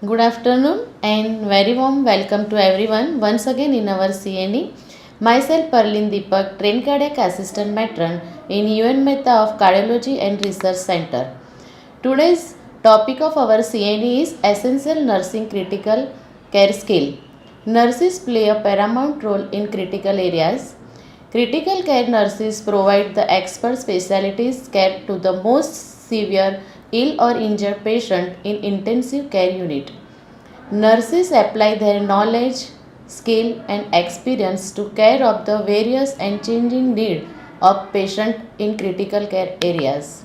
Good afternoon and very warm welcome to everyone once again in our CNE. Myself Parlin Deepak, trained cardiac assistant matron in Mehta of Cardiology and Research Center. Today's topic of our CNE is essential nursing critical care skill. Nurses play a paramount role in critical areas. Critical care nurses provide the expert specialties care to the most severe ill or injured patient in intensive care unit. Nurses apply their knowledge, skill and experience to care of the various and changing needs of patient in critical care areas.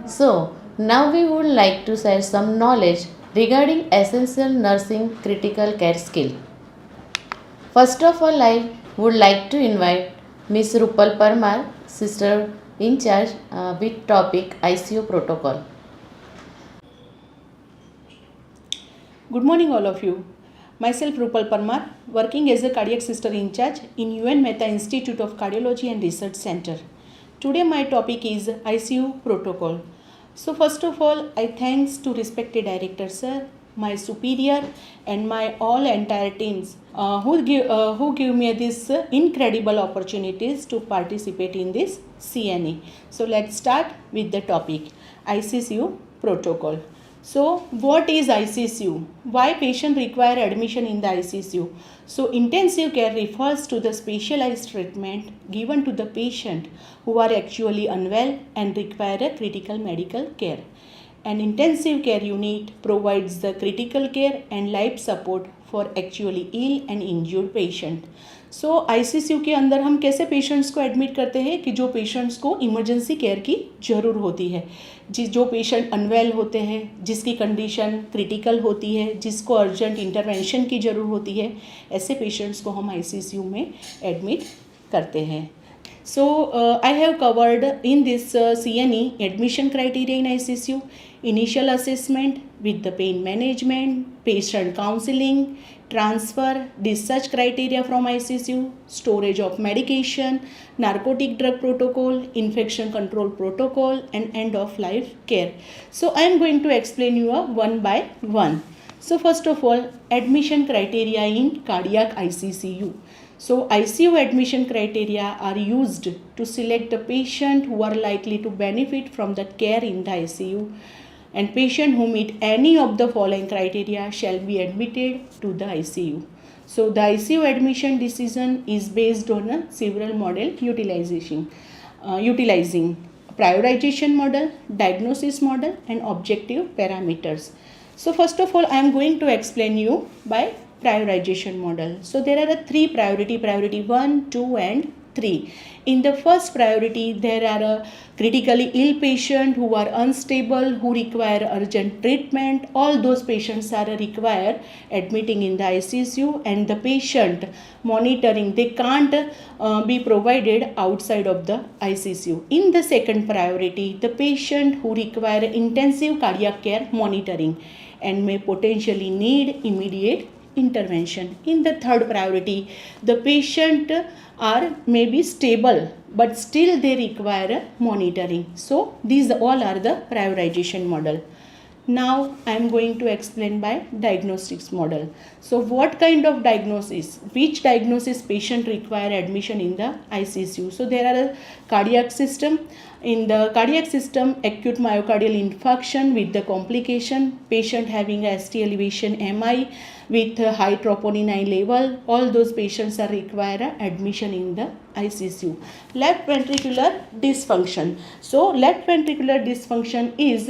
So, now we would like to share some knowledge regarding essential nursing critical care skill. First of all, I would like to invite Ms. Rupal Parmar, Sister in charge with topic ICU protocol. Good morning all of you. Myself Rupal Parmar, working as a cardiac sister in charge in Mehta Institute of Cardiology and Research Center. Today my topic is ICU protocol. So first of all, I thanks to respected director sir, my superior and my all entire teams who give me this incredible opportunities to participate in this CNE. So let's start with the topic ICU protocol. So what is ICU? Why patient require admission in the ICU? So intensive care refers to the specialized treatment given to the patient who are actually unwell and require a critical medical care. An intensive care unit provides the critical care and life support for actually ill and injured patient. So ICU के अंदर हम कैसे patients को admit करते हैं कि जो patients को इमरजेंसी केयर की ज़रूर होती है, जो पेशेंट अनवेल होते हैं, जिसकी कंडीशन क्रिटिकल होती है, जिसको अर्जेंट इंटरवेंशन की ज़रूर होती है, ऐसे पेशेंट्स को हम आईसीयू में एडमिट करते हैं. So I have covered in this CNE admission criteria in ICU, initial assessment with the pain management, patient counseling, transfer, discharge criteria from ICU, storage of medication, narcotic drug protocol, infection control protocol and end of life care. So I am going to explain you one by one. So first of all, admission criteria in cardiac ICU. So ICU admission criteria are used to select the patient who are likely to benefit from the care in the ICU, and patient who meet any of the following criteria shall be admitted to the ICU. So the ICU admission decision is based on a several model utilizing prioritization model, diagnosis model and objective parameters. So first of all, I am going to explain you by prioritization model. So there are three priority 1, 2 and 3. In the first priority, there are a critically ill patient who are unstable, who require urgent treatment. All those patients are require admitting in the ICU, and the patient monitoring, they can't be provided outside of the ICU. In the second priority, the patient who require intensive cardiac care monitoring and may potentially need immediate intervention. In the third priority, the patient are maybe stable but still they require monitoring. So these all are the prioritization model. Now I am going to explain by diagnostics model. So what kind of diagnosis, which diagnosis patient require admission in the ICU? So there are a cardiac system. In the cardiac system, acute myocardial infarction with the complication, patient having a ST elevation MI with high troponin I level, all those patients are require admission in the ICU. Left ventricular dysfunction. So left ventricular dysfunction is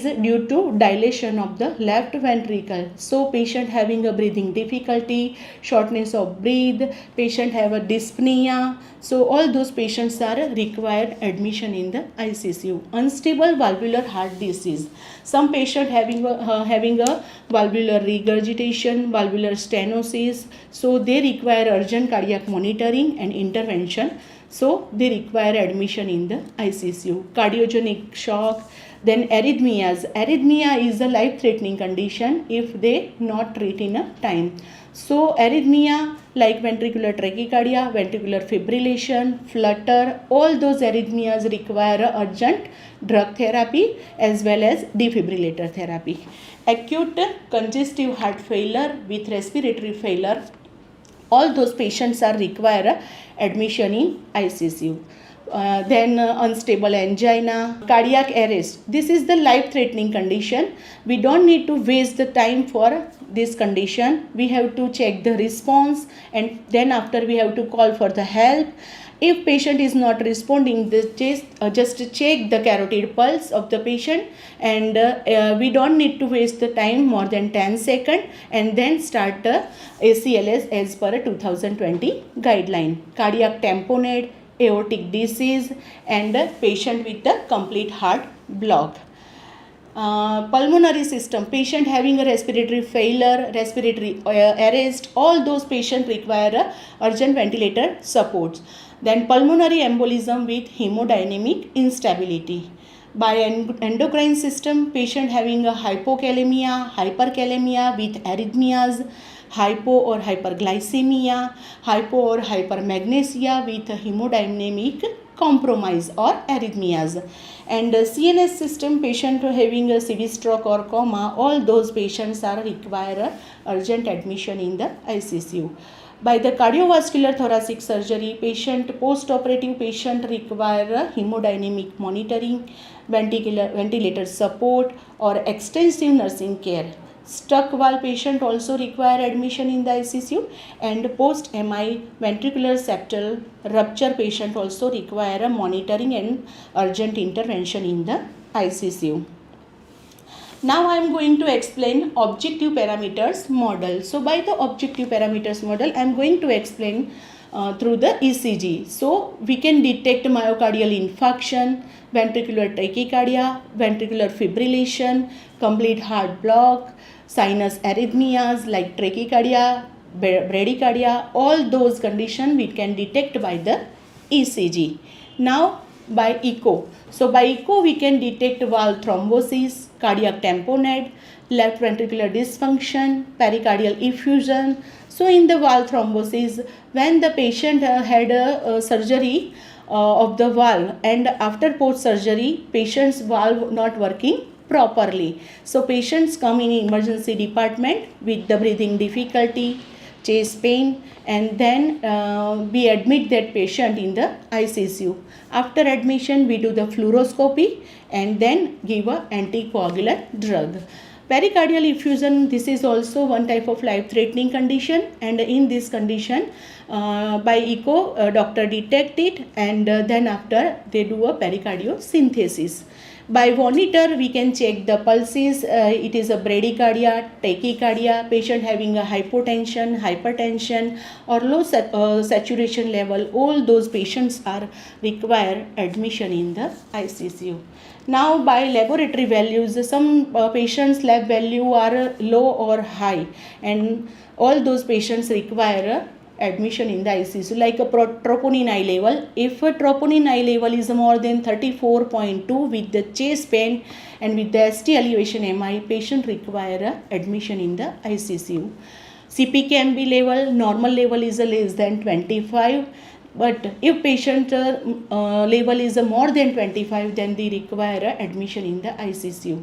due to dilation of the left ventricle. So patient having a breathing difficulty, shortness of breath, patient have a dyspnea. So all those patients are required admission in the ICU. Unstable valvular heart disease. Some patient having a valvular regurgitation, valvular stenosis. So they require urgent cardiac monitoring and intervention. So they require admission in the ICU. Cardiogenic shock, Then arrhythmias. Arrhythmia is a life-threatening condition if they not treat in a time. So arrhythmia like ventricular tachycardia, ventricular fibrillation, flutter, all those arrhythmias require urgent drug therapy as well as defibrillator therapy. Acute congestive heart failure with respiratory failure, all those patients are require admission in ICU. Then unstable angina, cardiac arrest. This is the life-threatening condition. We don't need to waste the time for this condition. We have to check the response, and then after we have to call for the help. If patient is not responding, just check the carotid pulse of the patient, and we don't need to waste the time more than 10 seconds, and then start ACLS as per 2020 guideline. Cardiac tamponade, aortic disease, and patient with the complete heart block. Pulmonary system, patient having a respiratory failure, respiratory arrest, all those patients require urgent ventilator support. Then pulmonary embolism with hemodynamic instability. By endocrine system, patient having a hypokalemia, hyperkalemia with arrhythmias, hypo or hyperglycemia, hypo or hypermagnesia with hemodynamic compromise or arrhythmias. And CNS system, patient having a severe stroke or coma, all those patients are require urgent admission in the ICU. By the cardiovascular thoracic surgery, post-operative patient require hemodynamic monitoring, ventilator support or extensive nursing care. Stuck valve patient also require admission in the ICU, and post-MI ventricular septal rupture patient also require a monitoring and urgent intervention in the ICU. Now I am going to explain objective parameters model. So by the objective parameters model, I am going to explain through the ECG. So we can detect myocardial infarction, ventricular tachycardia, ventricular fibrillation, complete heart block, sinus arrhythmias like tachycardia, bradycardia, all those conditions we can detect by the ECG. Now by echo. So by echo we can detect valve thrombosis, cardiac tamponade, left ventricular dysfunction, pericardial effusion. So in the valve thrombosis, when the patient had a surgery of the valve, and after post surgery patient's valve not working properly. So patients come in emergency department with the breathing difficulty, chest pain, and then we admit that patient in the ICU. After admission we do the fluoroscopy and then give a anticoagulant drug. Pericardial effusion, this is also one type of life-threatening condition, and in this condition by echo doctor detect it, and then after they do a pericardiosynthesis. By monitor we can check the pulses, it is a bradycardia, tachycardia, patient having a hypotension, hypertension or low saturation level, all those patients are require admission in the ICU. Now by laboratory values, some patients lab value are low or high, and all those patients require admission in the ICU, like a troponin I level. If a troponin I level is more than 34.2 with the chest pain and with the ST elevation MI, patient require admission in the ICU. CPKMB level, normal level is less than 25, but if patient level is more than 25, then they require admission in the ICU.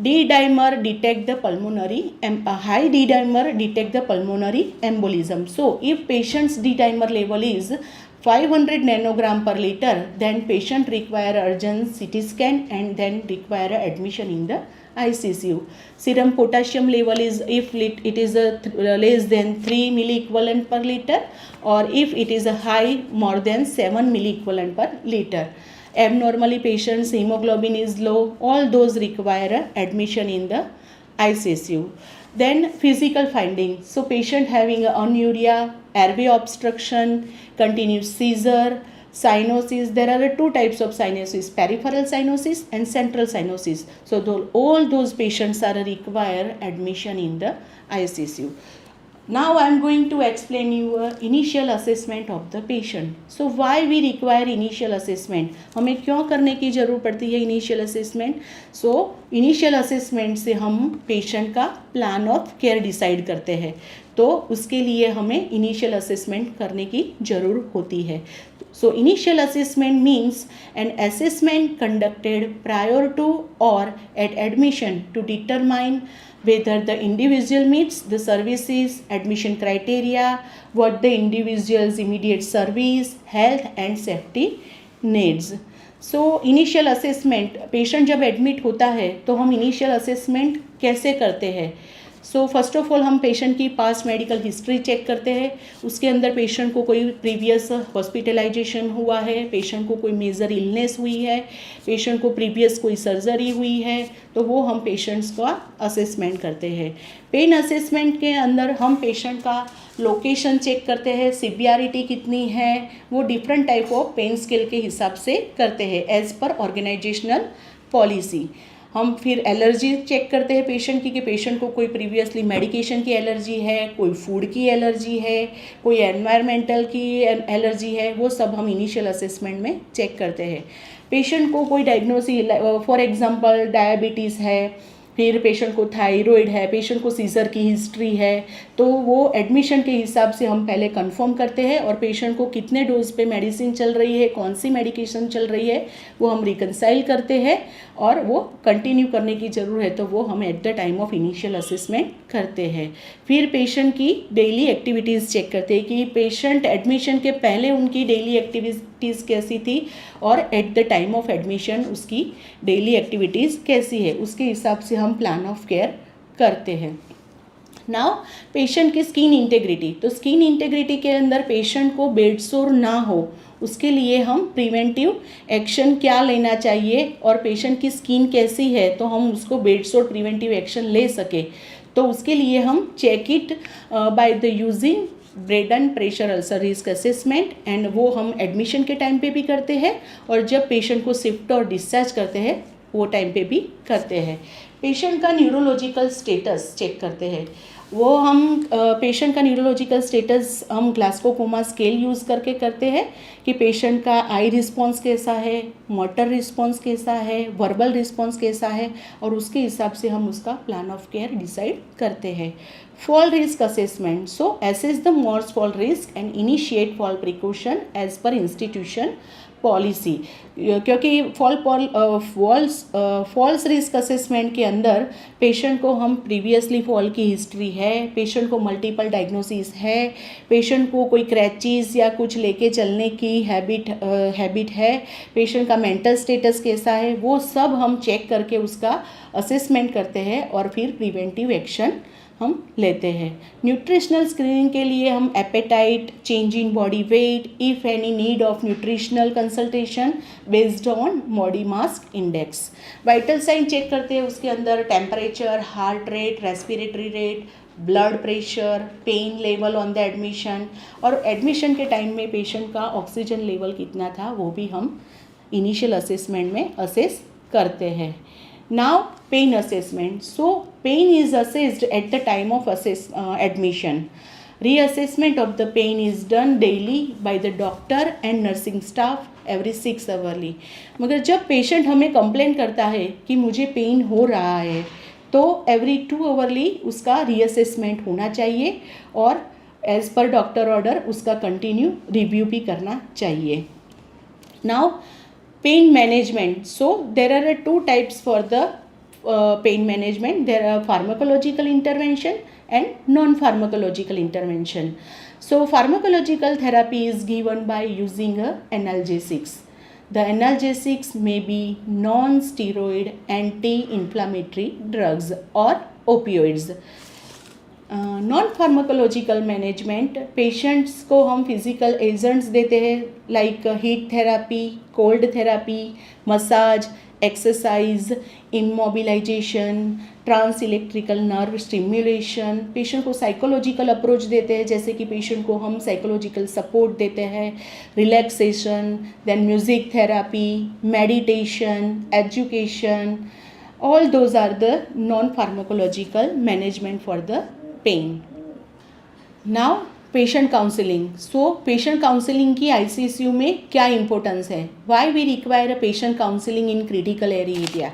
D-dimer detect the pulmonary, high D-dimer detect the pulmonary embolism. So if patient's D-dimer level is 500 nanogram per liter, then patient require urgent CT scan and then require admission in the ICU. Serum potassium level is, if it is less than 3 milliequivalent per liter, or if it is a high, more than 7 milliequivalent per liter. Abnormally patient's hemoglobin is low, all those require admission in the ICU. Then physical findings. So patient having anuria, airway obstruction, continuous seizure, cyanosis. There are two types of cyanosis, peripheral cyanosis and central cyanosis. So all those patients are require admission in the ICU. Now I am going to explain you initial assessment of the patient. So why we require initial assessment? हमें क्यों करने की ज़रूरत पड़ती है initial assessment? So initial assessment से हम patient का plan of care decide करते हैं, तो उसके लिए हमें initial assessment करने की ज़रूरत होती है. So initial assessment means an assessment conducted prior to or at admission to determine whether the individual meets the services, admission criteria, what the individual's immediate service, health and safety needs. So initial assessment, patient जब admit होता है तो हम initial assessment कैसे करते हैं? So first of all हम patient की पास्ट मेडिकल हिस्ट्री चेक करते हैं. उसके अंदर पेशेंट को कोई प्रीवियस हॉस्पिटलाइजेशन हुआ है, पेशेंट को कोई मेजर इलनेस हुई है, पेशेंट को प्रीवियस कोई सर्जरी हुई है, तो वो हम पेशेंट्स का असेसमेंट करते हैं. पेन असेसमेंट के अंदर हम पेशेंट का लोकेशन चेक करते हैं, सिवियरिटी कितनी है, वो different type of pain scale के हिसाब से करते हैं एज पर ऑर्गेनाइजेशनल पॉलिसी. हम फिर एलर्जी चेक करते हैं पेशेंट की कि पेशेंट को कोई प्रीवियसली मेडिकेशन की एलर्जी है, कोई फूड की एलर्जी है, कोई एनवायरमेंटल की एलर्जी है, वो सब हम इनिशियल असेसमेंट में चेक करते हैं. पेशेंट को कोई डायग्नोसिस, फॉर एग्जांपल डायबिटीज़ है, फिर पेशेंट को थायराइड है, पेशेंट को सीजर की हिस्ट्री है, तो वो एडमिशन के हिसाब से हम पहले कंफर्म करते हैं और पेशेंट को कितने डोज पे मेडिसिन चल रही है, कौन सी मेडिकेशन चल रही है, वो हम रिकंसाइल करते हैं और वो कंटिन्यू करने की ज़रूरत है तो वो हम at the time of initial assessment करते हैं. फिर पेशेंट की डेली एक्टिविटीज़ चेक करते हैं कि पेशेंट एडमिशन के पहले उनकी डेली एक्टिविटीज़ कैसी थी और at the time of admission उसकी डेली एक्टिविटीज़ कैसी है, उसके हिसाब से हम प्लान ऑफ केयर करते हैं. नाउ पेशेंट की स्किन इंटेग्रिटी, तो स्किन इंटेग्रिटी के अंदर पेशेंट को बेड सोर ना हो, उसके लिए हम प्रिवेंटिव एक्शन क्या लेना चाहिए और पेशेंट की स्किन कैसी है तो हम उसको बेड सोर प्रिवेंटिव एक्शन ले सके, तो उसके लिए हम check it by the using blood and pressure ulcer risk assessment, and वो हम एडमिशन के टाइम पे भी करते हैं और जब पेशेंट को शिफ्ट और डिस्चार्ज करते हैं वो टाइम पे भी करते हैं. पेशेंट का न्यूरोलॉजिकल स्टेटस चेक करते हैं, वो हम पेशेंट का न्यूरोलॉजिकल स्टेटस हम ग्लास्को-कोमा स्केल यूज़ करके करते हैं कि पेशेंट का आई रिस्पॉन्स कैसा है, मोटर रिस्पॉन्स कैसा है, वर्बल रिस्पॉन्स कैसा है, और उसके हिसाब से हम उसका प्लान ऑफ केयर डिसाइड करते हैं. Fall risk assessment, so assess the Morse fall risk and initiate fall precaution as per institution policy. क्योंकि फॉल्स रिस्क असेसमेंट के अंदर पेशेंट को हम प्रीवियसली फॉल की हिस्ट्री है, पेशेंट को मल्टीपल डायग्नोसिस है, पेशेंट को कोई क्रैचेस या कुछ लेके चलने की हैबिट है, पेशेंट का मेंटल स्टेटस कैसा है, वो सब हम चेक करके उसका असेसमेंट करते हैं और फिर प्रिवेंटिव एक्शन हम लेते हैं. न्यूट्रिशनल स्क्रीनिंग के लिए हम appetite, change in body weight, if any need of nutritional consultation based on body mass index. Vital sign check करते हैं, उसके अंदर temperature, heart rate, respiratory rate, blood pressure, pain level on the admission, और admission के time में patient का oxygen level कितना था वो भी हम इनिशियल असेसमेंट में असेस करते हैं. Now pain assessment. So pain is assessed at the time of admission. Reassessment of the pain is done daily by the doctor and nursing staff every 6 hourly. मगर जब पेशेंट हमें complain करता है कि मुझे पेन हो रहा है तो एवरी 2 hourly उसका रीअसेसमेंट होना चाहिए और एज पर डॉक्टर ऑर्डर उसका कंटिन्यू रिव्यू भी करना चाहिए. Now pain management. So there are two types for the pain management. There are pharmacological intervention and non-pharmacological intervention. So pharmacological therapy is given by using analgesics. The analgesics may be non-steroid anti-inflammatory drugs or opioids. Non pharmacological management, patients को हम physical agents देते हैं like heat therapy, cold therapy, massage, exercise, immobilization, trans electrical nerve stimulation. Patient को psychological approach देते हैं, जैसे कि patient को हम साइकोलॉजिकल सपोर्ट देते हैं, relaxation, then music therapy, meditation, education. All those are the non-pharmacological management for the pain. Now patient counselling. So patient counselling की आईसीसीयू में क्या इंपॉर्टेंस है? Why we require a patient counselling in critical area?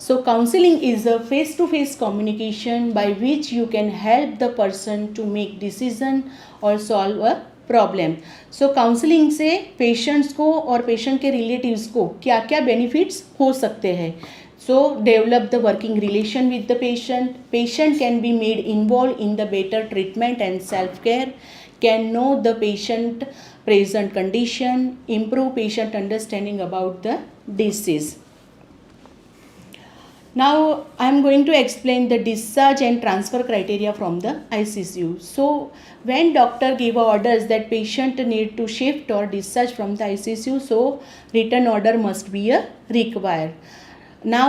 So counseling is a face-to-face communication by which you can help the person to make decision or solve a problem. So counselling से patients को और patient के relatives को क्या क्या benefits हो सकते हैं? सो develop the working relation with the patient. Patient can be made involve in the better treatment and self care, can know the patient present condition, improve patient understanding about the disease. Now I am going to explain the discharge and transfer criteria from the ICCU. So when doctor give orders that patient need to shift or discharge from the ICCU, so written order must be required. Now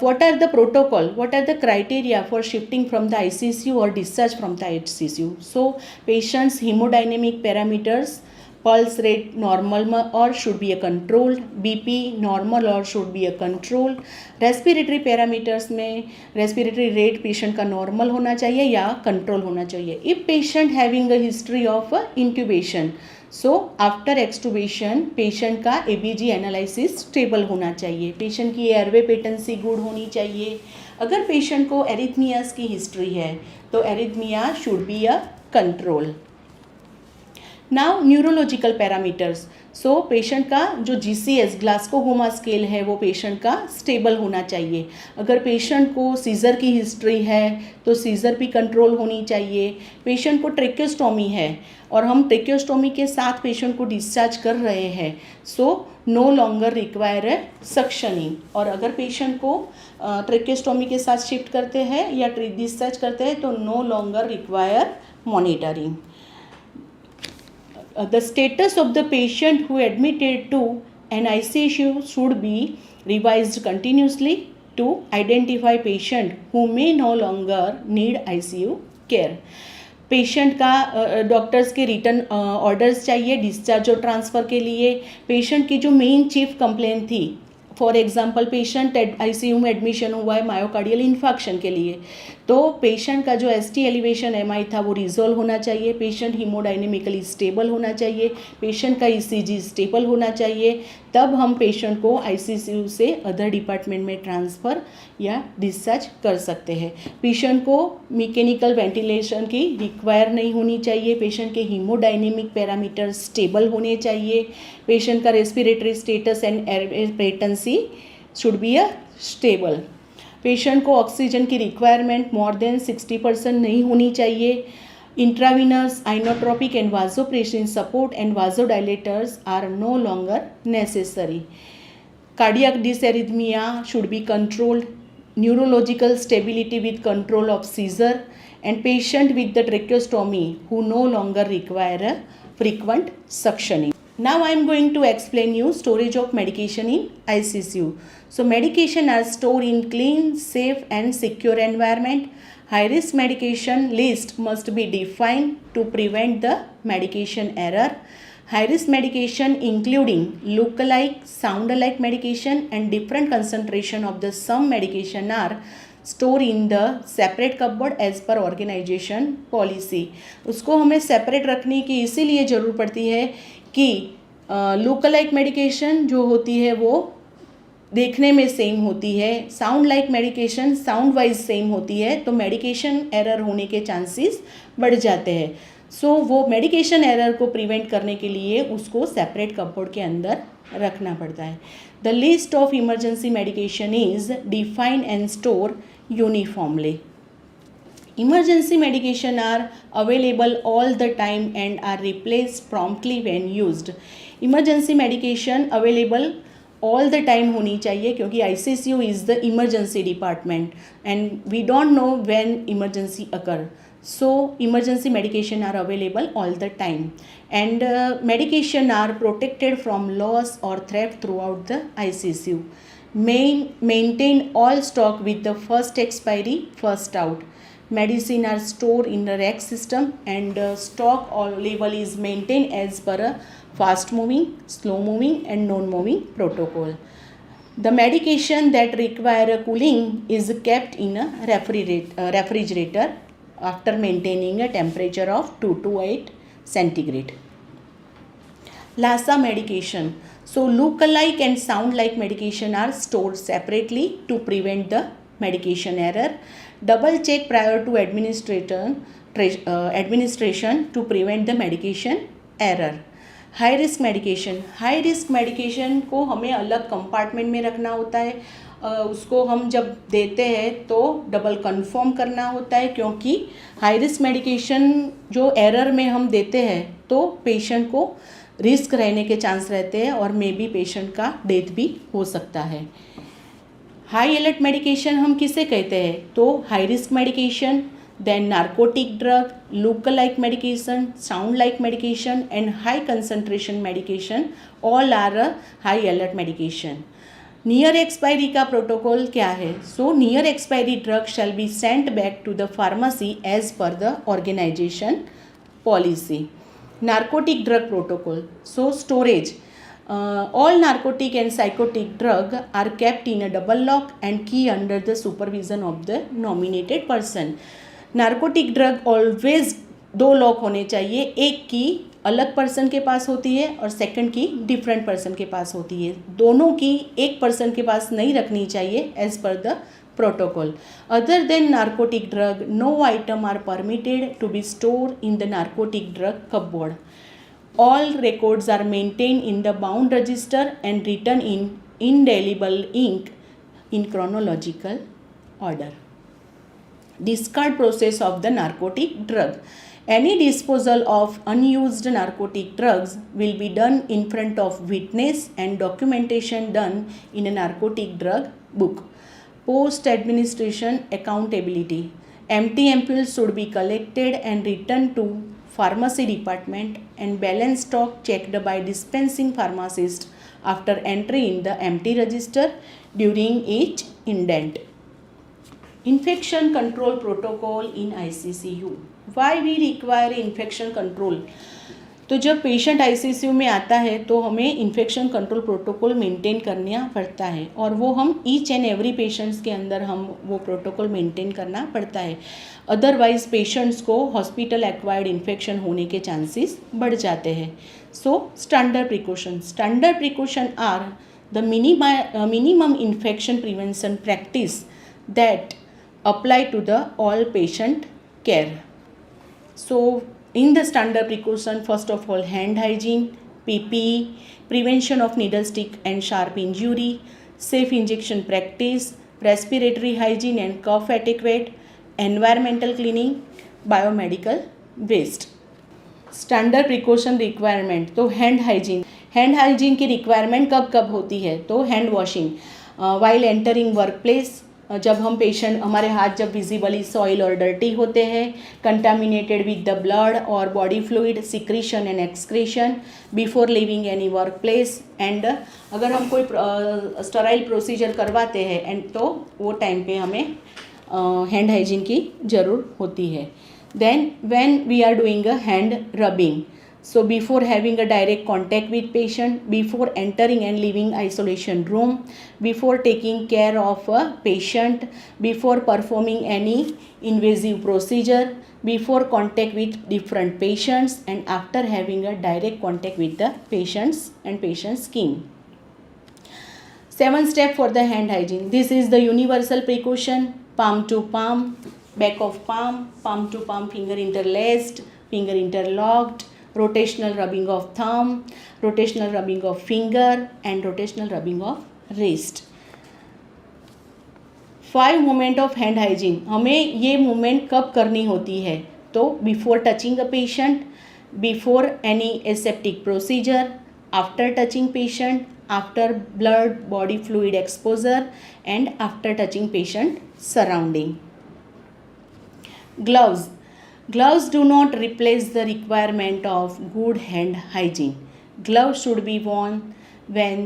what are the protocol, what are the criteria for shifting from the ICCU or discharge from the ICCU? So patient's hemodynamic parameters, pulse rate normal or should be a controlled, BP normal or should be a controlled, respiratory parameters में respiratory rate patient का normal होना चाहिए या control होना चाहिए. If patient having a history of intubation, so after extubation patient का ABG analysis stable होना चाहिए. पेशेंट की एयरवे पेटेंसी गुड होनी चाहिए. अगर पेशेंट को एरिथमियास की हिस्ट्री है तो arrhythmia should be a control. Now neurological parameters. So patient का जो जीसीएस ग्लास्को-गोमा स्केल है वो पेशेंट का स्टेबल होना चाहिए. अगर पेशेंट को सीज़र की हिस्ट्री है तो सीज़र भी कंट्रोल होनी चाहिए. पेशेंट को ट्रेक्योस्टोमी है और हम ट्रेक्योस्टोमी के साथ पेशेंट को डिस्चार्ज कर रहे हैं, so no longer require suctioning. और अगर पेशेंट को ट्रेक्योस्टोमी के साथ शिफ्ट करते हैं या डिस्चार्ज करते हैं तो no longer require monitoring. The status of the patient who admitted to an ICU should be revised continuously to identify patient who may no longer need ICU care. Patient का doctors के return orders चाहिए discharge और transfer के लिए. Patient की जो main chief complaint थी, for example patient ICU में एडमिशन हुआ है मायोकार्डियल इन्फेक्शन के लिए, तो पेशेंट का जो एसटी एलिवेशन एमआई था वो रिजॉल्व होना चाहिए. पेशेंट हीमोडाइनेमिकली स्टेबल होना चाहिए. पेशेंट का ईसीजी स्टेबल होना चाहिए. तब हम पेशेंट को आईसीयू से अदर डिपार्टमेंट में ट्रांसफ़र या डिस्चार्ज कर सकते हैं. पेशेंट को मैकेनिकल वेंटिलेशन की रिक्वायर नहीं होनी चाहिए. पेशेंट के हीमोडाइनेमिक पैरामीटर स्टेबल होने चाहिए. पेशेंट का respiratory status and air patency should be a stable. Patient को ऑक्सीजन की रिक्वायरमेंट मोर देन 60% नहीं होनी चाहिए. Intravenous inotropic and vasopressin support and vasodilators are no longer necessary. Cardiac dysrhythmia should be controlled. Neurological stability with control of seizure and patient with the tracheostomy who no longer require a frequent suctioning. Now I am going to explain you storage of medication in ICCU. So medication are stored in clean, safe and secure environment. High risk medication list must be defined to prevent the medication error. High risk medication including look-alike, sound-alike medication and different concentration of the some medication are store in the separate cupboard as per organisation policy. उसको हमें separate रखने की इसीलिए ज़रूरत पड़ती है कि look like medication जो होती है वो देखने में सेम होती है, sound like medication sound wise same होती है, तो मेडिकेशन एरर होने के चांसेस बढ़ जाते हैं. सो वो मेडिकेशन एरर को प्रिवेंट करने के लिए उसको सेपरेट कपबोर्ड के अंदर रखना पड़ता है. The list of emergency medication is defined and store uniformly. Emergency medication are available all the time and are replaced promptly when used. Emergency medication available all the time होनी चाहिए क्योंकि ICCU is the emergency department and we don't know when emergency occur. So emergency medication are available all the time and medication are protected from loss or theft throughout the ICCU. Maintain all stock with the first expiry first out. Medicine are stored in the rack system and stock or level is maintained as per a fast moving, slow moving and non moving protocol. The medication that require a cooling is kept in a refrigerator after maintaining a temperature of 2 to 8 centigrade. Lassa medication. So look-alike and sound-like medication are stored separately to prevent the medication error. Double check prior to administration to prevent the medication error. High risk medication को हमें अलग compartment में रखना होता है. उसको हम जब देते हैं तो डबल कंफर्म करना होता है, क्योंकि हाई रिस्क मेडिकेशन जो एरर में हम देते हैं तो पेशेंट को रिस्क रहने के चांस रहते हैं और मे बी पेशेंट का डेथ भी हो सकता है. हाई अलर्ट मेडिकेशन हम किसे कहते हैं? तो high risk medication, then narcotic drug, look-alike medication, sound-like medication and high concentration medication all are a high alert medication. Near expiry का प्रोटोकॉल क्या है? So near expiry drug shall be sent back to the pharmacy as per the organization policy. Narcotic drug protocol. So storage. All narcotic and psychotic drug are kept in a double lock and key under the supervision of the nominated person. Narcotic drug always 2 lock होने चाहिए. एक की अलग person के पास होती है और second की डिफरेंट पर्सन के पास होती है. दोनों की एक पर्सन के पास नहीं रखनी चाहिए as per the protocol. Other than narcotic drug, no item are permitted to be store in the narcotic drug cupboard. All records are maintained in the bound register and written in indelible ink in chronological order. Discard process of the narcotic drug. Any disposal of unused narcotic drugs will be done in front of witness and documentation done in a narcotic drug book. Post administration accountability. Empty ampoules should be collected and returned to pharmacy department and balance stock checked by dispensing pharmacist after entry in the empty register during each indent. Infection control protocol in ICCU. Why we require infection control? तो जब patient ICCU में आता है तो हमें infection control protocol maintain करना पड़ता है और वो हम ईच एंड एवरी पेशेंट्स के अंदर हम वो प्रोटोकॉल मेंटेन करना पड़ता है. अदरवाइज पेशेंट्स को हॉस्पिटल एक्वायर्ड इन्फेक्शन होने के चांसेस बढ़ जाते हैं. So standard precaution are the minimum infection prevention practice that apply to the all patient care. So in the standard precaution, first of all, hand hygiene, PPE, prevention of needle stick and sharp injury, safe injection practice, respiratory hygiene and cough etiquette, environmental cleaning, biomedical waste. Standard precaution requirement. तो hand hygiene की requirement कब कब होती है? तो hand washing while entering work place, जब हम patient हमारे हाथ जब विजिबली सॉइल और डर्टी होते हैं, कंटामिनेटेड विद द ब्लड और body fluid, secretion and excretion, before living any work place. And अगर हम कोई स्टराइल प्रोसीजर करवाते हैं एंड तो वो टाइम पे हमें हैंड हाइजीन की ज़रूर होती है. Then when we are doing a hand rubbing, so before having a direct contact with patient, before entering and leaving isolation room, before taking care of a patient, before performing any invasive procedure, before contact with different patients and after having a direct contact with the patients and patient's skin. 7 step for the hand hygiene. This is the universal precaution: palm to palm, back of palm, palm to palm, finger interlaced, finger interlocked, rotational rubbing of thumb, rotational rubbing of finger and rotational rubbing of wrist. 5 movement of hand hygiene. हमें ये movement कब करनी होती है? तो before touching a patient, before any aseptic procedure, after touching patient, after blood body fluid exposure and after touching patient surrounding. Gloves. Gloves do not replace the requirement of good hand hygiene. Gloves should be worn when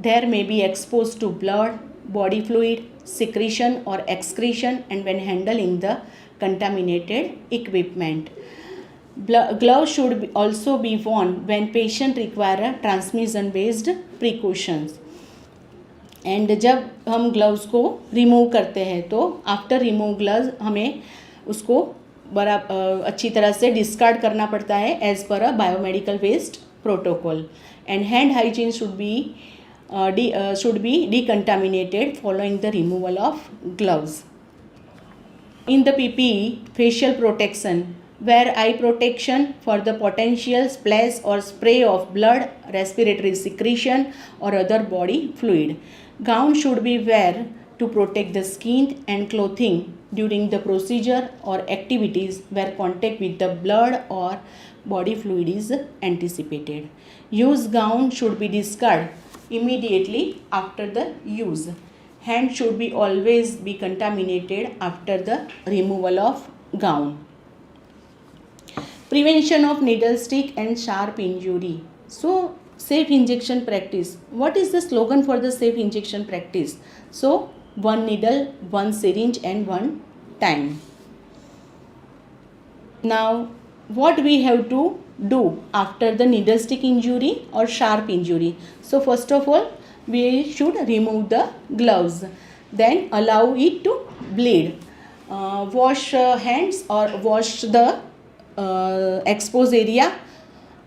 there may be exposed to blood, body fluid, secretion or excretion and when handling the contaminated equipment. Gloves should also be worn when patient require a transmission based precautions. And जब हम gloves को remove करते हैं तो after remove gloves हमें उसको अच्छी तरह से डिस्कार्ड करना पड़ता है as per a biomedical waste protocol. And hand hygiene should be decontaminated following the removal of gloves. In the PPE, facial protection, wear eye protection for the potential splash or spray of blood, respiratory secretion or other body fluid. Gown should be wear to protect the skin and clothing during the procedure or activities where contact with the blood or body fluid is anticipated. Used gown should be discarded immediately after the use. Hand should be always be contaminated after the removal of gown. Prevention of needle stick and sharp injury. So, safe injection practice. What is the slogan for the safe injection practice? So, one needle, one syringe and one time. Now, what we have to do after the needle stick injury or sharp injury? So, first of all, we should remove the gloves, then allow it to bleed. Wash hands or wash the exposed area,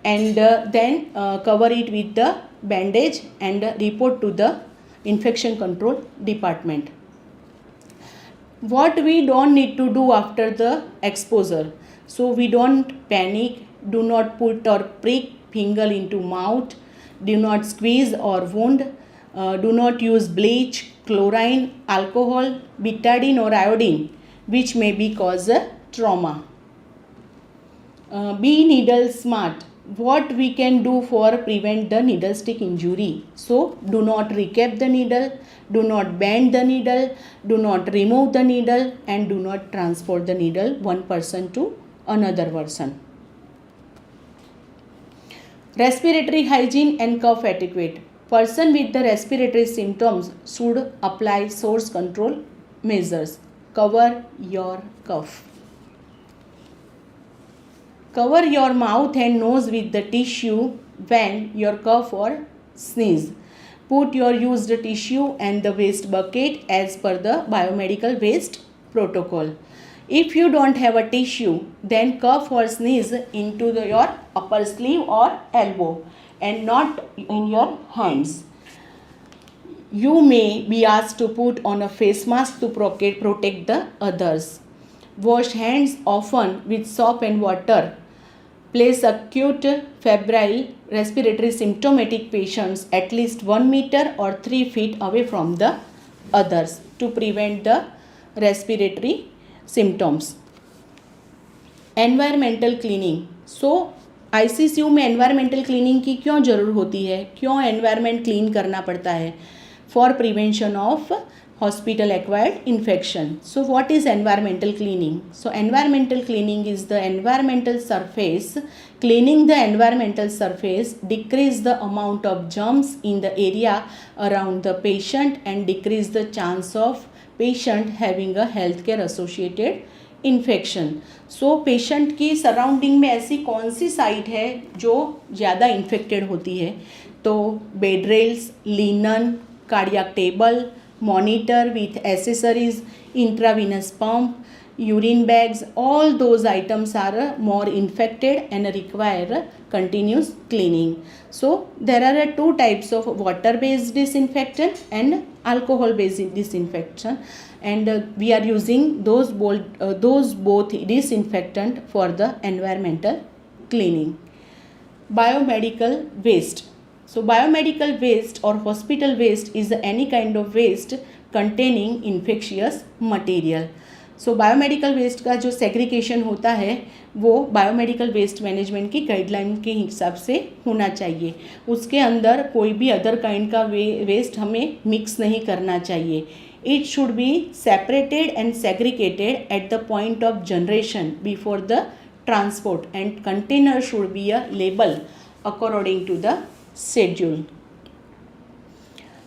and then cover it with the bandage and report to the infection control department. What we don't need to do after the exposure? So we don't panic, do not put or prick finger into mouth, do not squeeze or wound, do not use bleach, chlorine, alcohol, betadine or iodine, which may be cause a trauma. Be needle smart. What we can do for prevent the needle stick injury? So do not recap the needle, do not bend the needle, do not remove the needle, and do not transport the needle one person to another person. Respiratory hygiene and cough etiquette. Person with the respiratory symptoms should apply source control measures. Cover your cough. Cover your mouth and nose with the tissue when you cough or sneeze. Put your used tissue and the waste bucket as per the biomedical waste protocol. If you don't have a tissue, then cough or sneeze into your upper sleeve or elbow and not in your hands. You may be asked to put on a face mask to protect the others. Wash hands often with soap and water. Place acute febrile respiratory symptomatic patients at least 1 meter or 3 feet away from the others to prevent the respiratory symptoms. Environmental cleaning. So ICCU में environmental cleaning की क्यों ज़रूर होती है, क्यों environment clean करना पड़ता है? For prevention of hospital acquired infection. So what is environmental cleaning? So environmental cleaning is the environmental surface. Cleaning the environmental surface decrease the amount of germs in the area around the patient and decrease the chance of patient having a healthcare associated infection. So patient की surrounding में ऐसी कौन सी site है जो ज़्यादा infected होती है? तो bed rails, linen, cardiac table, monitor with accessories, intravenous pump, urine bags, all those items are more infected and require continuous cleaning. So there are two types of water based disinfectant and alcohol based disinfection, and we are using those both disinfectant for the environmental cleaning. Biomedical waste. So biomedical waste or hospital waste is any kind of waste containing infectious material. So biomedical waste का जो segregation होता है वो biomedical waste management की guideline के हिसाब से होना चाहिए. उसके अंदर कोई भी अदर काइंड का वेस्ट हमें मिक्स नहीं करना चाहिए. It should be separated and segregated at the point of generation before the transport, and container should be a label according to the schedule.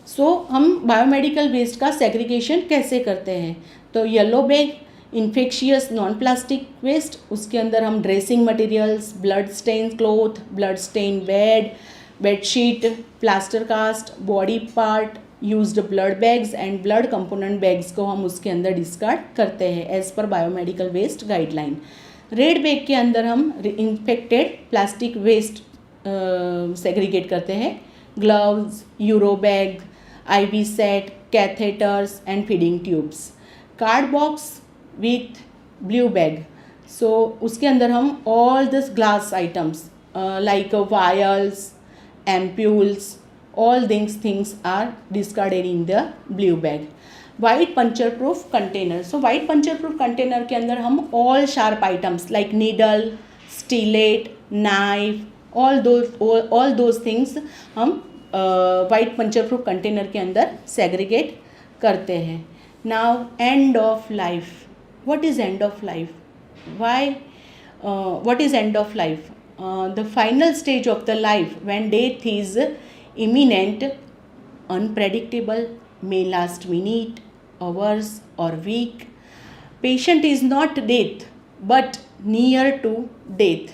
So हम बायोमेडिकल वेस्ट का segregation कैसे करते हैं? तो yellow bag infectious non plastic waste, उसके अंदर हम dressing materials, blood stain cloth, blood stain bedsheet, plaster cast, body part, used blood bags and blood component bags को हम उसके अंदर डिस्कार्ड करते हैं as per biomedical waste guideline. Red bag के अंदर हम इन्फेक्टेड प्लास्टिक वेस्ट सेग्रीगेट करते हैं, gloves, uro bag, IV set, catheters and feeding tubes. Card box with blue bag, so उसके अंदर हम all this glass items like vials, ampules, all these things are discarded in the blue bag. White puncture proof container, so white puncture proof container के अंदर हम all sharp items like needle, stillet, knife, all those things हम white puncture proof container के अंदर segregate करते हैं। Now end of life, what is end of life? Why what is end of life? The final stage of the life when death is imminent, unpredictable, may last minute, hours or week. Patient is not death but near to death.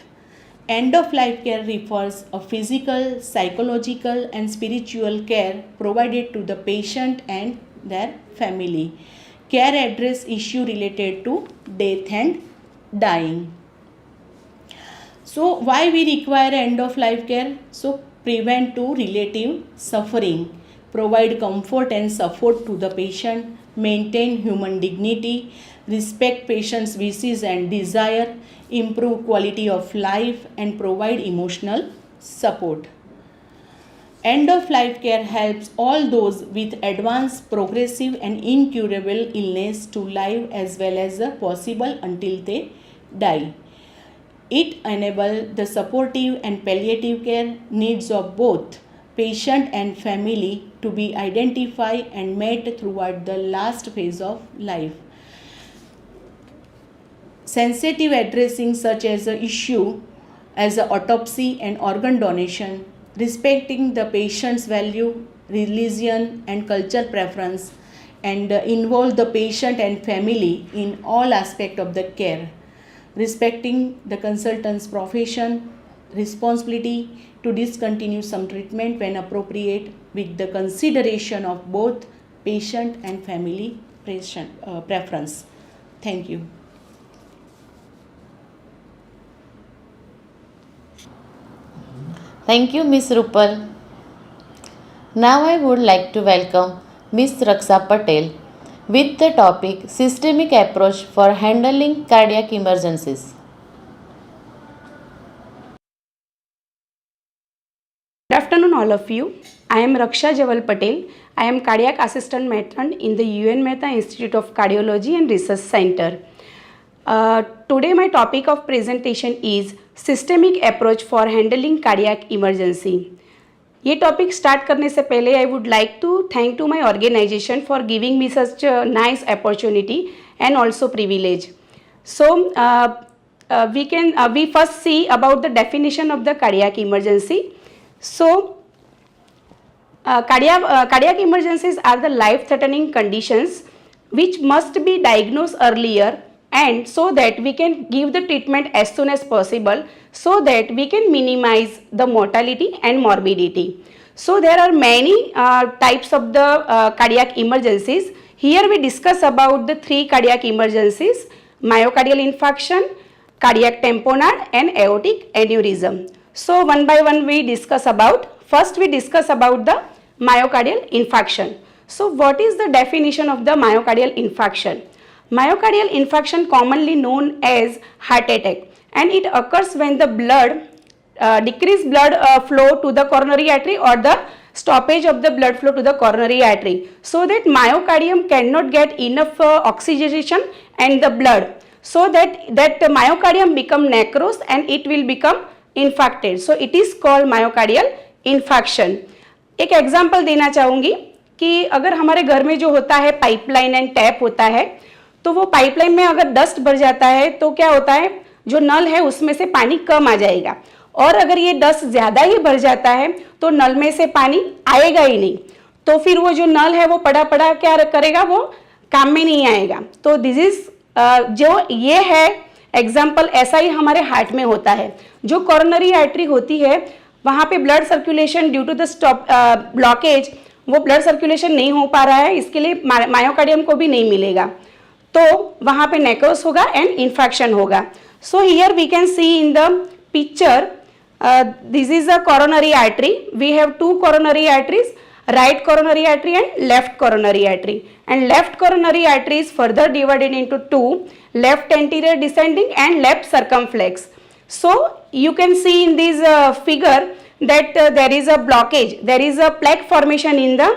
End of life care refers a physical, psychological and spiritual care provided to the patient and their family. Care address issue related to death and dying. So why we require end of life care? So prevent to relative suffering, provide comfort and support to the patient, maintain human dignity, respect patient's wishes and desire, improve quality of life and provide emotional support. End of life care helps all those with advanced, progressive and incurable illness to live as well as possible until they die. It enables the supportive and palliative care needs of both patient and family to be identified and met throughout the last phase of life. Sensitive addressing such as a issue as a autopsy and organ donation, respecting the patient's value, religion and cultural preference, and involve the patient and family in all aspects of the care. Respecting the consultant's profession, responsibility to discontinue some treatment when appropriate with the consideration of both patient and family preference. Thank you. Thank you, Ms. Rupal. Now I would like to welcome Ms. Raksha Patel with the topic Systemic Approach for Handling Cardiac Emergencies. Good afternoon all of you. I am Raksha Javal Patel. I am Cardiac Assistant Matron in the UN Mehta Institute of Cardiology and Research Center. Today my topic of presentation is Systemic Approach for Handling Cardiac Emergency. ये topic start करने से पहले I would like to thank to my organisation for giving me such nice opportunity and also privilege. So we first see about the definition of the cardiac emergency. So cardiac emergencies are the life threatening conditions which must be diagnosed earlier and so that we can give the treatment as soon as possible so that we can minimize the mortality and morbidity. So there are many types of the cardiac emergencies. Here we discuss about the three cardiac emergencies: myocardial infarction, cardiac tamponade and aortic aneurysm. So one by one we discuss about. First we discuss about the myocardial infarction. So what is the definition of the myocardial infarction? Myocardial infarction commonly known as heart attack, and it occurs when the decreased blood flow to the coronary artery or the stoppage of the blood flow to the coronary artery, so that myocardium cannot get enough oxygenation and the blood, so that the myocardium become necrose and it will become infarcted. So it is called myocardial infarction. एक example देना चाहूँगी कि अगर हमारे घर में जो होता है पाइपलाइन एंड टैप होता है, तो वो पाइपलाइन में अगर डस्ट भर जाता है तो क्या होता है, जो नल है उसमें से पानी कम आ जाएगा, और अगर ये डस्ट ज़्यादा ही भर जाता है तो नल में से पानी आएगा ही नहीं, तो फिर वो जो नल है वो पड़ा पड़ा क्या करेगा, वो काम में नहीं आएगा. तो दिस इज जो ये है एग्जाम्पल, ऐसा ही हमारे हार्ट में होता है. जो कॉर्नरी आर्टरी होती है वहाँ पे blood circulation due to the stop blockage वो ब्लड सर्कुलेशन नहीं हो पा रहा है, इसके लिए मायोकार्डियम को भी नहीं मिलेगा, तो वहाँ पे नेक्रोस होगा एंड इन्फेक्शन होगा. So here we can see in the picture, this is a coronary artery. We have two coronary arteries, right coronary artery and left coronary artery, and left coronary artery is further divided into two, left anterior descending and left circumflex. So you can see in this figure that there is a blockage, there is a plaque formation in the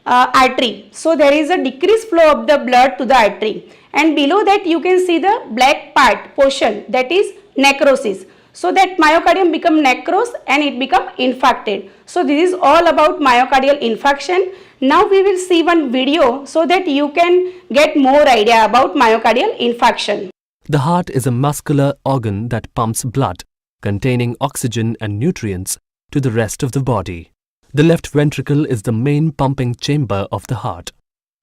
artery, so there is a decreased flow of the blood to the artery, and below that you can see the black part portion, that is necrosis. So that myocardium become necrose and it become infarcted. So this is all about myocardial infarction. Now we will see one video so that you can get more idea about myocardial infarction. The heart is a muscular organ that pumps blood containing oxygen and nutrients to the rest of the body. The left ventricle is the main pumping chamber of the heart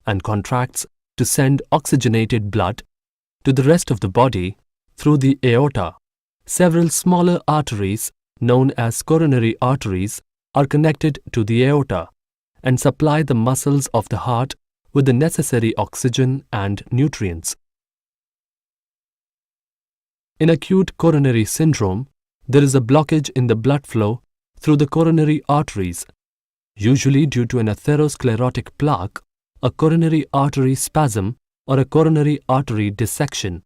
and contracts to send oxygenated blood to the rest of the body through the aorta. Several smaller arteries, known as coronary arteries, are connected to the aorta and supply the muscles of the heart with the necessary oxygen and nutrients. In acute coronary syndrome, there is a blockage in the blood flow through the coronary arteries, usually due to an atherosclerotic plaque, a coronary artery spasm, or a coronary artery dissection.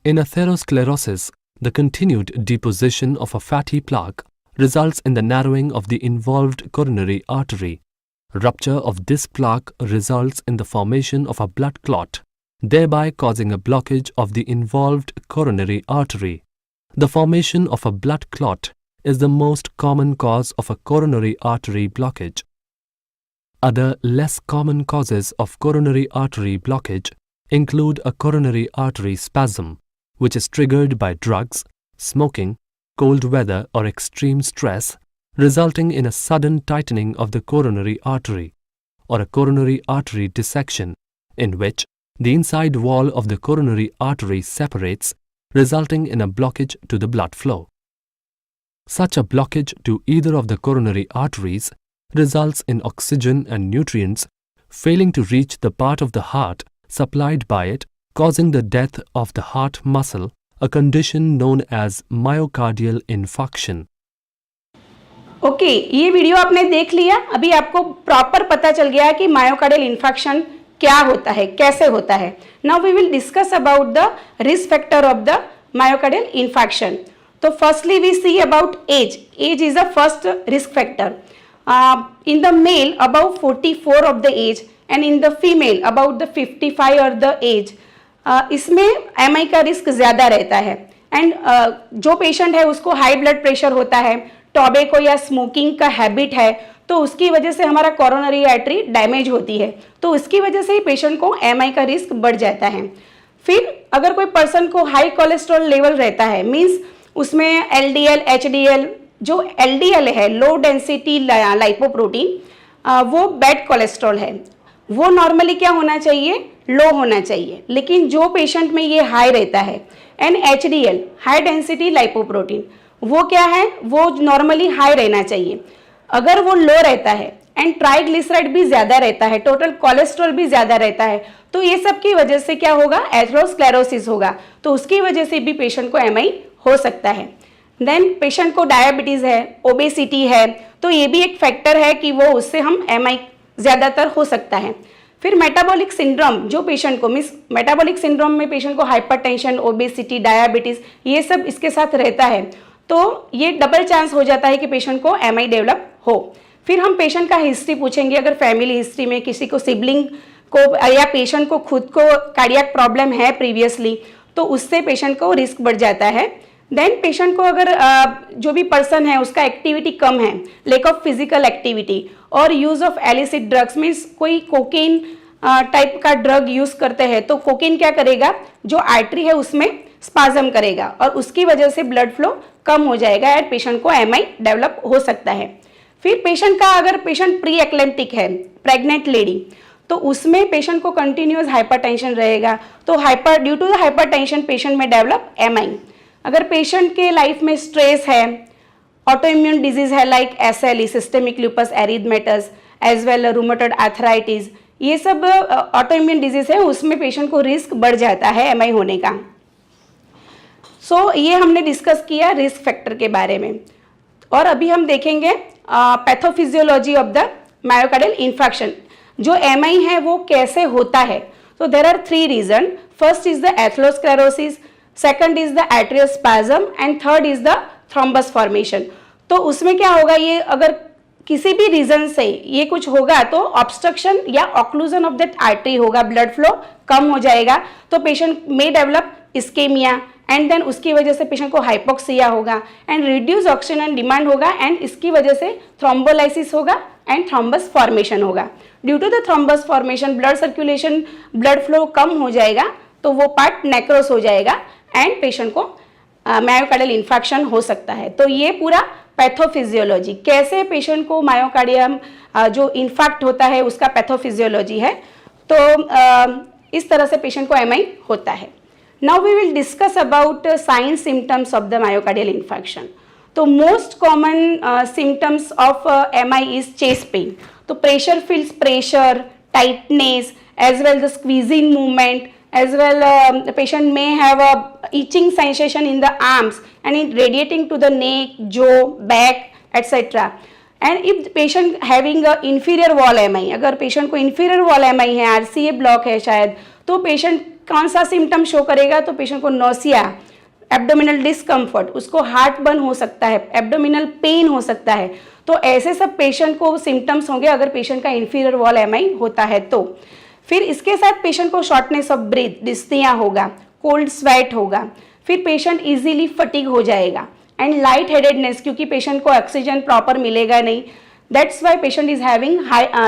In atherosclerosis, the continued deposition of a fatty plaque results in the narrowing of the involved coronary artery. Rupture of this plaque results in the formation of a blood clot, thereby causing a blockage of the involved coronary artery. The formation of a blood clot is the most common cause of a coronary artery blockage. Other less common causes of coronary artery blockage include a coronary artery spasm, which is triggered by drugs, smoking, cold weather or extreme stress, resulting in a sudden tightening of the coronary artery, or a coronary artery dissection, in which the inside wall of the coronary artery separates, resulting in a blockage to the blood flow. Such a blockage to either of the coronary arteries results in oxygen and nutrients failing to reach the part of the heart supplied by it, causing the death of the heart muscle, a condition known as myocardial infarction. Okay, ये video आपने देख लिया. अभी आपको proper पता चल गया कि मायोकार्डियल इन्फेक्शन क्या होता है, कैसे होता है. Now we will discuss about the risk factor of the myocardial infection. तो firstly we see about age. Age is the first risk factor. In the male about 44 of the age and in the female about the 55 और the age, इसमें MI का risk ज़्यादा रहता है. And जो patient है उसको हाई ब्लड प्रेशर होता है, टॉबैको या स्मोकिंग का हैबिट है, तो उसकी वजह से हमारा कोरोनरी आर्टरी डैमेज होती है, तो उसकी वजह से ही पेशेंट को एमआई का रिस्क बढ़ जाता है. फिर अगर कोई पर्सन को हाई कोलेस्ट्रॉल लेवल रहता है, मीन्स उसमें एलडीएल, एचडीएल, जो एलडीएल है लो डेंसिटी लाइपोप्रोटीन, वो बैड कोलेस्ट्रॉल है, वो नॉर्मली क्या होना चाहिए, लो होना चाहिए. लेकिन जो पेशेंट में ये हाई रहता है, and HDL high density lipoprotein, वो क्या है, वो नॉर्मली हाई रहना चाहिए. अगर वो लो रहता है एंड ट्राइग्लिसराइड भी ज़्यादा रहता है, टोटल कोलेस्ट्रॉल भी ज़्यादा रहता है, तो ये सब की वजह से क्या होगा, एथेरोस्क्लेरोसिस होगा, तो उसकी वजह से भी पेशेंट को एमआई हो सकता है. देन पेशेंट को डायबिटीज़ है, ओबेसिटी है, तो ये भी एक फैक्टर है कि वो उससे हम एमआई ज़्यादातर हो सकता है. फिर मेटाबॉलिक सिंड्रोम, जो पेशेंट को मीन्स मेटाबॉलिक सिंड्रोम में पेशेंट को हाइपरटेंशन, ओबेसिटी, डायबिटीज़ ये सब इसके साथ रहता है, तो ये डबल चांस हो जाता है कि पेशेंट को एमआई डेवलप हो. फिर हम पेशेंट का हिस्ट्री पूछेंगे. अगर फैमिली हिस्ट्री में किसी को सिबलिंग को या पेशेंट को खुद को कार्डियक प्रॉब्लम है प्रीवियसली, तो उससे पेशेंट को रिस्क बढ़ जाता है. देन पेशेंट को अगर जो भी पर्सन है उसका एक्टिविटी कम है, लैक ऑफ फिजिकल एक्टिविटी और use of elicit drugs, means कोई कोकेन टाइप का ड्रग यूज़ करते हैं, तो कोकेन क्या करेगा, जो आर्टरी है उसमें स्पाजम करेगा और उसकी वजह से ब्लड फ्लो कम हो जाएगा और पेशेंट को एमआई डेवलप हो सकता है. फिर पेशेंट का अगर पेशेंट प्री एक्लेम्प्टिक है, प्रेग्नेंट लेडी, तो उसमें पेशेंट को कंटिन्यूअस हाइपरटेंशन रहेगा, तो due to the hypertension patient में डेवलप एमआई. अगर पेशेंट के लाइफ में स्ट्रेस है, ऑटो इम्यून डिजीज है like SLE, systemic lupus erythematosus, as well rheumatoid arthritis, ये सब ऑटोइम्यून डिजीज है, उसमें पेशेंट को रिस्क बढ़ जाता है एमआई होने का। ये हमने डिस्कस किया रिस्क फैक्टर के बारे में। और अभी हम देखेंगे pathophysiology of the myocardial infection. जो एमआई है वो कैसे होता है? तो there are 3 reason. First is the atherosclerosis, second is the atriospasm and third is the thrombus formation. तो उसमें क्या होगा, ये अगर किसी भी रीजन से ये कुछ होगा तो ऑब्स्ट्रक्शन या ऑक्लूजन ऑफ दैट आर्टरी होगा, ब्लड फ्लो कम हो जाएगा, तो पेशेंट में डेवलप इस्केमिया एंड देन उसकी वजह से पेशेंट को हाइपोक्सिया होगा एंड रिड्यूस ऑक्सीजन डिमांड होगा एंड इसकी वजह से थ्रोम्बोलाइसिस होगा एंड थ्रोम्बस फॉर्मेशन होगा। Due to the thrombus formation blood circulation, blood flow कम हो जाएगा, तो वो पार्ट नेक्रोस हो जाएगा एंड पेशेंट को मायोकार्डियल इन्फेक्शन हो सकता है। तो ये पूरा पैथोफिजियोलॉजी, कैसे पेशेंट को मायोकार्डियम जो इन्फेक्ट होता है उसका पैथोफिजियोलॉजी है। तो इस तरह से पेशेंट को एमआई होता है। Now we will discuss about signs symptoms of the myocardial infarction. तो most common symptoms of MI is chest pain. तो pressure feels pressure, tightness, as well the squeezing movement, as well the patient may have a itching sensation in the arms and it radiating to the neck, jaw, back, etc. And if the patient having a inferior wall MI, अगर patient को inferior wall MI है, RCA block है शायद, तो patient कौन सा symptom show करेगा? तो पेशेंट को नोसिया, एब्डोमिनल डिस्कम्फर्ट, उसको हार्ट बर्न हो सकता है, एब्डोमिनल पेन हो सकता है। तो ऐसे सब पेशेंट को सिम्टम्स होंगे अगर पेशेंट का इंफीरियर वॉल एमआई होता है तो। फिर इसके साथ पेशेंट को शॉर्टनेस ऑफ ब्रीथ, डिस्निया होगा, कोल्ड स्वेट होगा, फिर पेशेंट इजीली फटीग हो जाएगा एंड लाइट हेडेडनेस, क्योंकि पेशेंट को ऑक्सीजन प्रॉपर मिलेगा नहीं, that's why patient is having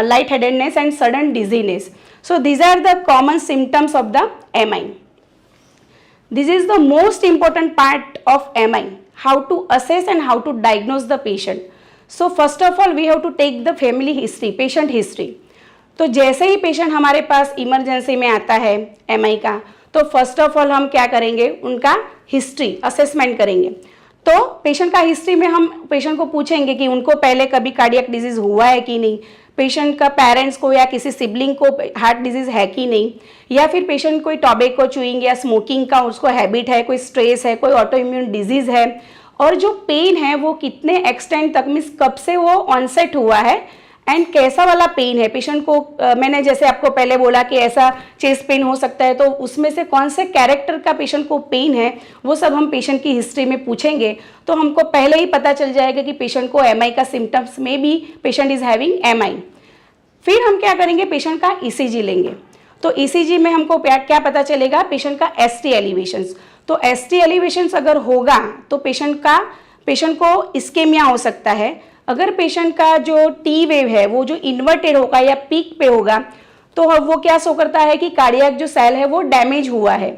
light headedness and sudden dizziness. So these are the common symptoms of the MI. This is the most important part of MI, how to assess and how to diagnose the patient. So first of all we have to take the family history, patient history. तो जैसे ही patient हमारे पास emergency में आता है MI का, तो first of all हम क्या करेंगे, उनका हिस्ट्री असेसमेंट करेंगे। तो पेशेंट का हिस्ट्री में हम पेशेंट को पूछेंगे कि उनको पहले कभी कार्डियक डिजीज हुआ है कि नहीं, पेशेंट का पेरेंट्स को या किसी सिबलिंग को हार्ट डिजीज है कि नहीं, या फिर पेशेंट कोई टॉबैको चूइंग या स्मोकिंग का उसको हैबिट है, कोई स्ट्रेस है, कोई ऑटो इम्यून डिजीज है, और जो पेन है वो कितने एक्सटेंट तक, मीन्स कब से वो ऑनसेट हुआ है एंड कैसा वाला पेन है पेशेंट को। मैंने जैसे आपको पहले बोला कि ऐसा चेस्ट पेन हो सकता है, तो उसमें से कौन से कैरेक्टर का पेशेंट को पेन है वो सब हम पेशेंट की हिस्ट्री में पूछेंगे, तो हमको पहले ही पता चल जाएगा कि पेशेंट को एमआई का सिम्टम्स में भी पेशेंट इज हैविंग एमआई। फिर हम क्या करेंगे, पेशेंट का ईसीजी लेंगे। तो ईसीजी में हमको क्या पता चलेगा, पेशेंट का एसटी एलिवेशंस। तो एसटी एलिवेशंस अगर होगा तो पेशेंट को इस्केमिया हो सकता है। अगर पेशेंट का जो टी वेव है वो जो इन्वर्टेड होगा या पीक पे होगा, तो वो क्या शो करता है कि कार्डियक जो सेल है वो डैमेज हुआ है।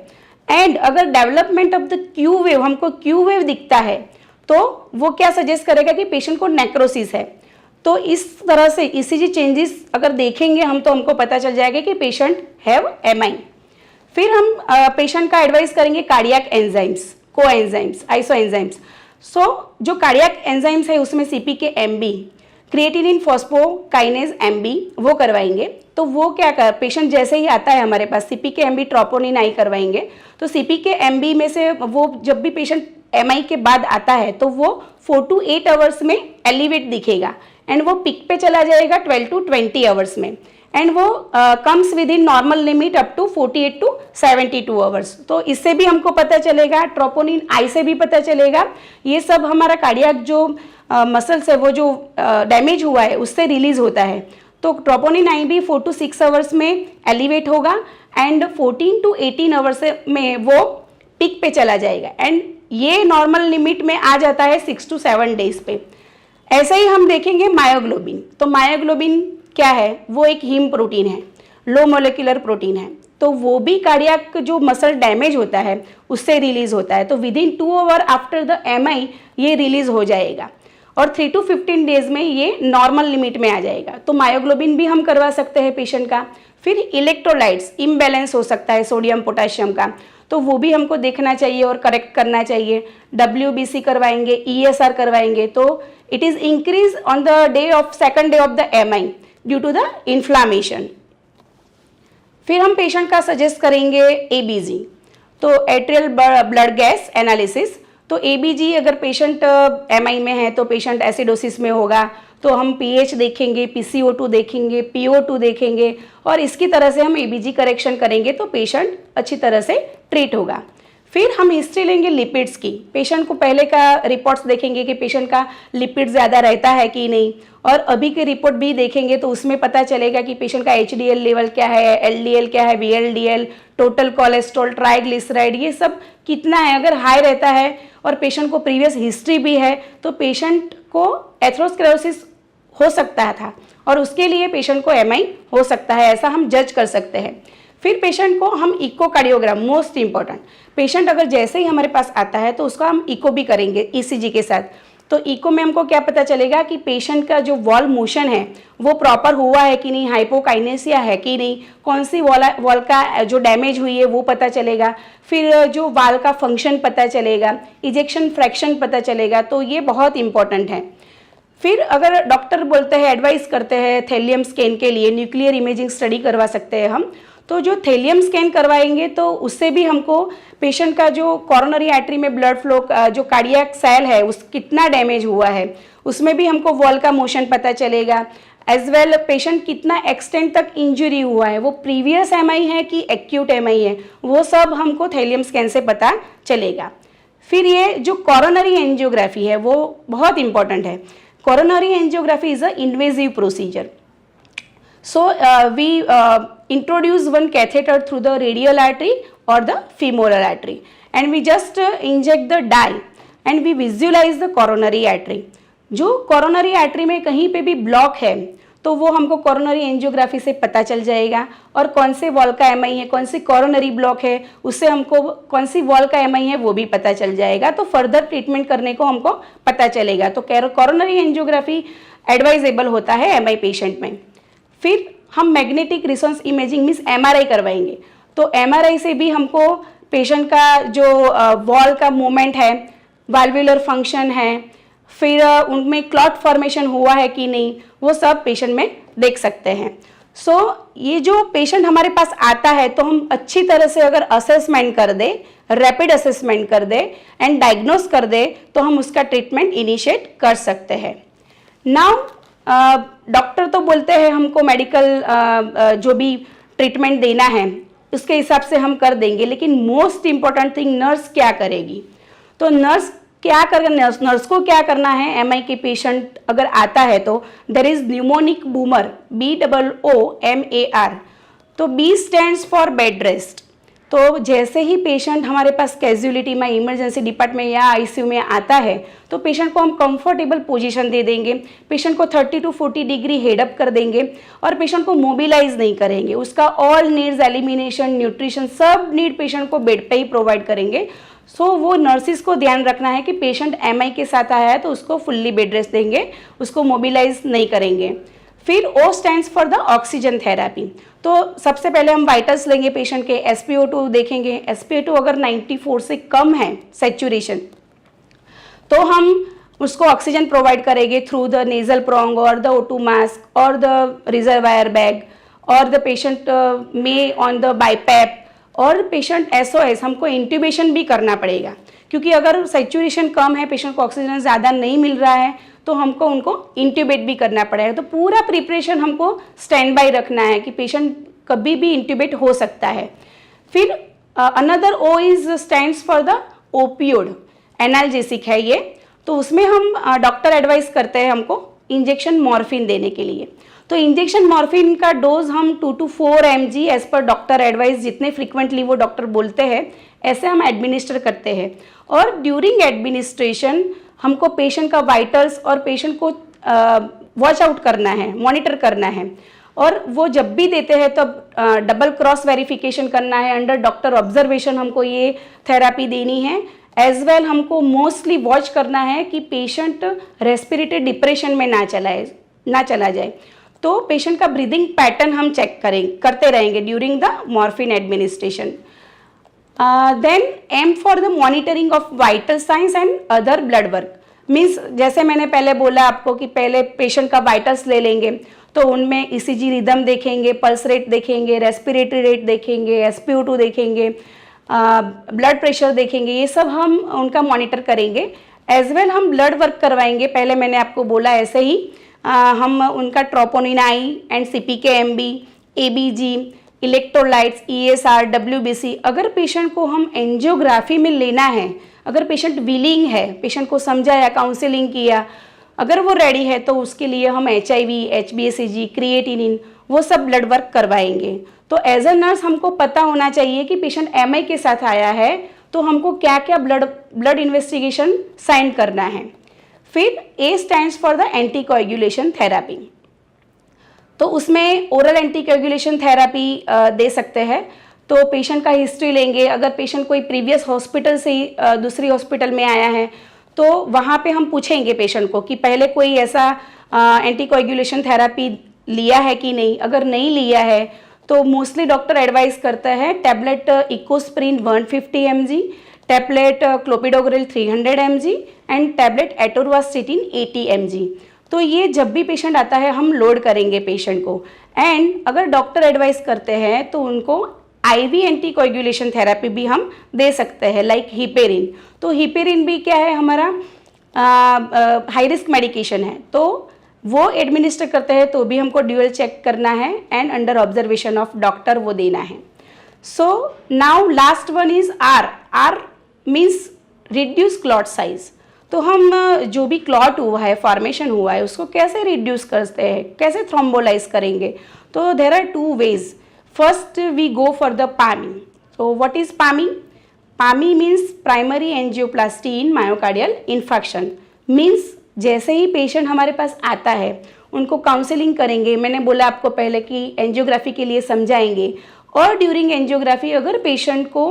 एंड अगर development of the Q wave, हमको क्यू वेव दिखता है, तो वो क्या सजेस्ट करेगा कि पेशेंट को नेक्रोसिस है। तो इस तरह से ईसीजी चेंजेस अगर देखेंगे हम, तो हमको पता चल जाएगा कि पेशेंट हैव एमआई। फिर हम पेशेंट का एडवाइस करेंगे कार्डियक एंजाइम्स, को एंजाइम्स, आइसो एंजाइम्स। जो कार्डियक एंजाइम्स है उसमें CPK MB, creatinine phosphokinase MB, वो करवाएंगे। तो वो क्या कर, पेशेंट जैसे ही आता है हमारे पास सीपीके एमबी ट्रोपोनिन आई करवाएंगे। तो सीपीके एमबी में से वो जब भी पेशेंट एमआई के बाद आता है तो वो 4 to 8 आवर्स में एलिवेट दिखेगा एंड वो पिक पे चला जाएगा 12 to 20 आवर्स में, एंड वो comes with in normal limit up to 48 to 72 hours. तो इससे भी हमको पता चलेगा, ट्रोपोनिन आई से भी पता चलेगा, ये सब हमारा कार्डियक जो मसल्स है वो जो डैमेज हुआ है उससे रिलीज होता है। तो ट्रोपोनिन आई भी 4 to 6 आवर्स में एलिवेट होगा एंड 14 to 18 आवर्स में वो पिक पे चला जाएगा एंड ये नॉर्मल लिमिट में आ जाता है 6 to 7 डेज पे। ऐसे ही हम देखेंगे मायोग्लोबिन। तो मायोग्लोबिन क्या है, वो एक हीम प्रोटीन है, लो मोलिकुलर प्रोटीन है। तो वो भी कार्डियक जो मसल डैमेज होता है उससे रिलीज होता है। तो with in 2 hour after the MI ये रिलीज हो जाएगा और 3 to 15 डेज में ये नॉर्मल लिमिट में आ जाएगा। तो मायोग्लोबिन भी हम करवा सकते हैं पेशेंट का। फिर इलेक्ट्रोलाइट्स इम्बैलेंस हो सकता है सोडियम पोटेशियम का, तो वो भी हमको देखना चाहिए और करेक्ट करना चाहिए। WBC करवाएंगे, ESR करवाएंगे। तो it is increase on the day of second day of the MI. Due to the inflammation. फिर हम पेशेंट का सजेस्ट करेंगे एबीजी, तो एट्रियल ब्लड गैस एनालिसिस। तो एबीजी अगर पेशेंट एमआई में है तो पेशेंट एसिडोसिस में होगा, तो हम पीएच देखेंगे, पीसीओ2 देखेंगे, पीओ2 देखेंगे और इसकी तरह से हम एबीजी करेक्शन करेंगे तो पेशेंट अच्छी तरह से ट्रीट होगा। फिर हम हिस्ट्री लेंगे लिपिड्स की, पेशेंट को पहले का रिपोर्ट्स देखेंगे कि पेशेंट का लिपिड ज़्यादा रहता है कि नहीं, और अभी के रिपोर्ट भी देखेंगे तो उसमें पता चलेगा कि पेशेंट का एचडीएल लेवल क्या है, एलडीएल क्या है, वीएलडीएल, टोटल कोलेस्ट्रॉल, ट्राइग्लिसराइड, ये सब कितना है। अगर हाई रहता है और पेशेंट को प्रीवियस हिस्ट्री भी है तो पेशेंट को एथेरोस्क्लेरोसिस हो सकता था और उसके लिए पेशेंट को एमआई हो सकता है, ऐसा हम जज कर सकते हैं। फिर पेशेंट को हम इकोकार्डियोग्राम, मोस्ट इंपॉर्टेंट, पेशेंट अगर जैसे ही हमारे पास आता है तो उसका हम इको भी करेंगे ईसीजी के साथ। तो इको में हमको क्या पता चलेगा कि पेशेंट का जो वॉल मोशन है वो प्रॉपर हुआ है कि नहीं, हाइपोकाइनेसिया है कि नहीं, कौन सी वॉल का जो डैमेज हुई है वो पता चलेगा, फिर जो वाल का फंक्शन पता चलेगा, इजेक्शन फ्रैक्शन पता चलेगा, तो ये बहुत इंपॉर्टेंट है। फिर अगर डॉक्टर बोलते हैं, एडवाइस करते हैं थैलियम स्कैन के लिए, न्यूक्लियर इमेजिंग स्टडी करवा सकते हैं हम, तो जो थैलियम स्कैन करवाएंगे तो उससे भी हमको पेशेंट का जो कोरोनरी आर्टरी में ब्लड फ्लो, जो कार्डियक सेल है उस कितना डैमेज हुआ है, उसमें भी हमको वॉल का मोशन पता चलेगा। एज वेल पेशेंट कितना एक्सटेंट तक इंजरी हुआ है, वो प्रीवियस एमआई है कि एक्यूट एमआई है, वो सब हमको थैलियम स्कैन से पता चलेगा। फिर ये जो कोरोनरी एंजियोग्राफी है वो बहुत इंपॉर्टेंट है। Coronary angiography is a invasive procedure. So we introduce one catheter through the radial artery or the femoral artery and we just inject the dye and we visualize the coronary artery. जो coronary artery में कहीं पे भी block है तो वो हमको coronary angiography से पता चल जाएगा, और कौन से वॉल का एमआई है, कौन सी कोरोनरी ब्लॉक है, उससे हमको कौन सी वॉल का एमआई है वो भी पता चल जाएगा, तो फर्दर ट्रीटमेंट करने को हमको पता चलेगा। तो कोरोनरी एंजियोग्राफी एडवाइजेबल होता है एमआई पेशेंट में। फिर हम मैग्नेटिक रिसोनेंस इमेजिंग मीन्स एमआरआई करवाएंगे, तो एमआरआई से भी हमको पेशेंट का जो वॉल का मूवमेंट है, वाल्वुलर फंक्शन है, फिर उनमें क्लॉट फॉर्मेशन हुआ है कि नहीं, वो सब पेशेंट में देख सकते हैं। सो ये जो पेशेंट हमारे पास आता है तो हम अच्छी तरह से अगर असेसमेंट कर दे, रैपिड असेसमेंट कर दे एंड डायग्नोस कर दे तो हम उसका ट्रीटमेंट इनिशिएट कर सकते हैं। नाउ डॉक्टर तो बोलते हैं हमको मेडिकल जो भी ट्रीटमेंट देना है उसके हिसाब से हम कर देंगे, लेकिन मोस्ट इम्पॉर्टेंट थिंग नर्स क्या करेगी। तो नर्स क्या कर, नर्स को क्या करना है, एमआई के पेशेंट अगर आता है तो there is mnemonic BOOMAR, BOOMAR, तो B stands for bed rest. तो जैसे ही पेशेंट हमारे पास कैजुअलिटी में, इमरजेंसी डिपार्टमेंट या आईसीयू में आता है तो पेशेंट को हम कंफर्टेबल पोजीशन दे देंगे, पेशेंट को 30 to 40 डिग्री हेड अप कर देंगे और पेशेंट को मोबिलाइज नहीं करेंगे। उसका ऑल नीड्स, एलिमिनेशन, न्यूट्रिशन, सब नीड पेशेंट को बेड पे ही प्रोवाइड करेंगे। सो वो नर्सिस को ध्यान रखना है कि पेशेंट एमआई के साथ आया है तो उसको फुल्ली बेड रेस्ट देंगे, उसको मोबिलाइज नहीं करेंगे। फिर O stands for the oxygen therapy. तो सबसे पहले हम वाइटल्स लेंगे पेशेंट के, SpO2 देखेंगे, SpO2 अगर 94 से कम है सैचुरेशन तो हम उसको ऑक्सीजन प्रोवाइड करेंगे थ्रू द नेजल प्रोंग और द O2 मास्क और द रिजर्वायर बैग और द पेशेंट में ऑन द बाईपैप, और पेशेंट SOS हमको इंट्यूबेशन भी करना पड़ेगा क्योंकि अगर सैचुरेशन कम है, पेशेंट को ऑक्सीजन ज़्यादा नहीं मिल रहा है तो हमको उनको इंट्यूबेट भी करना पड़ेगा। तो पूरा प्रिपरेशन हमको स्टैंड बाय रखना है कि पेशेंट कभी भी इंट्यूबेट हो सकता है। फिर another O is stands for the opioid, analgesic है ये, तो उसमें हम डॉक्टर एडवाइस करते हैं हमको इंजेक्शन मॉर्फिन देने के लिए। तो इंजेक्शन मॉर्फिन का डोज हम 2 to 4 mg as per doctor advice, जितने फ्रिक्वेंटली वो डॉक्टर बोलते हैं ऐसे हम एडमिनिस्टर करते हैं। और ड्यूरिंग एडमिनिस्ट्रेशन हमको पेशेंट का वाइटल्स और पेशेंट को वॉच आउट करना है, मॉनिटर करना है, और वो जब भी देते हैं तब डबल क्रॉस वेरिफिकेशन करना है, अंडर डॉक्टर ऑब्जर्वेशन हमको ये थेरापी देनी है। एज वेल हमको मोस्टली वॉच करना है कि पेशेंट रेस्पिरेटरी डिप्रेशन में ना चला जाए। तो पेशेंट का ब्रीदिंग पैटर्न हम चेक करते रहेंगे during the morphine administration. Then aim for the monitoring of vital signs and other blood work. Means जैसे मैंने पहले बोला आपको कि पहले पेशेंट का वाइटल्स ले लेंगे, तो उनमें ईसीजी रिदम देखेंगे, पल्स रेट देखेंगे, रेस्पिरेटरी रेट देखेंगे, SpO2 देखेंगे, ब्लड प्रेशर देखेंगे, ये सब हम उनका मॉनिटर करेंगे। एज वेल हम ब्लड वर्क करवाएंगे, पहले मैंने आपको बोला ऐसे ही हम उनका troponin I and CPK-MB, ABG, electrolytes, ESR, WBC। अगर पेशेंट को हम एंजियोग्राफी में लेना है, अगर पेशेंट विलिंग है, पेशेंट को समझाया, काउंसलिंग किया, अगर वो रेडी है तो उसके लिए हम HIV, HbA1c, क्रिएटिनिन वो सब ब्लड वर्क करवाएंगे। तो एज अ नर्स हमको पता होना चाहिए कि पेशेंट MI के साथ आया है तो हमको क्या क्या ब्लड इन्वेस्टिगेशन साइन करना है। फिर A stands for the anticoagulation therapy, तो उसमें ओरल एंटीकोएगुलेशन थेरापी दे सकते हैं। तो पेशेंट का हिस्ट्री लेंगे, अगर पेशेंट कोई प्रीवियस हॉस्पिटल से दूसरी हॉस्पिटल में आया है तो वहाँ पे हम पूछेंगे पेशेंट को कि पहले कोई ऐसा एंटीकोएगुलेशन थेरापी लिया है कि नहीं। अगर नहीं लिया है तो मोस्टली डॉक्टर एडवाइस करता है tablet Ecosprin 150 mg, tablet clopidogrel 300 mg and tablet atorvastatin 80 mg। तो ये जब भी पेशेंट आता है हम लोड करेंगे पेशेंट को। एंड अगर डॉक्टर एडवाइस करते हैं तो उनको IV एंटीकोएगुलेशन थेरापी भी हम दे सकते हैं, लाइक हिपेरिन। तो हिपेरिन भी क्या है, हमारा हाई रिस्क मेडिकेशन है, तो वो एडमिनिस्टर करते हैं तो भी हमको ड्यूअल चेक करना है and under observation of doctor वो देना है। So now last one is R means reduce clot size. तो हम जो भी क्लॉट हुआ है, फॉर्मेशन हुआ है, उसको कैसे रिड्यूस करते हैं, कैसे थ्रोम्बोलाइज करेंगे। तो there are 2 ways. First we go for the PAMI. So what is PAMI? PAMI means primary angioplasty in myocardial infarction. Means जैसे ही पेशेंट हमारे पास आता है उनको काउंसलिंग करेंगे, मैंने बोला आपको पहले कि एंजियोग्राफी के लिए समझाएंगे, और ड्यूरिंग एंजियोग्राफी अगर पेशेंट को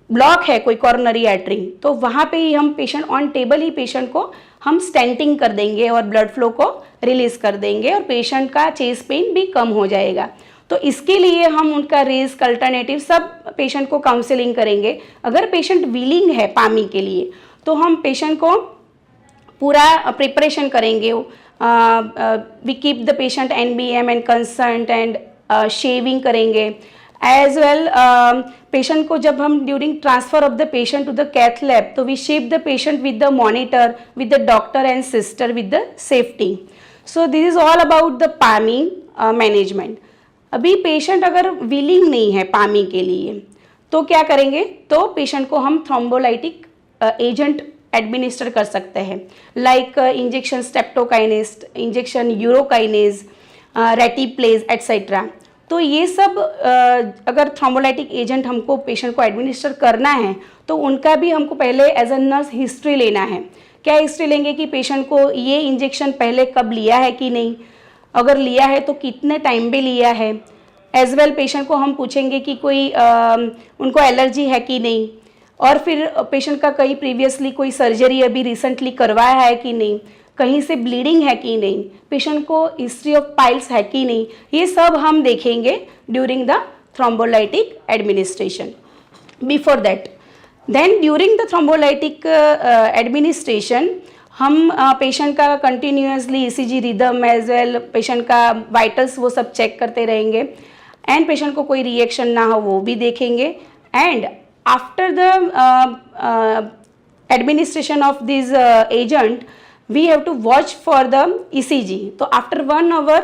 ब्लॉक है कोई कॉर्नरी आर्टरी तो वहाँ पे ही हम patient on table he patient को हम स्टेंटिंग कर देंगे और ब्लड फ्लो को रिलीज कर देंगे और पेशेंट का चेस्ट पेन भी कम हो जाएगा। तो इसके लिए हम उनका रिस्क अल्टरनेटिव सब पेशेंट को काउंसलिंग करेंगे। अगर पेशेंट विलिंग है पामी के लिए तो हम पेशेंट को पूरा प्रिपरेशन करेंगे। We keep the patient NBM and consent and shaving करेंगे। एज वेल पेशेंट को जब हम during transfer of the patient to the cath lab तो we shift the patient with the monitor with the doctor and sister with the safety. So this is all about the PAMI management. अभी patient अगर willing नहीं है पामी के लिए तो क्या करेंगे, तो पेशेंट को हम थ्रोम्बोलाइटिक एजेंट एडमिनिस्टर कर सकते हैं, like injection streptokinase, injection urokinase, reteplase etcetera. तो ये सब अगर थ्रोम्बोलाइटिक एजेंट हमको पेशेंट को एडमिनिस्टर करना है तो उनका भी हमको पहले एज अ नर्स हिस्ट्री लेना है। क्या हिस्ट्री लेंगे कि पेशेंट को ये इंजेक्शन पहले कब लिया है कि नहीं, अगर लिया है तो कितने टाइम पे लिया है। एज वेल पेशेंट को हम पूछेंगे कि कोई उनको एलर्जी है कि नहीं, और फिर पेशेंट का कहीं प्रीवियसली कोई सर्जरी अभी रिसेंटली करवाया है कि नहीं, कहीं से ब्लीडिंग है कि नहीं, पेशेंट को हिस्ट्री ऑफ पाइल्स है कि नहीं, ये सब हम देखेंगे during the thrombolytic administration. Before that then during the thrombolytic administration हम पेशेंट का continuously ECG rhythm as well patient का वाइटल्स वो सब चेक करते रहेंगे एंड पेशेंट को कोई रिएक्शन ना हो वो भी देखेंगे। And after the administration of this agent we have to watch for the ECG। तो आफ्टर 1 hour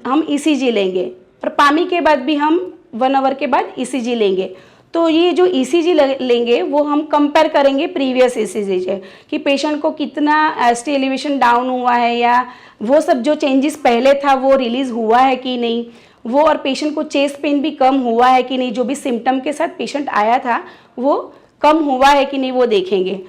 हम ECG लेंगे, पर पामी के बाद भी हम 1 hour के बाद ECG लेंगे। तो ये जो ECG लेंगे वो हम कंपेयर करेंगे प्रीवियस ECG से कि पेशेंट को कितना ST एलिवेशन डाउन हुआ है या वो सब जो चेंजेस पहले था वो रिलीज हुआ है कि नहीं, वो और पेशेंट को चेस्ट पेन भी कम हुआ है कि नहीं, जो भी सिम्टम के साथ पेशेंट आया था वो कम हुआ है कि नहीं वो देखेंगे।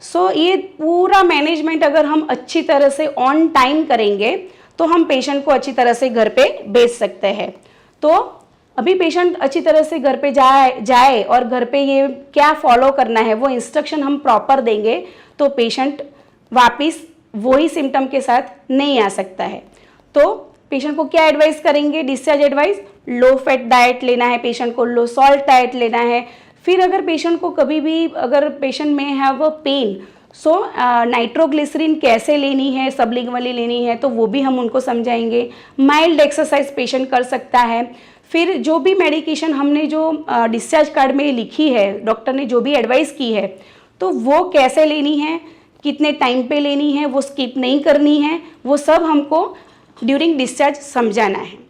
सो ये पूरा मैनेजमेंट अगर हम अच्छी तरह से ऑन टाइम करेंगे तो हम पेशेंट को अच्छी तरह से घर पे भेज सकते हैं। तो अभी पेशेंट अच्छी तरह से घर पे जाए और घर पे ये क्या फॉलो करना है वो इंस्ट्रक्शन हम प्रॉपर देंगे तो पेशेंट वापस वही सिम्टम के साथ नहीं आ सकता है। तो पेशेंट को क्या एडवाइस करेंगे, discharge advice, low fat diet लेना है, पेशेंट को लो सॉल्ट डाइट लेना है। फिर अगर पेशेंट को कभी भी अगर पेशेंट में have a pain so nitroglycerin कैसे लेनी है, सबलिंगुअली लेनी है तो वो भी हम उनको समझाएंगे। माइल्ड एक्सरसाइज पेशेंट कर सकता है। फिर जो भी मेडिकेशन हमने जो डिस्चार्ज कार्ड में लिखी है, डॉक्टर ने जो भी एडवाइस की है, तो वो कैसे लेनी है, कितने टाइम पे लेनी है, वो स्किप नहीं करनी है, वो सब हमको ड्यूरिंग डिस्चार्ज समझाना है।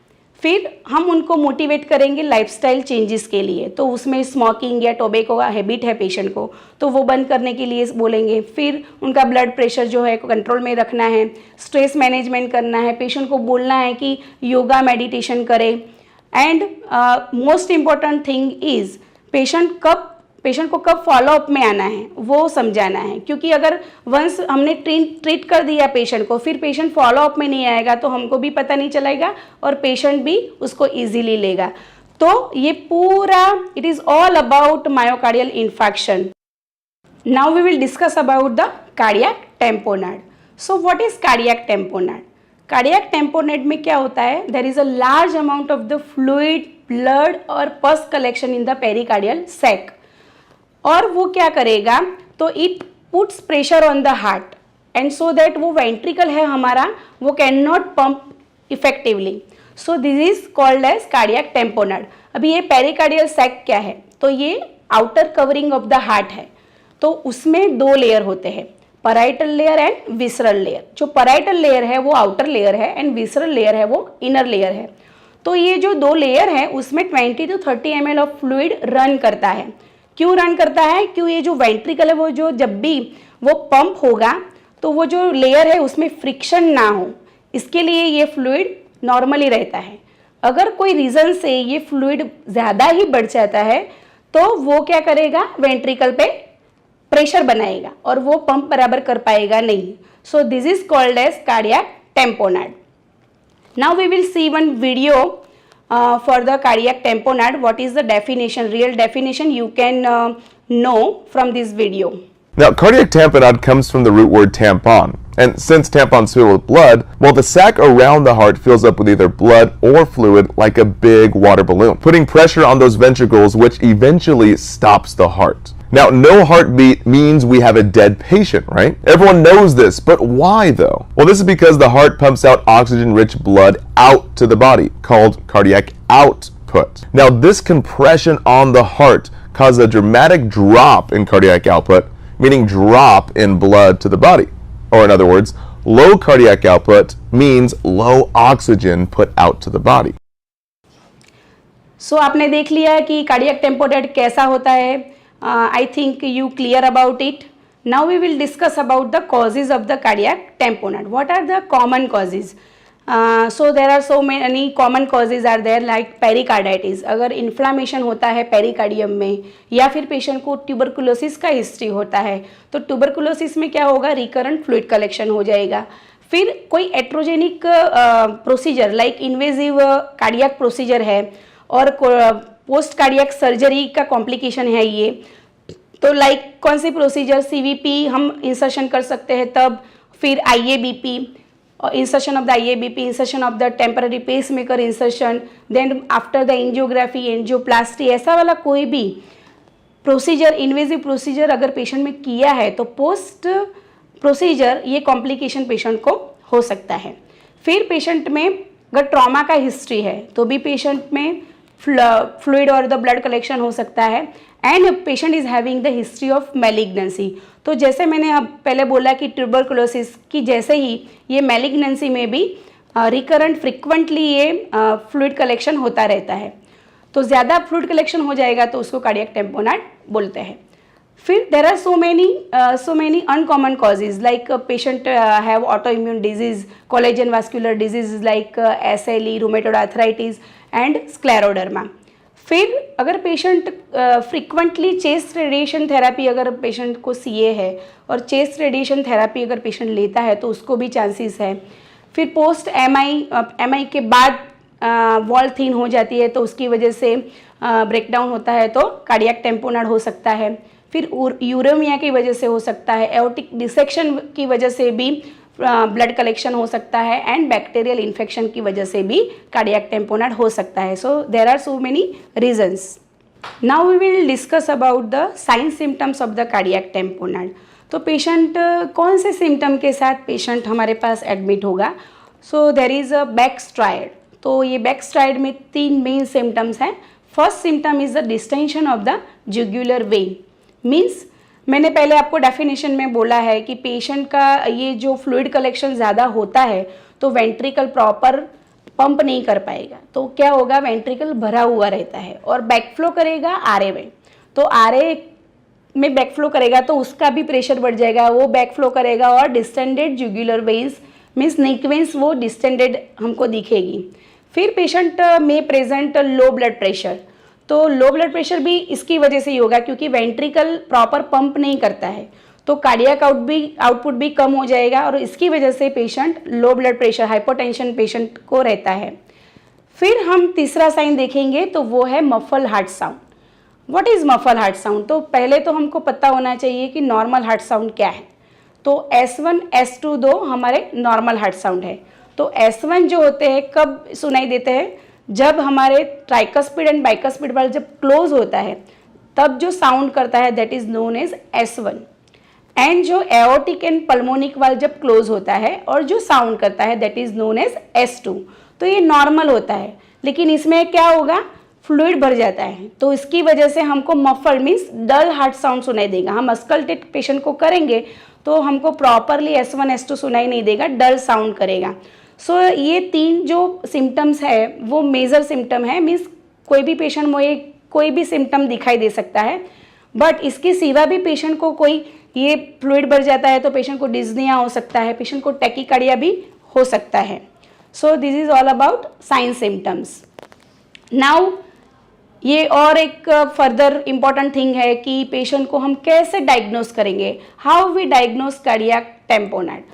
फिर हम उनको मोटिवेट करेंगे लाइफस्टाइल चेंजेस के लिए, तो उसमें स्मोकिंग या टोबैको का हैबिट है पेशेंट को तो वो बंद करने के लिए बोलेंगे। फिर उनका ब्लड प्रेशर जो है कंट्रोल में रखना है, स्ट्रेस मैनेजमेंट करना है, पेशेंट को बोलना है कि योगा मेडिटेशन करे। And most important thing is patient को कब फॉलोअप में आना है वो समझाना है, क्योंकि अगर वंस हमने ट्रीट कर दिया पेशेंट को, फिर पेशेंट फॉलोअप में नहीं आएगा तो हमको भी पता नहीं चलेगा और पेशेंट भी उसको इजीली लेगा। तो ये पूरा it is all about myocardial infection. Now we will discuss about the cardiac tamponade. So what is cardiac tamponade? Cardiac tamponade में क्या होता है, there is a large amount of the fluid, blood और pus collection in the pericardial sac. और वो क्या करेगा, तो it puts pressure on the heart and so that वो वेंट्रिकल है हमारा वो can not pump effectively. So this is called as cardiac tamponade. अभी ये पेरिकार्डियल सैक क्या है, तो ये outer covering of the heart है। तो उसमें दो लेयर होते हैं, parietal layer and visceral layer. जो पराइटल लेयर है वो आउटर लेयर है एंड विसरल लेयर है वो इनर लेयर है। तो ये जो दो लेयर है उसमें 20 to 30 ml of fluid run करता है। क्यों रन करता है, क्यों ये जो वेंट्रिकल है वो जो जब भी वो पंप होगा तो वो जो लेयर है उसमें फ्रिक्शन ना हो, इसके लिए ये फ्लूइड नॉर्मली रहता है। अगर कोई रीज़न से ये फ्लूइड ज़्यादा ही बढ़ जाता है तो वो क्या करेगा, वेंट्रिकल पे प्रेशर बनाएगा और वो पंप बराबर कर पाएगा नहीं। So this is called as cardiac tamponade. Now we will see one video for the cardiac tamponade. What is the definition, real definition you can know from this video. Now, cardiac tamponade comes from the root word tampon. And since tampons fill with blood, well, the sac around the heart fills up with either blood or fluid like a big water balloon, putting pressure on those ventricles, which eventually stops the heart. Now, no heartbeat means we have a dead patient, right? Everyone knows this, but why though? Well, this is because the heart pumps out oxygen-rich blood out to the body, called cardiac output. Now, this compression on the heart causes a dramatic drop in cardiac output, meaning drop in blood to the body. Or in other words, low cardiac output means low oxygen put out to the body. So, आपने देख लिया कि cardiac टेम्पोनेड कैसा होता है। I think you clear about it. Now we will discuss about the causes of the cardiac tamponade. What are the common causes? So there are so many common causes are there like pericarditis. अगर inflammation होता है pericardium में या फिर patient को tuberculosis का history होता है तो ट्यूबरकुलोसिस में क्या होगा, रिकरेंट फ्लूइड कलेक्शन हो जाएगा। फिर कोई iatrogenic procedure like invasive cardiac procedure है और पोस्ट कार्डियक सर्जरी का कॉम्प्लिकेशन है ये, तो लाइक कौन सी प्रोसीजर, सीवीपी हम इंसर्शन कर सकते हैं तब, फिर आईएबीपी और insertion of the IABP, insertion of the temporary pacemaker insertion, then after the angiography, angioplasty, ऐसा वाला कोई भी प्रोसीजर, इन्वेजिव प्रोसीजर अगर पेशेंट में किया है तो पोस्ट प्रोसीजर ये कॉम्प्लिकेशन पेशेंट को हो सकता है। फिर पेशेंट में अगर ट्रॉमा का हिस्ट्री है तो भी पेशेंट में फ्लूइड और द ब्लड कलेक्शन हो सकता है and patient is having the history of malignancy. तो जैसे मैंने अब पहले बोला कि ट्यूबरकुलोसिस की जैसे ही ये मैलिग्नेंसी में भी रिकरेंट फ्रिक्वेंटली ये फ्लूइड कलेक्शन होता रहता है, तो ज़्यादा फ्लूइड कलेक्शन हो जाएगा तो उसको कार्डियक टेम्पोनेड बोलते हैं। फिर there are so many uncommon causes like patient have auto immune disease, collagen vascular disease like SLE, rheumatoid arthritis and scleroderma. फिर अगर patient frequently chest radiation therapy, अगर पेशेंट को CA है और चेस्ट रेडिएशन थेरापी अगर patient लेता है तो उसको भी चांसेस है। फिर पोस्ट MI के बाद वॉल थिन हो जाती है तो उसकी वजह से ब्रेकडाउन होता है तो कार्डियक टेम्पोनेड हो सकता है। फिर यूरेमिया की वजह से हो सकता है, एओर्टिक डिसेक्शन की वजह से भी ब्लड कलेक्शन हो सकता है एंड बैक्टीरियल इन्फेक्शन की वजह से भी कार्डियक टेम्पोनेड हो सकता है। So there are so many reasons. Now we will discuss about the sign symptoms of the cardiac tamponade. तो पेशेंट कौन से सिम्टम के साथ पेशेंट हमारे पास एडमिट होगा? So there is a Beck's triad. तो ये बैक स्ट्राइड में 3 मेन सिम्टम्स हैं। First symptom is the distention of the jugular vein. Means मैंने पहले आपको डेफिनेशन में बोला है कि पेशेंट का ये जो फ्लूइड कलेक्शन ज़्यादा होता है तो वेंट्रिकल प्रॉपर पंप नहीं कर पाएगा, तो क्या होगा, वेंट्रिकल भरा हुआ रहता है और बैकफ्लो करेगा आरए में। तो आरए में बैकफ्लो करेगा तो उसका भी प्रेशर बढ़ जाएगा, वो बैकफ्लो करेगा और डिस्टेंडेड जुगुलर वेन्स मीन्स नेक वेन्स वो डिस्टेंडेड हमको दिखेगी। फिर पेशेंट में प्रेजेंट लो ब्लड प्रेशर। तो लो ब्लड प्रेशर भी इसकी वजह से ही होगा क्योंकि वेंट्रिकल प्रॉपर पंप नहीं करता है, तो कार्डियक आउटपुट भी कम हो जाएगा और इसकी वजह से patient low blood pressure hypotension patient को रहता है। फिर हम तीसरा साइन देखेंगे तो वो है muffle heart sound. What is muffle heart sound? तो पहले तो हमको पता होना चाहिए कि नॉर्मल हार्ट साउंड क्या है। तो S1 S2 दो हमारे नॉर्मल हार्ट साउंड है। तो S1 जो होते हैं कब सुनाई देते हैं? जब हमारे ट्राइकस्पिड एंड बाइकस्पिड वाल्व जब क्लोज होता है तब जो साउंड करता है that is known as S1। And जो एओर्टिक एंड पल्मोनिक वाल्व जब क्लोज होता है और जो साउंड करता है that is known as S2। तो ये नॉर्मल होता है, लेकिन इसमें क्या होगा, फ्लूइड भर जाता है, तो इसकी वजह से हमको मफल मीन्स डल हार्ट साउंड सुनाई देगा। हम अस्कल्टेट पेशेंट को करेंगे तो हमको प्रॉपरली S1 S2 सुनाई नहीं देगा, डल साउंड करेगा। सो ये 3 जो सिम्टम्स है वो मेजर सिम्टम है। मीन्स कोई भी पेशेंट में कोई भी सिम्टम दिखाई दे सकता है, बट इसके सिवा भी पेशेंट को कोई ये फ्लूइड भर जाता है तो पेशेंट को डिज्निया हो सकता है, पेशेंट को टैकीकार्डिया भी हो सकता है। So this is all about sign symptoms. Now ये और एक फर्दर इम्पॉर्टेंट थिंग है कि पेशेंट को हम कैसे डायग्नोस करेंगे, how we diagnose cardiac tamponade.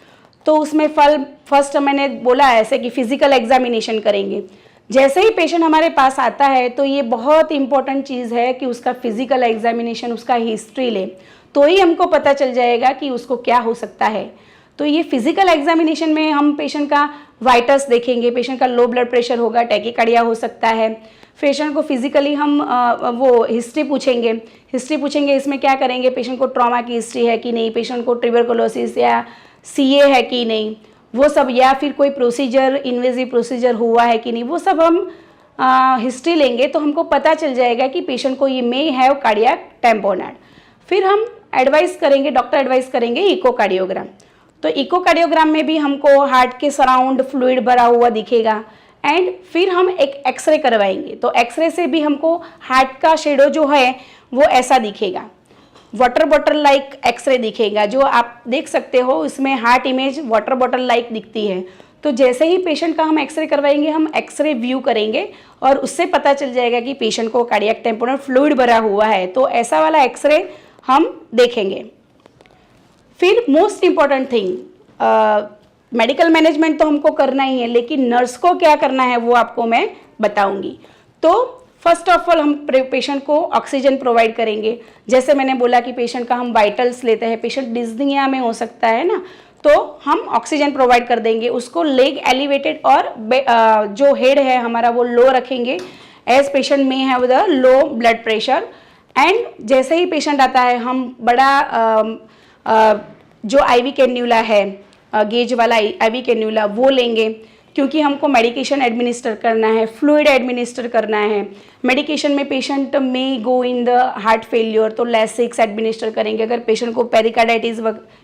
तो उसमें फर्स्ट मैंने बोला ऐसे कि फिजिकल एग्जामिनेशन करेंगे। जैसे ही पेशेंट हमारे पास आता है तो ये बहुत इंपॉर्टेंट चीज़ है कि उसका फिजिकल एग्जामिनेशन, उसका हिस्ट्री ले, तो ही हमको पता चल जाएगा कि उसको क्या हो सकता है। तो ये फिजिकल एग्जामिनेशन में हम पेशेंट का वाइटस देखेंगे, पेशेंट का लो ब्लड प्रेशर होगा, टैकीकार्डिया हो सकता है। पेशेंट को फिजिकली हम वो हिस्ट्री पूछेंगे। इसमें क्या करेंगे, पेशेंट को ट्रॉमा की हिस्ट्री है कि नहीं, पेशेंट को ट्यूबरकुलोसिस या CA है कि नहीं, वो सब, या फिर कोई प्रोसीजर इन्वेजिव प्रोसीजर हुआ है कि नहीं, वो सब हम हिस्ट्री लेंगे तो हमको पता चल जाएगा कि पेशेंट को ये मे हैव कार्डियक टेम्पोनेट। फिर हम एडवाइस करेंगे, डॉक्टर एडवाइस करेंगे इकोकार्डियोग्राम। तो इकोकार्डियोग्राम में भी हमको हार्ट के सराउंड फ्लूइड भरा हुआ दिखेगा। एंड फिर हम एक एक्सरे करवाएंगे, तो एक्सरे से भी हमको हार्ट का शेडो जो है वो ऐसा दिखेगा, वाटर बॉटल लाइक एक्सरे दिखेगा, जो आप देख सकते हो इसमें heart image water bottle like दिखती है। तो जैसे ही पेशेंट का हम एक्सरे करवाएंगे, हम एक्सरे व्यू करेंगे और उससे पता चल जाएगा कि पेशेंट को कार्डियक टेम्पोनेट फ्लूइड भरा हुआ है, तो ऐसा वाला एक्सरे हम देखेंगे। फिर most important thing, medical management तो हमको करना ही है, लेकिन नर्स को क्या करना है वो आपको मैं बताऊंगी। तो फर्स्ट ऑफ ऑल हम पेशेंट को ऑक्सीजन प्रोवाइड करेंगे। जैसे मैंने बोला कि पेशेंट का हम वाइटल्स लेते हैं, पेशेंट डिस्निया में हो सकता है ना, तो हम ऑक्सीजन प्रोवाइड कर देंगे। उसको लेग एलिवेटेड और जो हेड है हमारा वो लो रखेंगे, एज पेशेंट में have the low blood pressure. And जैसे ही पेशेंट आता है हम बड़ा जो IV कैन्यूला है, गेज वाला IV कैन्यूला वो लेंगे, क्योंकि हमको मेडिकेशन एडमिनिस्टर करना है, फ्लूइड एडमिनिस्टर करना है। मेडिकेशन में पेशेंट में गो इन द हार्ट फेलियर, तो लेसिक्स एडमिनिस्टर करेंगे। अगर पेशेंट को पेरिकार्डाइटिस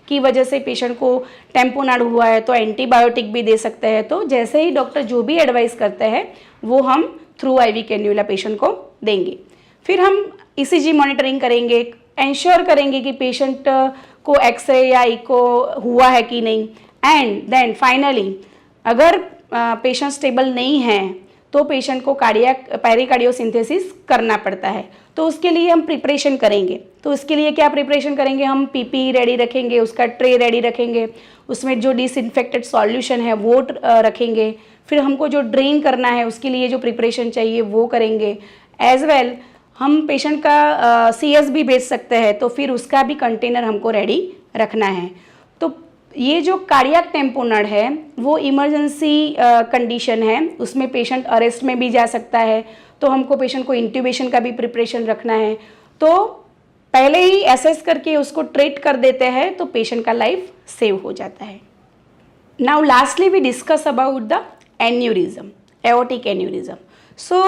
की वजह से पेशेंट को टेम्पोनेट हुआ है तो एंटीबायोटिक भी दे सकते हैं। तो जैसे ही डॉक्टर जो भी एडवाइस करते हैं वो हम थ्रू IV कैन्यूला पेशेंट को देंगे। फिर हम ECG मॉनिटरिंग करेंगे, इंश्योर करेंगे कि पेशेंट को एक्सरे या इको हुआ है कि नहीं। एंड देन फाइनली अगर पेशेंट स्टेबल नहीं है तो पेशेंट को पेरिकार्डियोसिंथेसिस करना पड़ता है, तो उसके लिए हम प्रिपरेशन करेंगे। तो उसके लिए क्या प्रिपरेशन करेंगे, हम PPE रेडी रखेंगे, उसका ट्रे रेडी रखेंगे, उसमें जो डिसइंफेक्टेड सॉल्यूशन है वो रखेंगे। फिर हमको जो ड्रेन करना है उसके लिए जो प्रिपरेशन चाहिए वो करेंगे। एज वेल हम पेशेंट का CS भी भेज सकते हैं, तो फिर उसका भी कंटेनर हमको रेडी रखना है। तो ये जो कार्डियक टेम्पोनेट है वो इमरजेंसी कंडीशन है, उसमें पेशेंट अरेस्ट में भी जा सकता है, तो हमको पेशेंट को इंट्यूबेशन का भी प्रिपरेशन रखना है। तो पहले ही एसेस करके उसको ट्रीट कर देते हैं तो पेशेंट का लाइफ सेव हो जाता है. Now lastly we discuss about the aneurysm, aortic aneurysm. So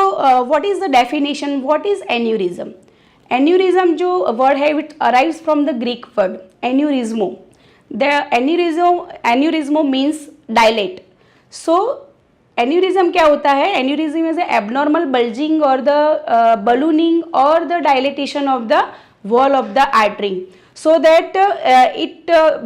what is the definition? What is aneurysm? Aneurysm जो word है it arrives from the Greek word aneurysmo. The aneurysmo means dilate. So aneurysm क्या होता है? Aneurysm is a abnormal bulging or the ballooning or the dilatation of the wall of the artery. So that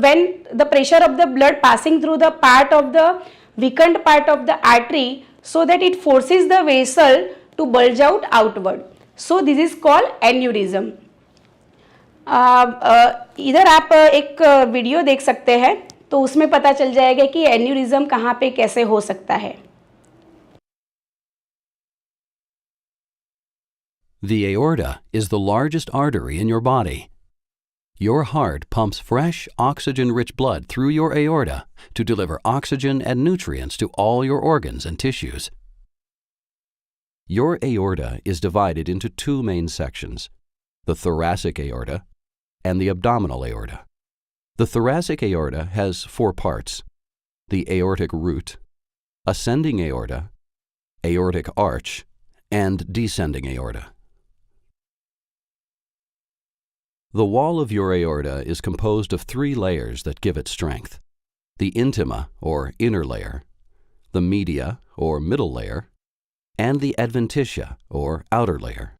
when the pressure of the blood passing through the part of the weakened part of the artery, so that it forces the vessel to bulge out outward. So this is called aneurysm. इधर आप एक video देख सकते हैं तो उसमें पता चल जाएगा कि एन्यूरिज्म कहाँ पे कैसे हो सकता है. The aorta is the largest artery in your body. Your heart pumps fresh, oxygen-rich blood through your aorta to deliver oxygen and nutrients to all your organs and tissues. Your aorta is divided into two main sections, the thoracic aorta and the abdominal aorta. The thoracic aorta has four parts: the aortic root, ascending aorta, aortic arch, and descending aorta. The wall of your aorta is composed of three layers that give it strength: the intima, or inner layer, the media, or middle layer, and the adventitia, or outer layer.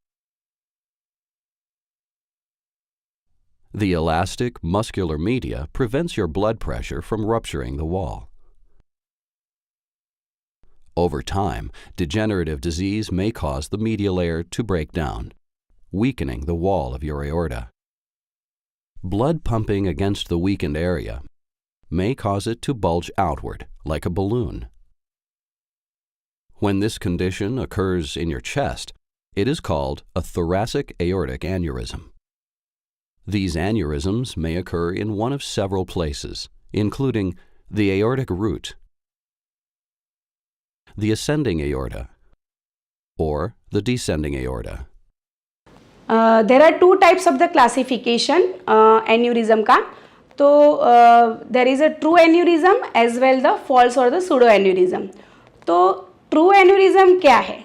The elastic, muscular media prevents your blood pressure from rupturing the wall. Over time, degenerative disease may cause the media layer to break down, weakening the wall of your aorta. Blood pumping against the weakened area may cause it to bulge outward like a balloon. When this condition occurs in your chest, it is called a thoracic aortic aneurysm. These aneurysms may occur in one of several places, including the aortic root, the ascending aorta, or the descending aorta. There are two types of the classification aneurysm का. तो there is a true aneurysm as well the false or the pseudo aneurysm. तो true aneurysm क्या है?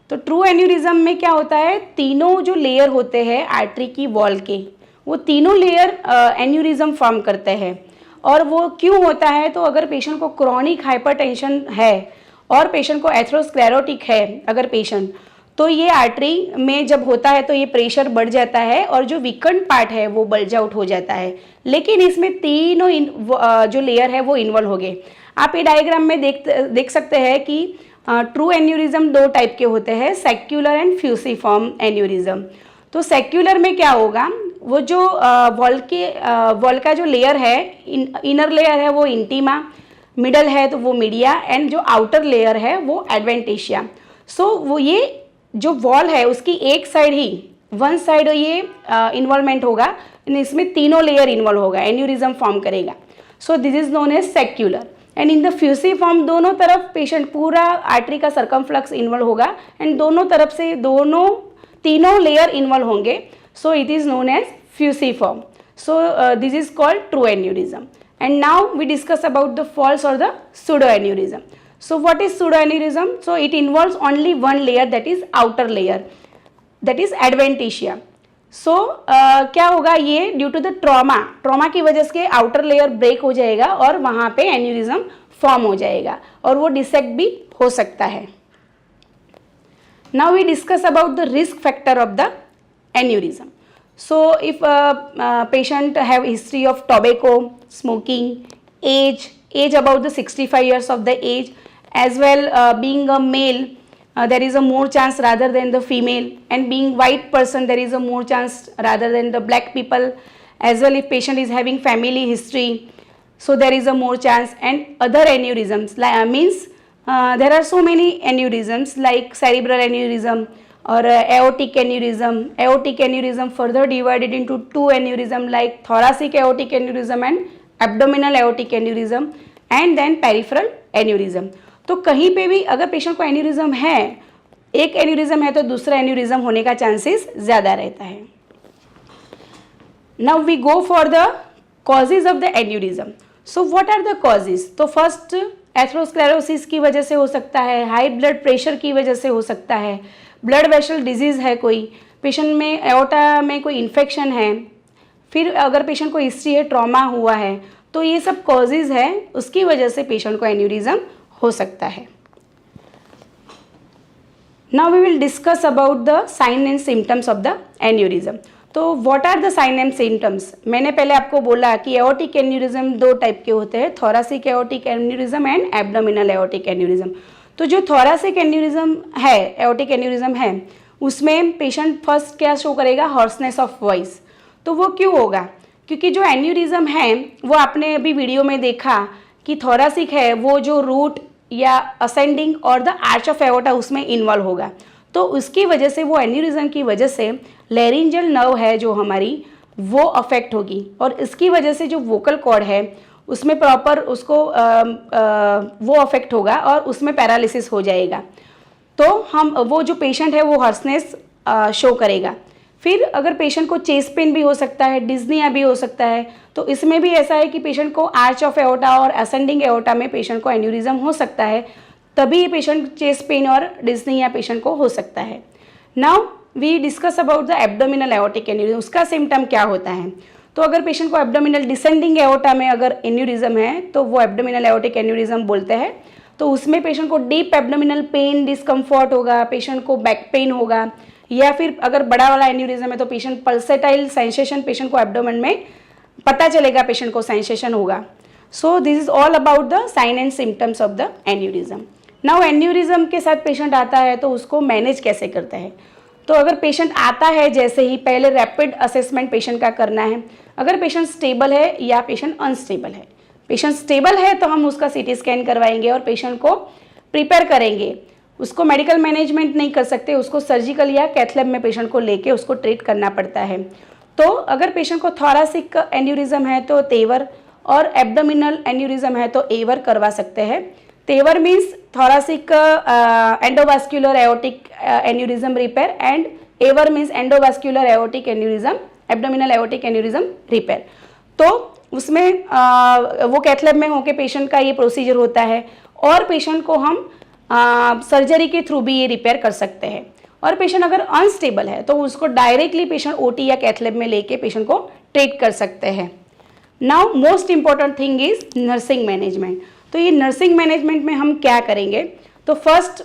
तो true aneurysm में क्या होता है, तीनों जो लेयर होते हैं आर्टरी की वॉल के, वो तीनों लेयर एन्यूरिज्म फॉर्म करते हैं. और वो क्यों होता है? तो अगर पेशेंट को क्रॉनिक हाइपरटेंशन है और पेशेंट को एथेरोस्क्लेरोटिक है अगर पेशेंट, तो ये आर्टरी में जब होता है तो ये प्रेशर बढ़ जाता है और जो वीकेंड पार्ट है वो बल्ज आउट हो जाता है. लेकिन इसमें तीनों जो लेयर है वो इन्वॉल्व हो गए. आप ये डायग्राम में देख सकते हैं कि ट्रू एन्यूरिज्म दो टाइप के होते हैं, सेक्युलर एंड फ्यूसिफॉर्म एन्यूरिज्म. तो सेक्युलर में क्या होगा, वो जो वॉल का जो लेयर है, इनर लेयर है वो इंटीमा, मिडल है तो वो मीडिया, एंड जो आउटर लेयर है वो एडवेंटिशिया. सो वो ये जो वॉल है उसकी एक साइड ही, वन साइड ये इन्वॉल्वमेंट होगा, इसमें तीनों लेयर इन्वॉल्व होगा, एन्यूरिज्म फॉर्म करेगा. So this is known as saccular. And in the fusiform दोनों तरफ पेशेंट पूरा आर्टरी का सर्कमफ्लक्स इन्वॉल्व होगा एंड दोनों तरफ से तीनों लेयर इन्वॉल्व होंगे. So it is known as fusiform. So this is called true aneurysm. And now we discuss about the false or the pseudo aneurysm. So what is pseudo aneurysm? So it involves only one layer, that is outer layer, that is adventitia. So क्या होगा, ये due to the trauma की वजह से outer layer break हो जाएगा और वहाँ पे एन्यूरिज्म फॉर्म हो जाएगा और वो डिसेक्ट भी हो सकता है. Now we discuss about the risk factor of the aneurysm. So if a patient have history of tobacco, smoking, age about the 65 years of the age, as well being a male, there is a more chance rather than the female, and being white person there is a more chance rather than the black people. As well, if patient is having family history, so there is a more chance. And other aneurysms means there are so many aneurysms like cerebral aneurysm or aortic aneurysm. Aortic aneurysm further divided into two aneurysm like thoracic aortic aneurysm and abdominal aortic aneurysm, and then peripheral aneurysm. तो कहीं पे भी अगर patient को aneurysm है, एक aneurysm है तो दूसरा एन्यूरिज्म होने का चांसेस ज़्यादा रहता है. Now we go for the causes of the aneurysm. So what are the causes? तो फर्स्ट एथेरोस्क्लेरोसिस की वजह से हो सकता है, हाई ब्लड प्रेशर की वजह से हो सकता है, ब्लड वेसल डिजीज़ है, कोई पेशेंट में एओर्टा में कोई इन्फेक्शन है, फिर अगर पेशेंट को हिस्ट्री है, ट्रॉमा हुआ है, तो ये सब कॉजेज है, उसकी वजह से पेशेंट को एन्यूरिज्म हो सकता है. Now we will discuss about the sign and symptoms of the aneurysm. तो what are the sign and symptoms? मैंने पहले आपको बोला कि एओर्टिक एन्यूरिज्म दो टाइप के होते हैं, thoracic aortic aneurysm and abdominal aortic aneurysm. तो जो थोरासिक एन्यूरिज्म है, एओर्टिक एन्यूरिज्म है, उसमें पेशेंट फर्स्ट क्या शो करेगा? Hoarseness of voice. तो वो क्यों होगा? क्योंकि जो एन्यूरिज्म है वो आपने अभी वीडियो में देखा कि थोरासिक है वो जो रूट या असेंडिंग और द आर्च ऑफ एओर्टा उसमें इन्वॉल्व होगा. तो उसकी वजह से, वो एन्यूरिज्म की वजह से लैरिंजियल नर्व है जो हमारी, वो अफेक्ट होगी और इसकी वजह से जो वोकल कॉर्ड है उसमें प्रॉपर उसको वो अफेक्ट होगा और उसमें पैरालिसिस हो जाएगा. तो हम वो जो पेशेंट है वो हॉर्सनेस शो करेगा. फिर अगर पेशेंट को चेस्ट पेन भी हो सकता है, डिस्निया भी हो सकता है. तो इसमें भी ऐसा है कि पेशेंट को आर्च ऑफ एओर्टा और असेंडिंग एओर्टा में पेशेंट को एन्यूरिज्म हो सकता है, तभी पेशेंट चेस्ट पेन और डिस्निया पेशेंट को हो सकता है. Now we discuss about the abdominal aortic aneurysm. उसका सिम्टम क्या होता है? तो अगर पेशेंट को एब्डोमिनल डिसेंडिंग एओर्टा में अगर एन्यूरिज्म है तो वो एब्डोमिनल एओर्टिक एन्यूरिज्म बोलते हैं. तो उसमें पेशेंट को डीप एब्डोमिनल पेन, डिस्कम्फर्ट होगा, पेशेंट को बैक पेन होगा, या फिर अगर बड़ा वाला एन्यूरिज्म है तो पेशेंट पल्सेटाइल सेंसेशन, पेशेंट को एब्डोमेन में पता चलेगा, पेशेंट को सेंसेशन होगा. So this is all about the sign and symptoms of the aneurysm. Now aneurysm के साथ पेशेंट आता है तो उसको मैनेज कैसे करते हैं? तो अगर पेशेंट आता है, जैसे ही पहले रैपिड असेसमेंट पेशेंट का करना है. अगर पेशेंट स्टेबल है या पेशेंट अनस्टेबल है. पेशेंट स्टेबल है तो हम उसका सीटी स्कैन करवाएंगे और पेशेंट को प्रिपेयर करेंगे. उसको मेडिकल मैनेजमेंट नहीं कर सकते, उसको सर्जिकल या कैथ लैब में पेशेंट को लेके उसको ट्रीट करना पड़ता है. तो अगर पेशेंट को थोरासिक एन्यूरिज्म है तो तेवर, और एब्डोमिनल एन्यूरिज्म है तो एवर करवा सकते हैं. तेवर means thoracic endovascular aortic aneurysm repair and ever means endovascular aortic aneurysm, abdominal aortic aneurysm repair. तो उसमें वो कैथ लैब में होके पेशेंट का ये प्रोसीजर होता है और पेशेंट को हम सर्जरी के थ्रू भी ये रिपेयर कर सकते हैं. और पेशेंट अगर अनस्टेबल है तो उसको डायरेक्टली पेशेंट ओटी या कैथ लैब में लेके पेशेंट को ट्रीट कर सकते हैं. Now most important thing is nursing management. तो ये नर्सिंग मैनेजमेंट में हम क्या करेंगे? तो फर्स्ट,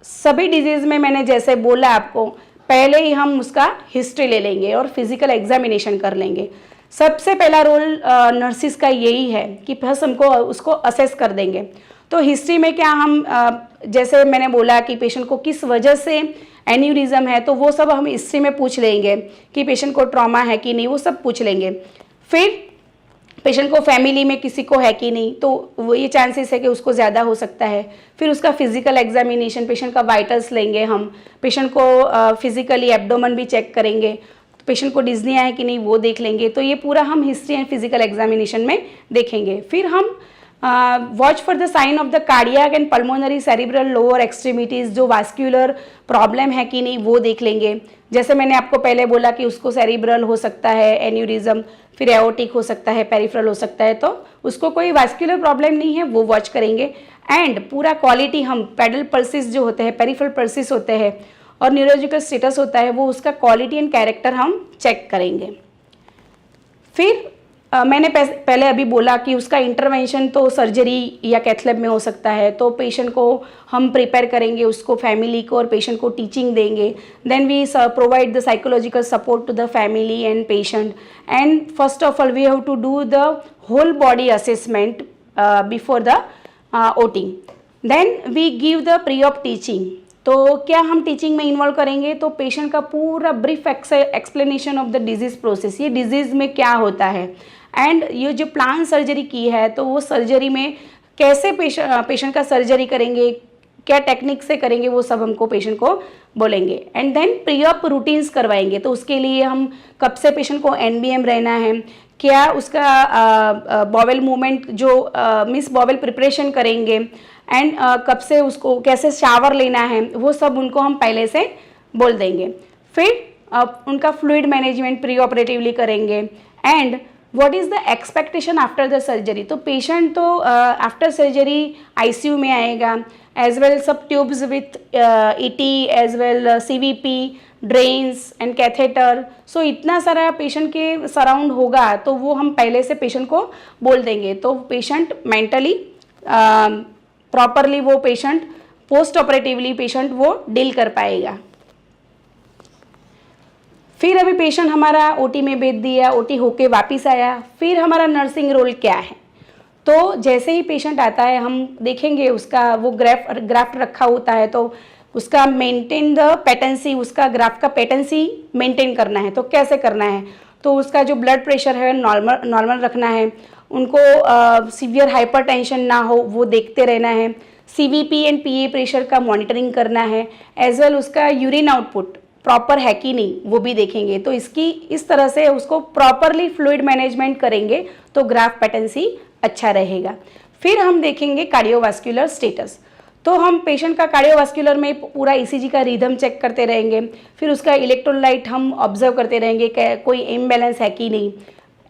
सभी डिजीज़ में मैंने जैसे बोला आपको, पहले ही हम उसका हिस्ट्री ले लेंगे और फिजिकल एग्जामिनेशन कर लेंगे. सबसे पहला रोल नर्सिस का यही है कि फर्स्ट हमको उसको असेस कर देंगे. तो हिस्ट्री में क्या हम जैसे मैंने बोला कि पेशेंट को किस वजह से एन्यूरिज्म है, तो वो सब हम हिस्ट्री में पूछ लेंगे कि पेशेंट को ट्रॉमा है कि नहीं, वो सब पूछ लेंगे. फिर पेशेंट को फैमिली में किसी को है कि नहीं, तो वो ये चांसेस है कि उसको ज़्यादा हो सकता है. फिर उसका फिजिकल एग्जामिनेशन, पेशेंट का वाइटल्स लेंगे हम, पेशेंट को फिजिकली एब्डोमेन भी चेक करेंगे, पेशेंट को डिस्निया है कि नहीं वो देख लेंगे. तो ये पूरा हम हिस्ट्री एंड फिजिकल एग्जामिनेशन में देखेंगे. फिर हम watch for the sign of the cardiac and pulmonary cerebral lower extremities, जो वास्क्यूलर प्रॉब्लम है कि नहीं वो देख लेंगे. जैसे मैंने आपको पहले बोला कि उसको सेरिब्रल हो सकता है एन्यूरिज्म, फिर एओर्टिक हो सकता है, पेरिफेरल हो सकता है, तो उसको कोई वास्क्यूलर प्रॉब्लम नहीं है वो वॉच करेंगे. एंड पूरा क्वालिटी हम पेडल पल्सिस जो होते हैं, पेरिफेरल पल्सिस होते हैं और न्यूरोलॉजिकल स्टेटस होता है, वो उसका क्वालिटी एंड कैरेक्टर हम चेक करेंगे. फिर मैंने पहले अभी बोला कि उसका इंटरवेंशन तो सर्जरी या कैथ लैब में हो सकता है. तो पेशेंट को हम प्रिपेयर करेंगे, उसको फैमिली को और पेशेंट को टीचिंग देंगे. Then we provide the psychological support to the family and patient. And first of all we have to do the whole body assessment before the OTing. Then we give the pre op teaching. तो क्या हम teaching में involve करेंगे? तो patient का पूरा brief explanation of the disease process, ये disease में क्या होता है, एंड ये जो प्लान सर्जरी की है तो वो सर्जरी में कैसे पेशेंट का सर्जरी करेंगे, क्या टेक्निक से करेंगे, वो सब हमको पेशेंट को बोलेंगे. And then pre op routines करवाएंगे. तो उसके लिए हम कब से पेशेंट को एनबीएम रहना है, क्या उसका बॉवेल मूवमेंट जो मिस बॉवेल प्रिपरेशन करेंगे, एंड कब से उसको कैसे शावर लेना है, वो सब उनको हम पहले से बोल देंगे. फिर उनका फ्लूइड मैनेजमेंट प्री ऑपरेटिवली करेंगे. And what is the expectation after the surgery. तो पेशेंट तो आफ्टर सर्जरी आईसीयू में आएगा, एज वेल सब tubes with ET, as well CVP, drains and catheter. So इतना सारा पेशेंट के सराउंड होगा, तो वो हम पहले से पेशेंट को बोल देंगे. तो पेशेंट मेंटली प्रॉपरली वो पेशेंट पोस्ट ऑपरेटिवली पेशेंट वो डील कर पाएगा. फिर अभी पेशेंट हमारा ओटी में भेज दिया, ओटी होके वापस आया, फिर हमारा नर्सिंग रोल क्या है. तो जैसे ही पेशेंट आता है हम देखेंगे उसका वो ग्राफ्ट रखा होता है, तो उसका मेंटेन द पेटेंसी, उसका ग्राफ्ट का पेटेंसी मेंटेन करना है. तो कैसे करना है, तो उसका जो ब्लड प्रेशर है नॉर्मल रखना है, उनको सीवियर हाइपरटेंशन ना हो वो देखते रहना है, सीवीपी एंड पीए प्रेशर का मॉनिटरिंग करना है, एज वेल उसका यूरिन आउटपुट प्रॉपर है कि नहीं वो भी देखेंगे. तो इस तरह से उसको प्रॉपरली फ्लूइड मैनेजमेंट करेंगे तो ग्राफ्ट पेटेंसी अच्छा रहेगा. फिर हम देखेंगे कार्डियोवास्कुलर स्टेटस. तो हम पेशेंट का कार्डियोवास्कुलर में पूरा ईसीजी का रिदम चेक करते रहेंगे, फिर उसका इलेक्ट्रोलाइट हम ऑब्जर्व करते रहेंगे कि कोई इम्बैलेंस है कि नहीं,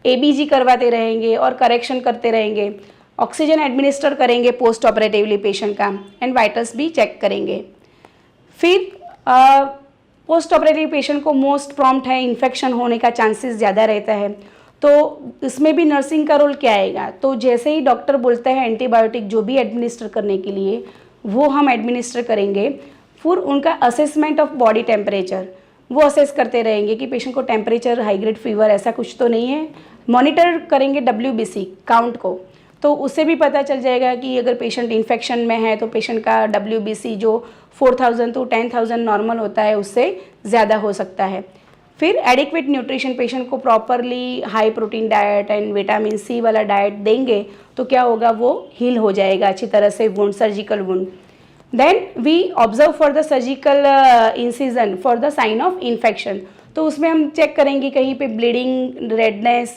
एबीजी करवाते रहेंगे और करेक्शन करते रहेंगे, ऑक्सीजन एडमिनिस्टर करेंगे पोस्ट ऑपरेटिवली पेशेंट का, एंड वाइटल्स भी चेक करेंगे. फिर पोस्ट ऑपरेटिव पेशेंट को मोस्ट प्रॉम्प्ट है, इन्फेक्शन होने का चांसेस ज़्यादा रहता है. तो इसमें भी नर्सिंग का रोल क्या आएगा. तो जैसे ही डॉक्टर बोलता है एंटीबायोटिक जो भी एडमिनिस्टर करने के लिए वो हम एडमिनिस्टर करेंगे. फिर उनका असेसमेंट ऑफ बॉडी टेम्परेचर वो असेस करते रहेंगे कि पेशेंट को टेम्परेचर, हाई ग्रेड फीवर ऐसा कुछ तो नहीं है. मॉनिटर करेंगे WBC काउंट को, तो उससे भी पता चल जाएगा कि अगर पेशेंट इन्फेक्शन में है तो पेशेंट का WBC जो 4000 to 10,000 नॉर्मल होता है उससे ज़्यादा हो सकता है. फिर एडिक्वेट न्यूट्रिशन, पेशेंट को properly high protein diet and vitamin C वाला डाइट देंगे तो क्या होगा, वो हील हो जाएगा अच्छी तरह से wound, surgical wound. Then we observe for the surgical incision for the sign of infection. तो उसमें हम चेक करेंगे कहीं पे ब्लीडिंग, रेडनेस,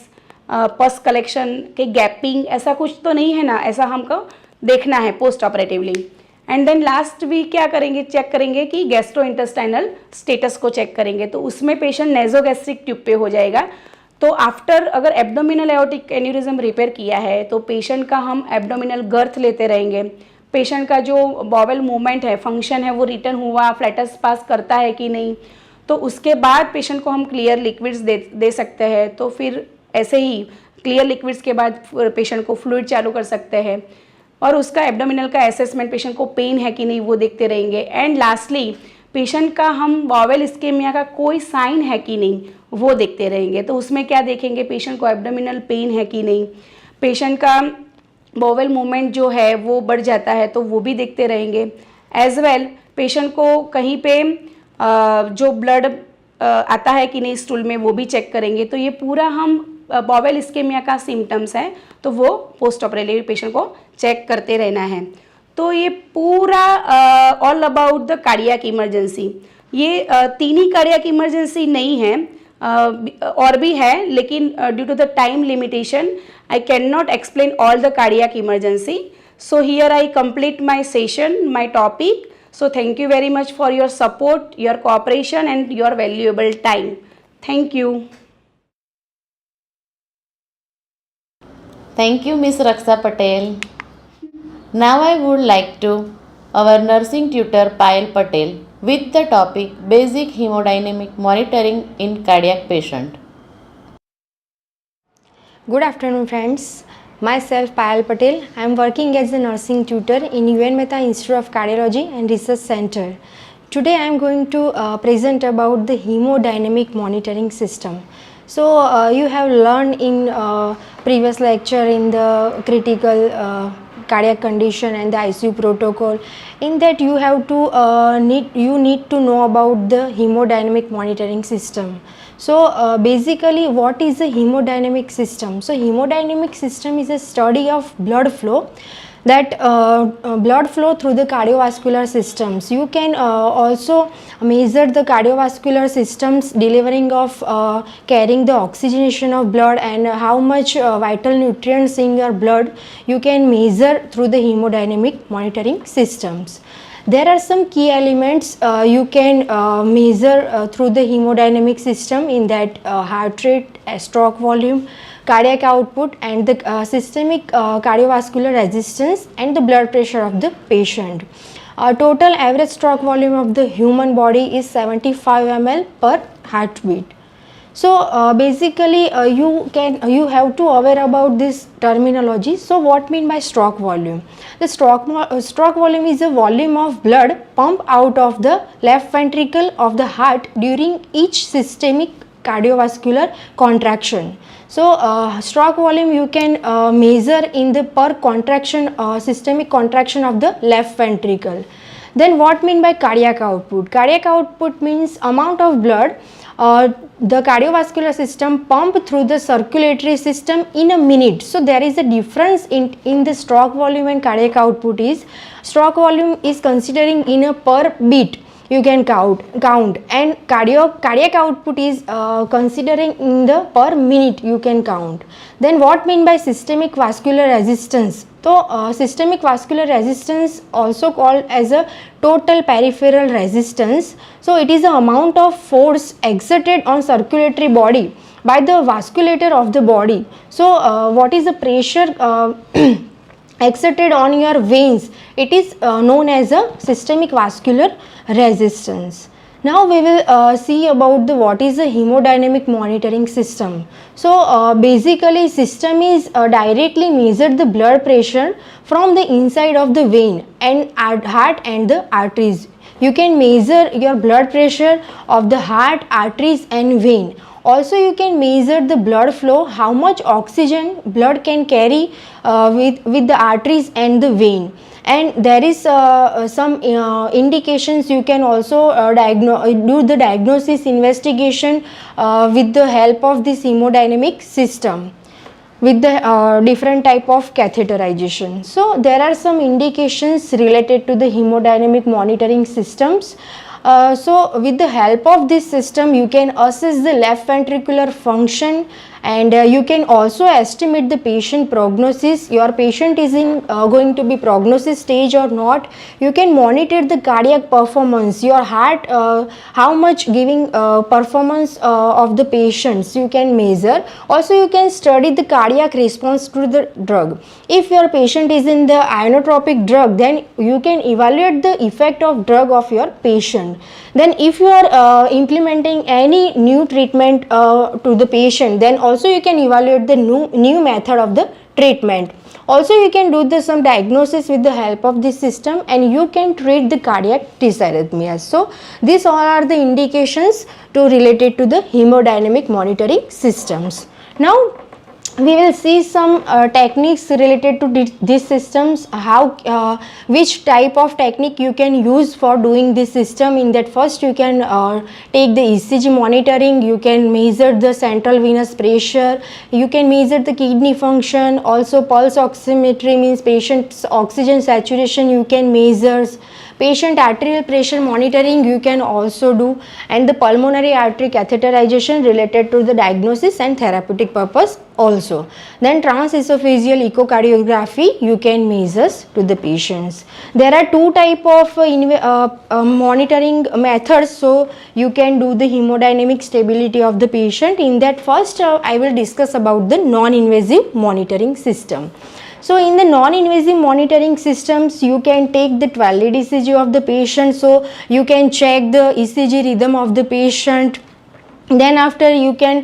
पस कलेक्शन के गैपिंग ऐसा कुछ तो नहीं है ना, ऐसा हमको देखना है post operatively. And then last भी क्या करेंगे, चेक करेंगे कि गैस्ट्रो इंटेस्टाइनल स्टेटस को चेक करेंगे. तो उसमें पेशेंट नेजोगैस्ट्रिक ट्यूब पे हो जाएगा. तो आफ्टर अगर एब्डोमिनल एओर्टिक एन्यूरिज्म रिपेयर किया है तो पेशेंट का हम एब्डोमिनल गर्थ लेते रहेंगे. पेशेंट का जो बॉवेल मूवमेंट है, फंक्शन है, वो रिटर्न हुआ, फ्लैटस पास करता है कि नहीं. तो उसके बाद पेशेंट को हम क्लियर लिक्विड्स दे सकते हैं. तो फिर ऐसे ही क्लियर लिक्विड्स के बाद पेशेंट को फ्लूइड चालू कर सकते हैं और उसका एब्डोमिनल का असेसमेंट, पेशेंट को पेन है कि नहीं वो देखते रहेंगे. एंड लास्टली पेशेंट का हम बॉवेल इस्केमिया का कोई साइन है कि नहीं वो देखते रहेंगे. तो उसमें क्या देखेंगे, पेशेंट को एब्डोमिनल पेन है कि नहीं, पेशेंट का बॉवेल मूवमेंट जो है वो बढ़ जाता है तो वो भी देखते रहेंगे. एज वेल पेशेंट को कहीं पे जो ब्लड आता है कि नहीं स्टूल में वो भी चेक करेंगे. तो ये पूरा हम बॉवेल इस्केमिया का सिम्टम्स है तो वो पोस्ट ऑपरेटिव पेशेंट को चेक करते रहना है. तो ये पूरा all about the cardiac emergency. ये तीन ही कार्डियक इमरजेंसी नहीं है, और भी है, लेकिन due to the time limitation I can not explain all the cardiac emergency. So here I complete my session, my topic. So thank you very much for your support, your cooperation and your valuable time. Thank you. Thank you, Miss Raksa Patel. Now I would like to our nursing tutor Payal Patel with the topic Basic Hemodynamic Monitoring in Cardiac Patient. Good afternoon, friends. Myself Payal Patel. I am working as a nursing tutor in Unmicrc Institute of Cardiology and Research Center. Today I am going to present about the hemodynamic monitoring system. So you have learned in previous lecture in the critical cardiac condition and the ICU protocol. In that you have to need to know about the hemodynamic monitoring system. So basically what is a hemodynamic system? So hemodynamic system is a study of blood flow, that blood flow through the cardiovascular systems. You can also measure the cardiovascular systems delivering of carrying the oxygenation of blood and how much vital nutrients in your blood you can measure through the hemodynamic monitoring systems. There are some key elements you can measure through the hemodynamic system, in that heart rate, stroke volume, cardiac output, and the systemic cardiovascular resistance and the blood pressure of the patient. Total average stroke volume of the human body is 75 ml per heartbeat. So basically you have to aware about this terminology. So what mean by stroke volume? The stroke volume is a volume of blood pumped out of the left ventricle of the heart during each systemic cardiovascular contraction. So stroke volume you can measure in the per contraction systemic contraction of the left ventricle. Then what mean by cardiac output? Cardiac output means amount of blood the cardiovascular system pump through the circulatory system in a minute. So there is a difference in the stroke volume and cardiac output. Is stroke volume is considering in a per beat you can count, and cardiac output is considering in the per minute you can count. Then what mean by systemic vascular resistance? So systemic vascular resistance also called as a total peripheral resistance. So it is the amount of force exerted on circulatory body by the vasculature of the body. So what is the pressure exerted on your veins? It is known as a systemic vascular resistance. Now we will see about the what is the hemodynamic monitoring system. So basically system is directly measure the blood pressure from the inside of the vein and heart and the arteries. You can measure your blood pressure of the heart, arteries and vein. Also you can measure the blood flow, how much oxygen blood can carry with the arteries and the vein. And there is some indications you can also do the diagnosis investigation with the help of this hemodynamic system with the different type of catheterization. So there are some indications related to the hemodynamic monitoring systems. So with the help of this system you can assess the left ventricular function, and you can also estimate the patient prognosis. Your patient is in going to be prognosis stage or not. You can monitor the cardiac performance, your heart how much giving performance of the patients you can measure. Also you can study the cardiac response to the drug. If your patient is in the inotropic drug, then you can evaluate the effect of drug of your patient. Then if you are implementing any new treatment to the patient, then also you can evaluate the new method of the treatment. Also you can do some diagnosis with the help of this system, and you can treat the cardiac dysarrhythmias. So these all are the indications to related to the hemodynamic monitoring systems. Now we will see some techniques related to these systems, how which type of technique you can use for doing this system. In that, first you can take the ECG monitoring, you can measure the central venous pressure, you can measure the kidney function. Also pulse oximetry means patient's oxygen saturation you can measure. Patient arterial pressure monitoring you can also do, and the pulmonary artery catheterization related to the diagnosis and therapeutic purpose also. Then transesophageal echocardiography you can measure to the patients. There are two type of monitoring methods, so you can do the hemodynamic stability of the patient. In that, first I will discuss about the non-invasive monitoring system. So in the non-invasive monitoring systems, you can take the 12-lead ECG of the patient, so you can check the ECG rhythm of the patient. Then after you can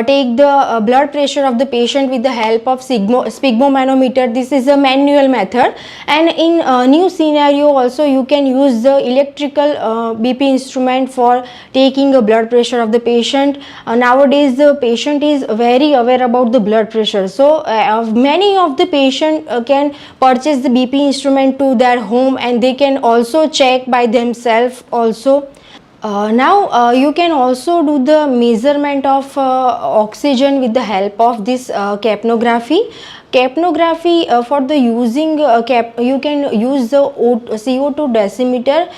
take the blood pressure of the patient with the help of sphygmomanometer. This is a manual method, and in new scenario also you can use the electrical BP instrument for taking a blood pressure of the patient. Nowadays the patient is very aware about the blood pressure, so many of the patient can purchase the BP instrument to their home, and they can also check by themselves also. Now you can also do the measurement of oxygen with the help of this capnography. Capnography for the using you can use the CO2 decimeter.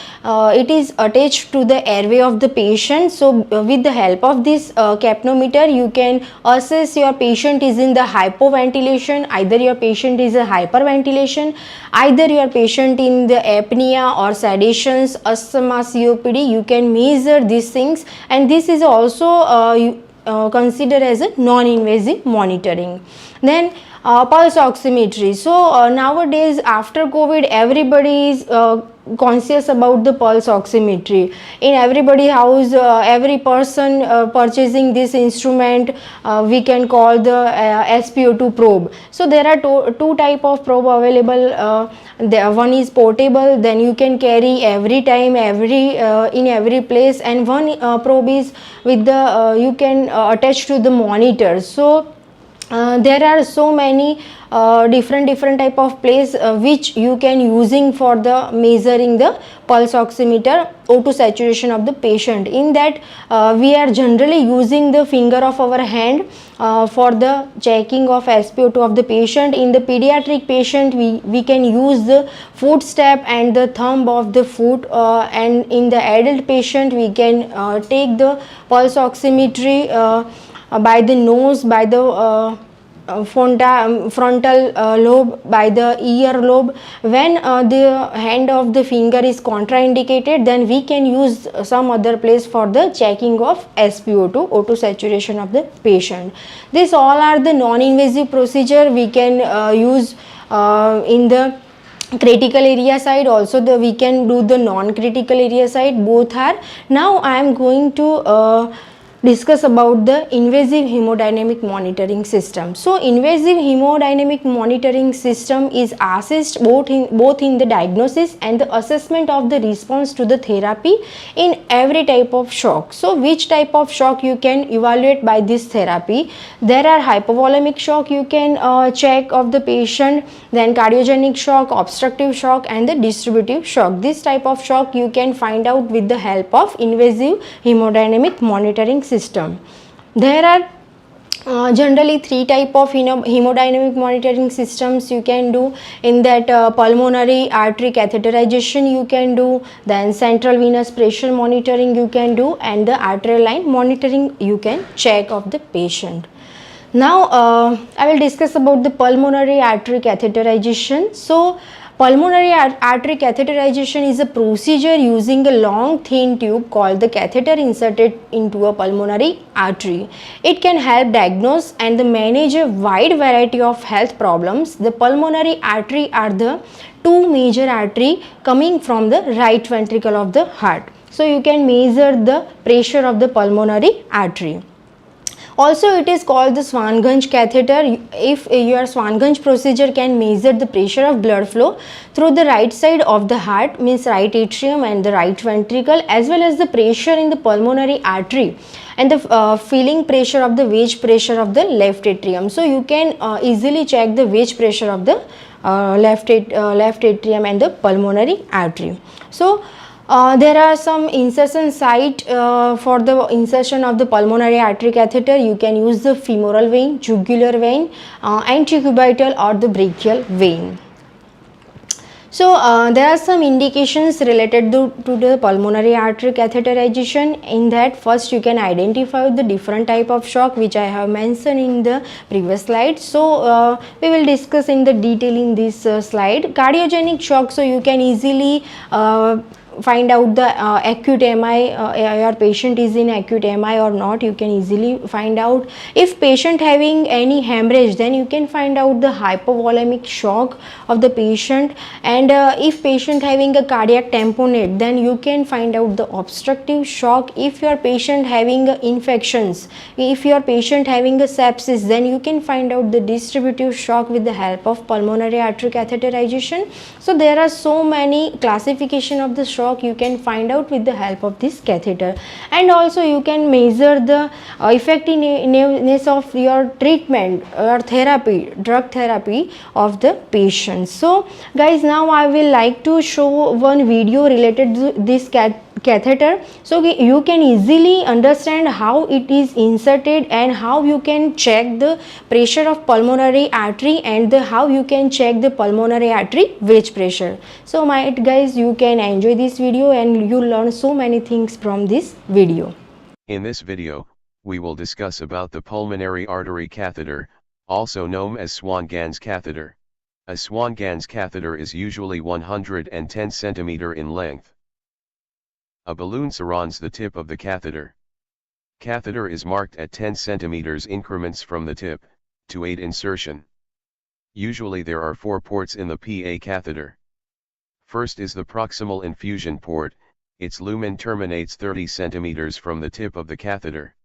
It is attached to the airway of the patient. So with the help of this capnometer you can assess your patient is in the hypoventilation, either your patient is a hyperventilation, either your patient in the apnea or sedations, asthma, COPD. You can measure these things, and this is also considered as a non-invasive monitoring. Then pulse oximetry. So nowadays after COVID, everybody is conscious about the pulse oximetry. In everybody house, every person purchasing this instrument, we can call the SpO2 probe. So there are two type of probe available. One is portable, then you can carry every time, in every place, and one probe is with the you can attach to the monitor. So there are so many different type of place which you can using for the measuring the pulse oximeter O2 saturation of the patient. In that we are generally using the finger of our hand for the checking of SpO2 of the patient. In the pediatric patient, we can use the footstep and the thumb of the foot, and in the adult patient we can take the pulse oximetry by the nose, by the frontal lobe, by the ear lobe. When the hand of the finger is contraindicated, then we can use some other place for the checking of SpO2, O2 saturation of the patient. These all are the non-invasive procedure we can use in the critical area side. Also we can do the non-critical area side. Both are. Now I am going to discuss about the invasive hemodynamic monitoring system. So invasive hemodynamic monitoring system is assist both in the diagnosis and the assessment of the response to the therapy in every type of shock. So which type of shock you can evaluate by this therapy? There are hypovolemic shock you can check of the patient, then cardiogenic shock, obstructive shock, and the distributive shock. This type of shock you can find out with the help of invasive hemodynamic monitoring system. There are generally three type of hemodynamic monitoring systems you can do. In that pulmonary artery catheterization you can do, then central venous pressure monitoring you can do, and the arterial line monitoring you can check of the patient. Now I will discuss about the pulmonary artery catheterization. So pulmonary artery catheterization is a procedure using a long thin tube called the catheter inserted into a pulmonary artery. It can help diagnose and manage a wide variety of health problems. The pulmonary artery are the two major arteries coming from the right ventricle of the heart. So you can measure the pressure of the pulmonary artery. Also it is called the Swan-Ganj catheter. If your Swan-Ganj procedure can measure the pressure of blood flow through the right side of the heart, means right atrium and the right ventricle, as well as the pressure in the pulmonary artery and the filling pressure of the wedge pressure of the left atrium. So you can easily check the wedge pressure of the left atrium and the pulmonary artery. So there are some insertion site for the insertion of the pulmonary artery catheter. You can use the femoral vein, jugular vein, antecubital or the brachial vein. So there are some indications related to the pulmonary artery catheterization. In that, first you can identify the different type of shock which I have mentioned in the previous slide. So we will discuss in the detail in this slide. Cardiogenic shock, so you can easily find out the acute MI, your patient is in acute MI or not. You can easily find out. If patient having any hemorrhage, then you can find out the hypovolemic shock of the patient. And if patient having a cardiac tamponade, then you can find out the obstructive shock. If your patient having infections, if your patient having a sepsis, then you can find out the distributive shock with the help of pulmonary artery catheterization. So there are so many classification of the shock you can find out with the help of this catheter. And also you can measure the effectiveness of your treatment or therapy, drug therapy of the patient. So guys, now I will like to show one video related to this catheter, so you can easily understand how it is inserted and how you can check the pressure of pulmonary artery and how you can check the pulmonary artery wedge pressure. So guys, you can enjoy this video and you learn so many things from this video. In this video, we will discuss about the pulmonary artery catheter, also known as Swan-Ganz catheter. A Swan-Ganz catheter is usually 110 cm in length. A balloon surrounds the tip of the catheter. Catheter is marked at 10 cm increments from the tip, to aid insertion. Usually there are 4 ports in the PA catheter. First is the proximal infusion port, its lumen terminates 30 cm from the tip of the catheter.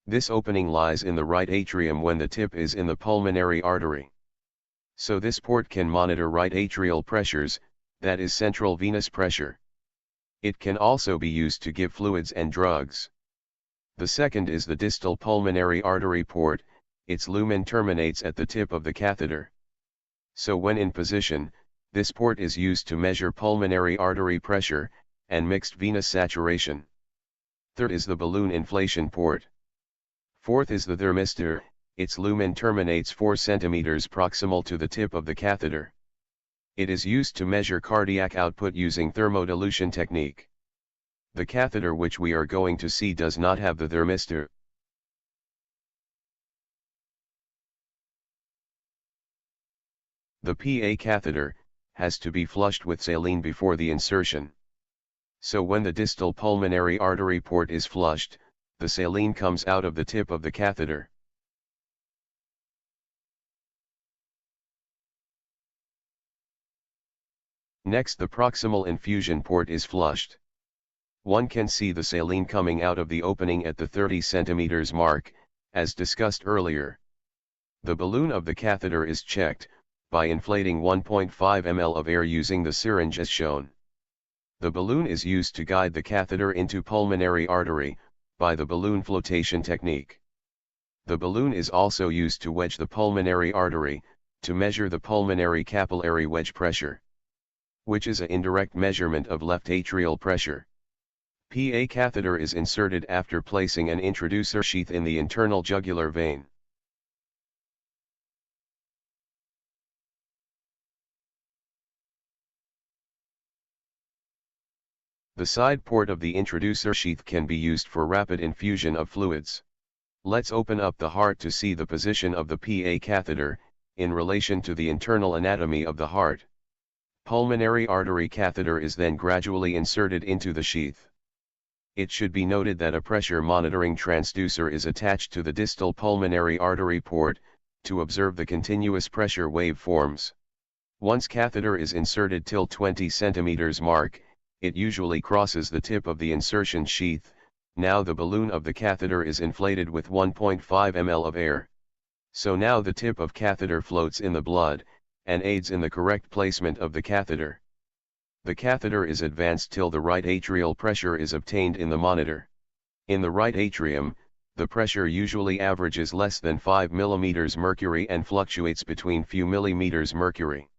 This opening lies in the right atrium when the tip is in the pulmonary artery. So this port can monitor right atrial pressures, that is central venous pressure. It can also be used to give fluids and drugs. The second is the distal pulmonary artery port, its lumen terminates at the tip of the catheter. So when in position, this port is used to measure pulmonary artery pressure, and mixed venous saturation. Third is the balloon inflation port. Fourth is the thermistor, its lumen terminates 4 cm proximal to the tip of the catheter. It is used to measure cardiac output using thermodilution technique. The catheter which we are going to see does not have the thermistor. The PA catheter has to be flushed with saline before the insertion. So when the distal pulmonary artery port is flushed, the saline comes out of the tip of the catheter. Next, the proximal infusion port is flushed. One can see the saline coming out of the opening at the 30 cm mark, as discussed earlier. The balloon of the catheter is checked by inflating 1.5 ml of air using the syringe as shown. The balloon is used to guide the catheter into pulmonary artery by the balloon flotation technique. The balloon is also used to wedge the pulmonary artery to measure the pulmonary capillary wedge pressure, which is an indirect measurement of left atrial pressure. PA catheter is inserted after placing an introducer sheath in the internal jugular vein. The side port of the introducer sheath can be used for rapid infusion of fluids. Let's open up the heart to see the position of the PA catheter, in relation to the internal anatomy of the heart. Pulmonary artery catheter is then gradually inserted into the sheath. It should be noted that a pressure monitoring transducer is attached to the distal pulmonary artery port, to observe the continuous pressure waveforms. Once catheter is inserted till 20 cm mark, it usually crosses the tip of the insertion sheath. Now the balloon of the catheter is inflated with 1.5 ml of air. So now the tip of catheter floats in the blood, and aids in the correct placement of the catheter. The catheter is advanced till the right atrial pressure is obtained in the monitor. In the right atrium, the pressure usually averages less than 5 mm mercury and fluctuates between few millimeters mercury.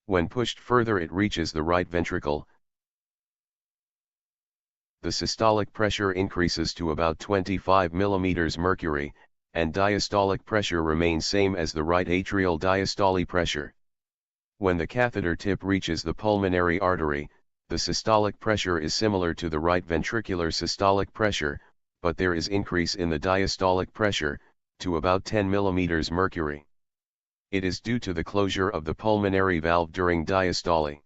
When pushed further, it reaches the right ventricle. The systolic pressure increases to about 25 mm mercury, and diastolic pressure remains same as the right atrial diastole pressure. When the catheter tip reaches the pulmonary artery, the systolic pressure is similar to the right ventricular systolic pressure, but there is increase in the diastolic pressure, to about 10 mm mercury. It is due to the closure of the pulmonary valve during diastole.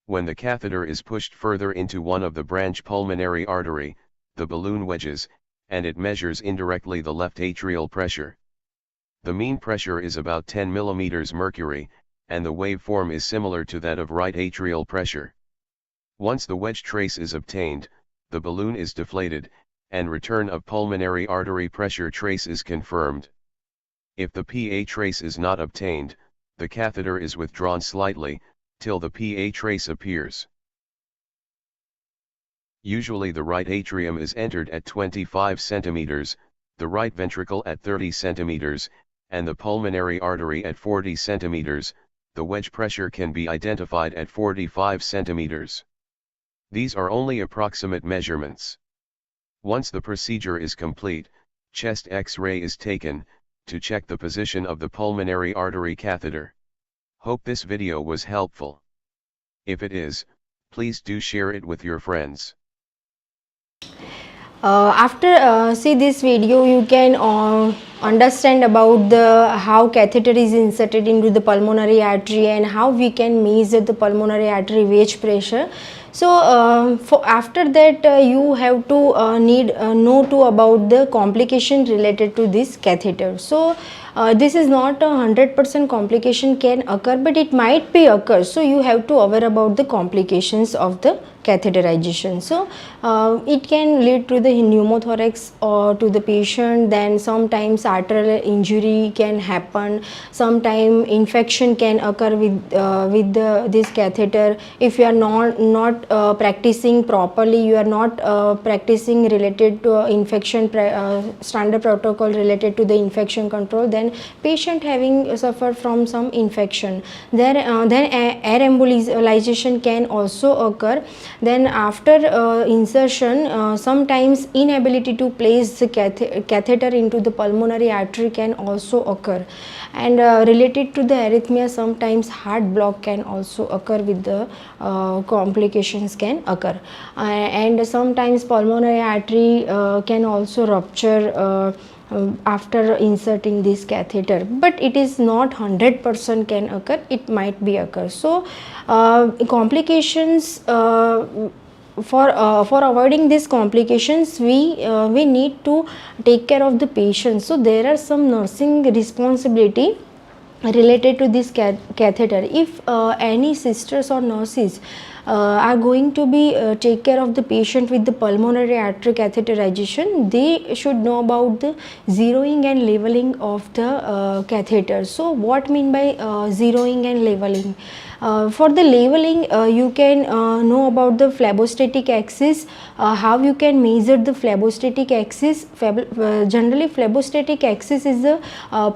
When the catheter is pushed further into one of the branch pulmonary artery, the balloon wedges, and it measures indirectly the left atrial pressure. The mean pressure is about 10 mm mercury, and the waveform is similar to that of right atrial pressure. Once the wedge trace is obtained, the balloon is deflated, and return of pulmonary artery pressure trace is confirmed. If the PA trace is not obtained, the catheter is withdrawn slightly, till the PA trace appears. Usually the right atrium is entered at 25 cm, the right ventricle at 30 cm, and the pulmonary artery at 40 cm. The wedge pressure can be identified at 45 cm. These are only approximate measurements. Once the procedure is complete, chest X-ray is taken, to check the position of the pulmonary artery catheter. Hope this video was helpful. If it is, please do share it with your friends. After see this video, you can understand about the how catheter is inserted into the pulmonary artery and how we can measure the pulmonary artery wedge pressure. So after that you have to know to about the complication related to this catheter. So this is not a 100% complication can occur, but it might be occur. So you have to aware about the complications of the catheterization. So it can lead to the pneumothorax or to the patient. Then sometimes arterial injury can happen. Sometimes infection can occur with this catheter. If you are not practicing properly, you are not practicing related to infection standard protocol related to the infection control, then patient having suffered from some infection. Then air embolization can also occur. Then after insertion, sometimes inability to place the catheter into the pulmonary artery can also occur. And related to the arrhythmia, sometimes heart block can also occur with the complications can occur. And sometimes pulmonary artery can also rupture after inserting this catheter, but it is not 100% can occur, it might be occur. So complications, for avoiding these complications, we need to take care of the patient. So there are some nursing responsibility related to this catheter. If any sisters or nurses are going to be take care of the patient with the pulmonary artery catheterization, they should know about the zeroing and leveling of the catheter. So what mean by zeroing and leveling? For the leveling, you can know about the phlebostatic axis, how you can measure the phlebostatic axis. Generally phlebostatic axis is the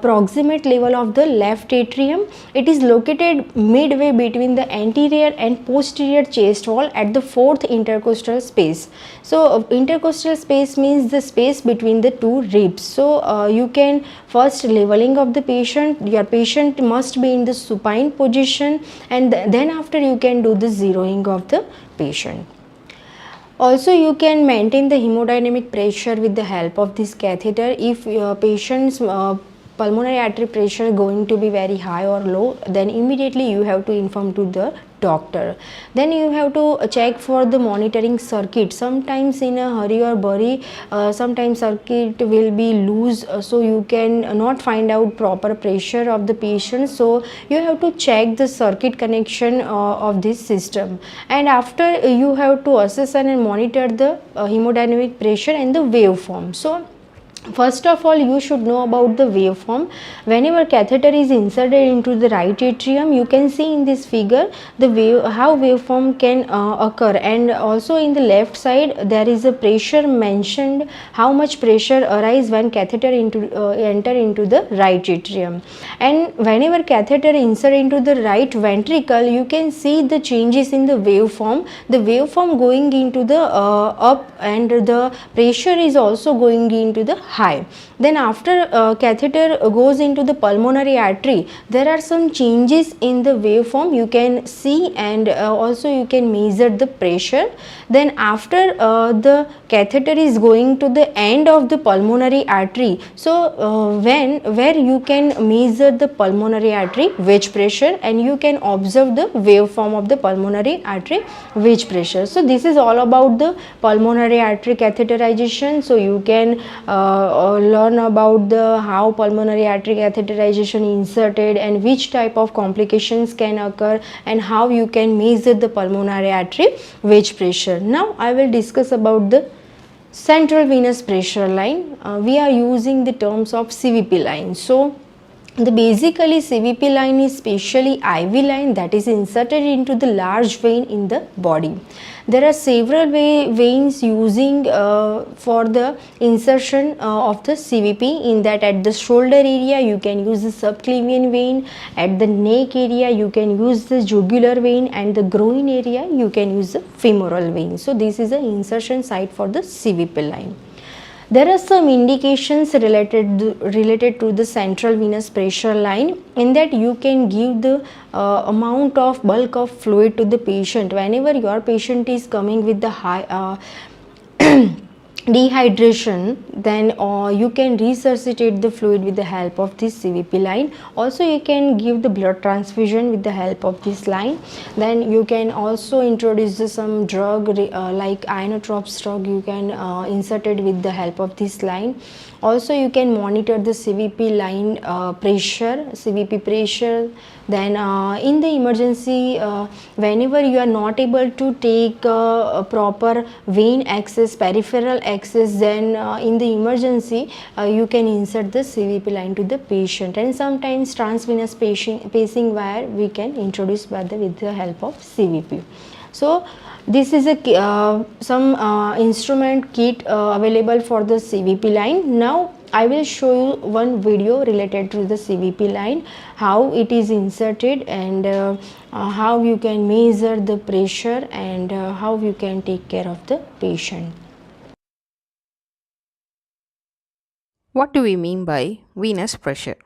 proximate level of the left atrium. It is located midway between the anterior and posterior chest wall at the fourth intercostal space. So intercostal space means the space between the two ribs. So you can first leveling of the patient, your patient must be in the supine position, and then after you can do the zeroing of the patient. Also you can maintain the hemodynamic pressure with the help of this catheter. If your patient's pulmonary artery pressure going to be very high or low, then immediately you have to inform to the doctor. Then you have to check for the monitoring circuit. Sometimes in a hurry or worry, sometimes circuit will be loose, so you can not find out proper pressure of the patient. So you have to check the circuit connection of this system, and after you have to assess and monitor the hemodynamic pressure and the waveform. So first of all, you should know about the waveform. Whenever catheter is inserted into the right atrium, you can see in this figure the how waveform can occur, and also in the left side there is a pressure mentioned, how much pressure arise when catheter enter into the right atrium. And whenever catheter insert into the right ventricle, you can see the changes in the waveform. The waveform going into the up, and the pressure is also going into the high. Then after catheter goes into the pulmonary artery, there are some changes in the waveform you can see, and also you can measure the pressure. Then after the catheter is going to the end of the pulmonary artery, so where you can measure the pulmonary artery wedge pressure, and you can observe the waveform of the pulmonary artery wedge pressure. So this is all about the pulmonary artery catheterization. So you can learn about the how pulmonary artery catheterization inserted, and which type of complications can occur, and how you can measure the pulmonary artery wedge pressure. Now I will discuss about the central venous pressure line. We are using the terms of CVP line. So the basically CVP line is specially IV line that is inserted into the large vein in the body. There are several veins using for the insertion of the CVP, in that at the shoulder area you can use the subclavian vein, at the neck area you can use the jugular vein, and the groin area you can use the femoral vein. So this is the insertion site for the CVP line. There are some indications related to the central venous pressure line, in that you can give the amount of bulk of fluid to the patient. Whenever your patient is coming with the high dehydration, then you can resuscitate the fluid with the help of this CVP line. Also you can give the blood transfusion with the help of this line. Then you can also introduce some drug like inotrops drug, you can insert it with the help of this line. Also you can monitor the CVP line CVP pressure. Then in the emergency, whenever you are not able to take a proper vein access, peripheral access, then in the emergency you can insert the CVP line to the patient, and sometimes transvenous pacing wire we can introduce with the help of CVP. So this is a some instrument kit available for the CVP line. Now I will show you one video related to the CVP line, how it is inserted, and how you can measure the pressure, and how you can take care of the patient. What do we mean by venous pressure?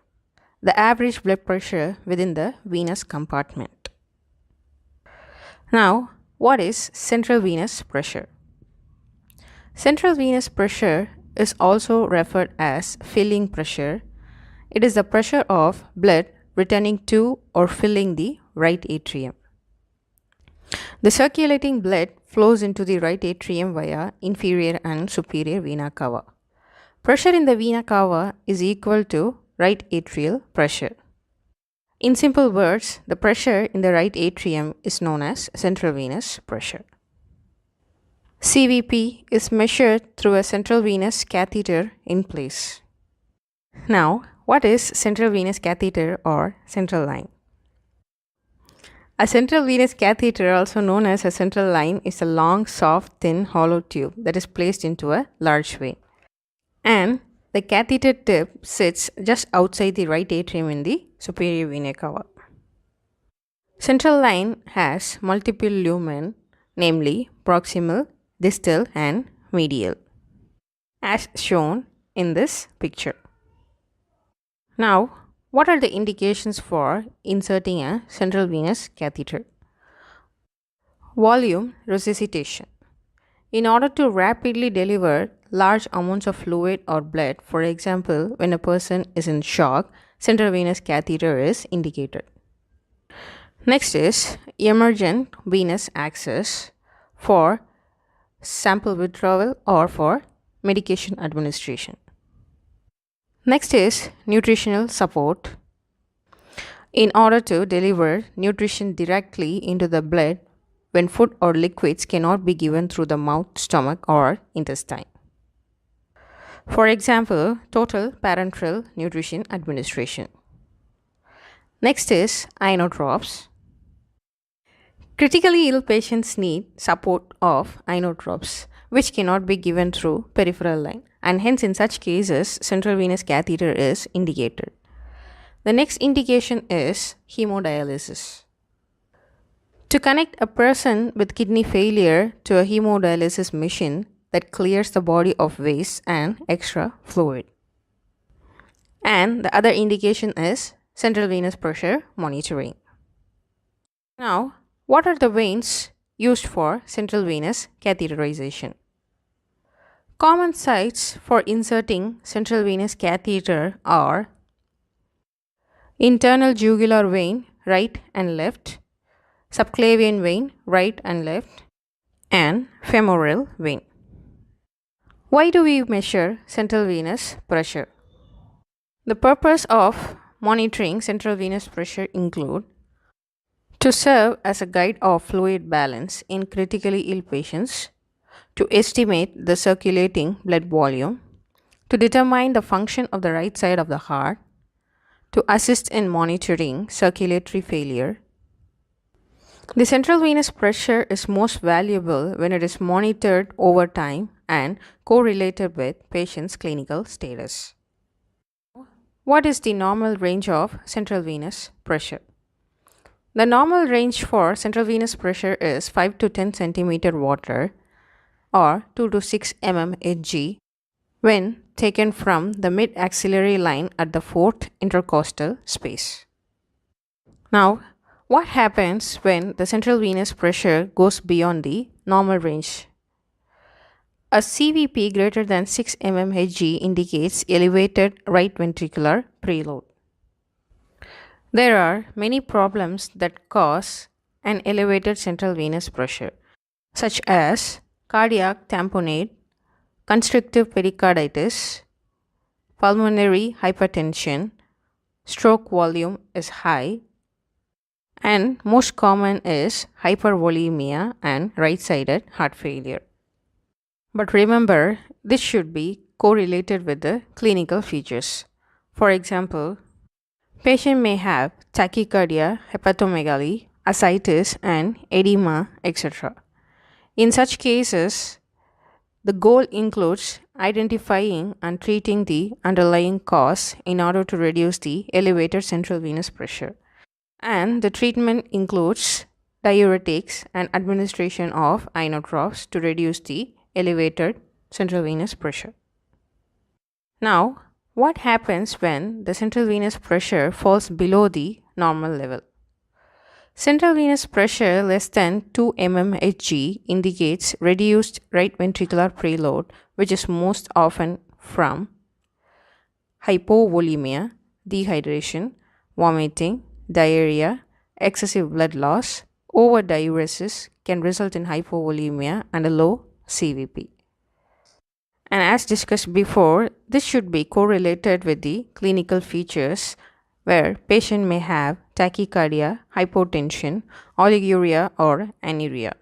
The average blood pressure within the venous compartment. Now, what is central venous pressure? Central venous pressure is also referred as filling pressure. It is the pressure of blood returning to or filling the right atrium. The circulating blood flows into the right atrium via inferior and superior vena cava. Pressure in the vena cava is equal to right atrial pressure. In simple words, the pressure in the right atrium is known as central venous pressure. CVP is measured through a central venous catheter in place. Now, what is central venous catheter or central line? A central venous catheter, also known as a central line, is a long, soft, thin, hollow tube that is placed into a large vein. And the catheter tip sits just outside the right atrium in the superior vena cava. Central line has multiple lumen, namely proximal, distal and medial, as shown in this picture. Now, what are the indications for inserting a central venous catheter? Volume resuscitation. In order to rapidly deliver large amounts of fluid or blood, for example, when a person is in shock, central venous catheter is indicated. Next is emergent venous access for sample withdrawal or for medication administration. Next is nutritional support. In order to deliver nutrition directly into the blood when food or liquids cannot be given through the mouth, stomach or intestine. For example, total parenteral nutrition administration. Next is inotropes. Critically ill patients need support of inotropes, which cannot be given through peripheral line, and hence in such cases central venous catheter is indicated. The next indication is hemodialysis. To connect a person with kidney failure to a hemodialysis machine that clears the body of waste and extra fluid. And the other indication is central venous pressure monitoring. Now, what are the veins used for central venous catheterization? Common sites for inserting central venous catheter are internal jugular vein, right and left, subclavian vein, right and left, and femoral vein. Why do we measure central venous pressure? The purpose of monitoring central venous pressure include to serve as a guide of fluid balance in critically ill patients, to estimate the circulating blood volume, to determine the function of the right side of the heart, to assist in monitoring circulatory failure. The central venous pressure is most valuable when it is monitored over time and correlated with patient's clinical status. What is the normal range of central venous pressure? The normal range for central venous pressure is 5 to 10 centimeter water or 2 to 6 mm Hg when taken from the mid-axillary line at the fourth intercostal space. Now, what happens when the central venous pressure goes beyond the normal range? A CVP greater than 6 mmHg indicates elevated right ventricular preload. There are many problems that cause an elevated central venous pressure, such as cardiac tamponade, constrictive pericarditis, pulmonary hypertension, stroke volume is high, and most common is hypervolemia and right-sided heart failure. But remember, this should be correlated with the clinical features. For example, patient may have tachycardia, hepatomegaly, ascites, and edema, etc. In such cases, the goal includes identifying and treating the underlying cause in order to reduce the elevated central venous pressure. And the treatment includes diuretics and administration of inotropes to reduce the elevated central venous pressure. Now, what happens when the central venous pressure falls below the normal level? Central venous pressure less than 2 mmHg indicates reduced right ventricular preload, which is most often from hypovolemia, dehydration, vomiting, diarrhea, excessive blood loss. Overdiuresis can result in hypovolemia and a low CVP. And as discussed before, this should be correlated with the clinical features where patient may have tachycardia, hypotension, oliguria, or anuria.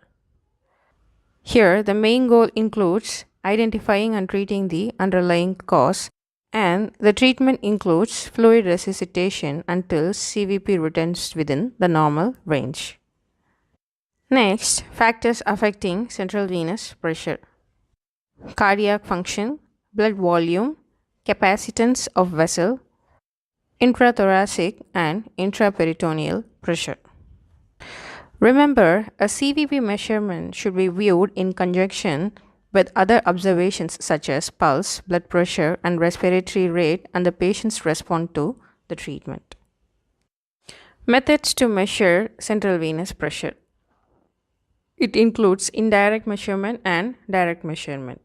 Here, the main goal includes identifying and treating the underlying cause, and the treatment includes fluid resuscitation until CVP returns within the normal range. Next, factors affecting central venous pressure: cardiac function, blood volume, capacitance of vessel, intrathoracic and intraperitoneal pressure. Remember, a CVP measurement should be viewed in conjunction with other observations such as pulse, blood pressure, and respiratory rate, and the patient's response to the treatment. Methods to measure central venous pressure. It includes indirect measurement and direct measurement.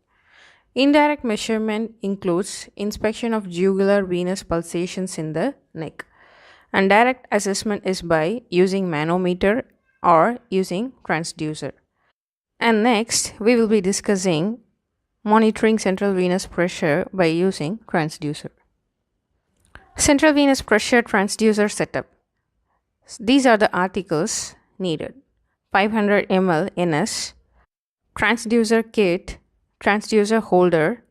Indirect measurement includes inspection of jugular venous pulsations in the neck, and direct assessment is by using manometer or using transducer. And next, we will be discussing monitoring central venous pressure by using transducer. Central venous pressure transducer setup. These are the articles needed: 500 ml NS, transducer kit, transducer holder,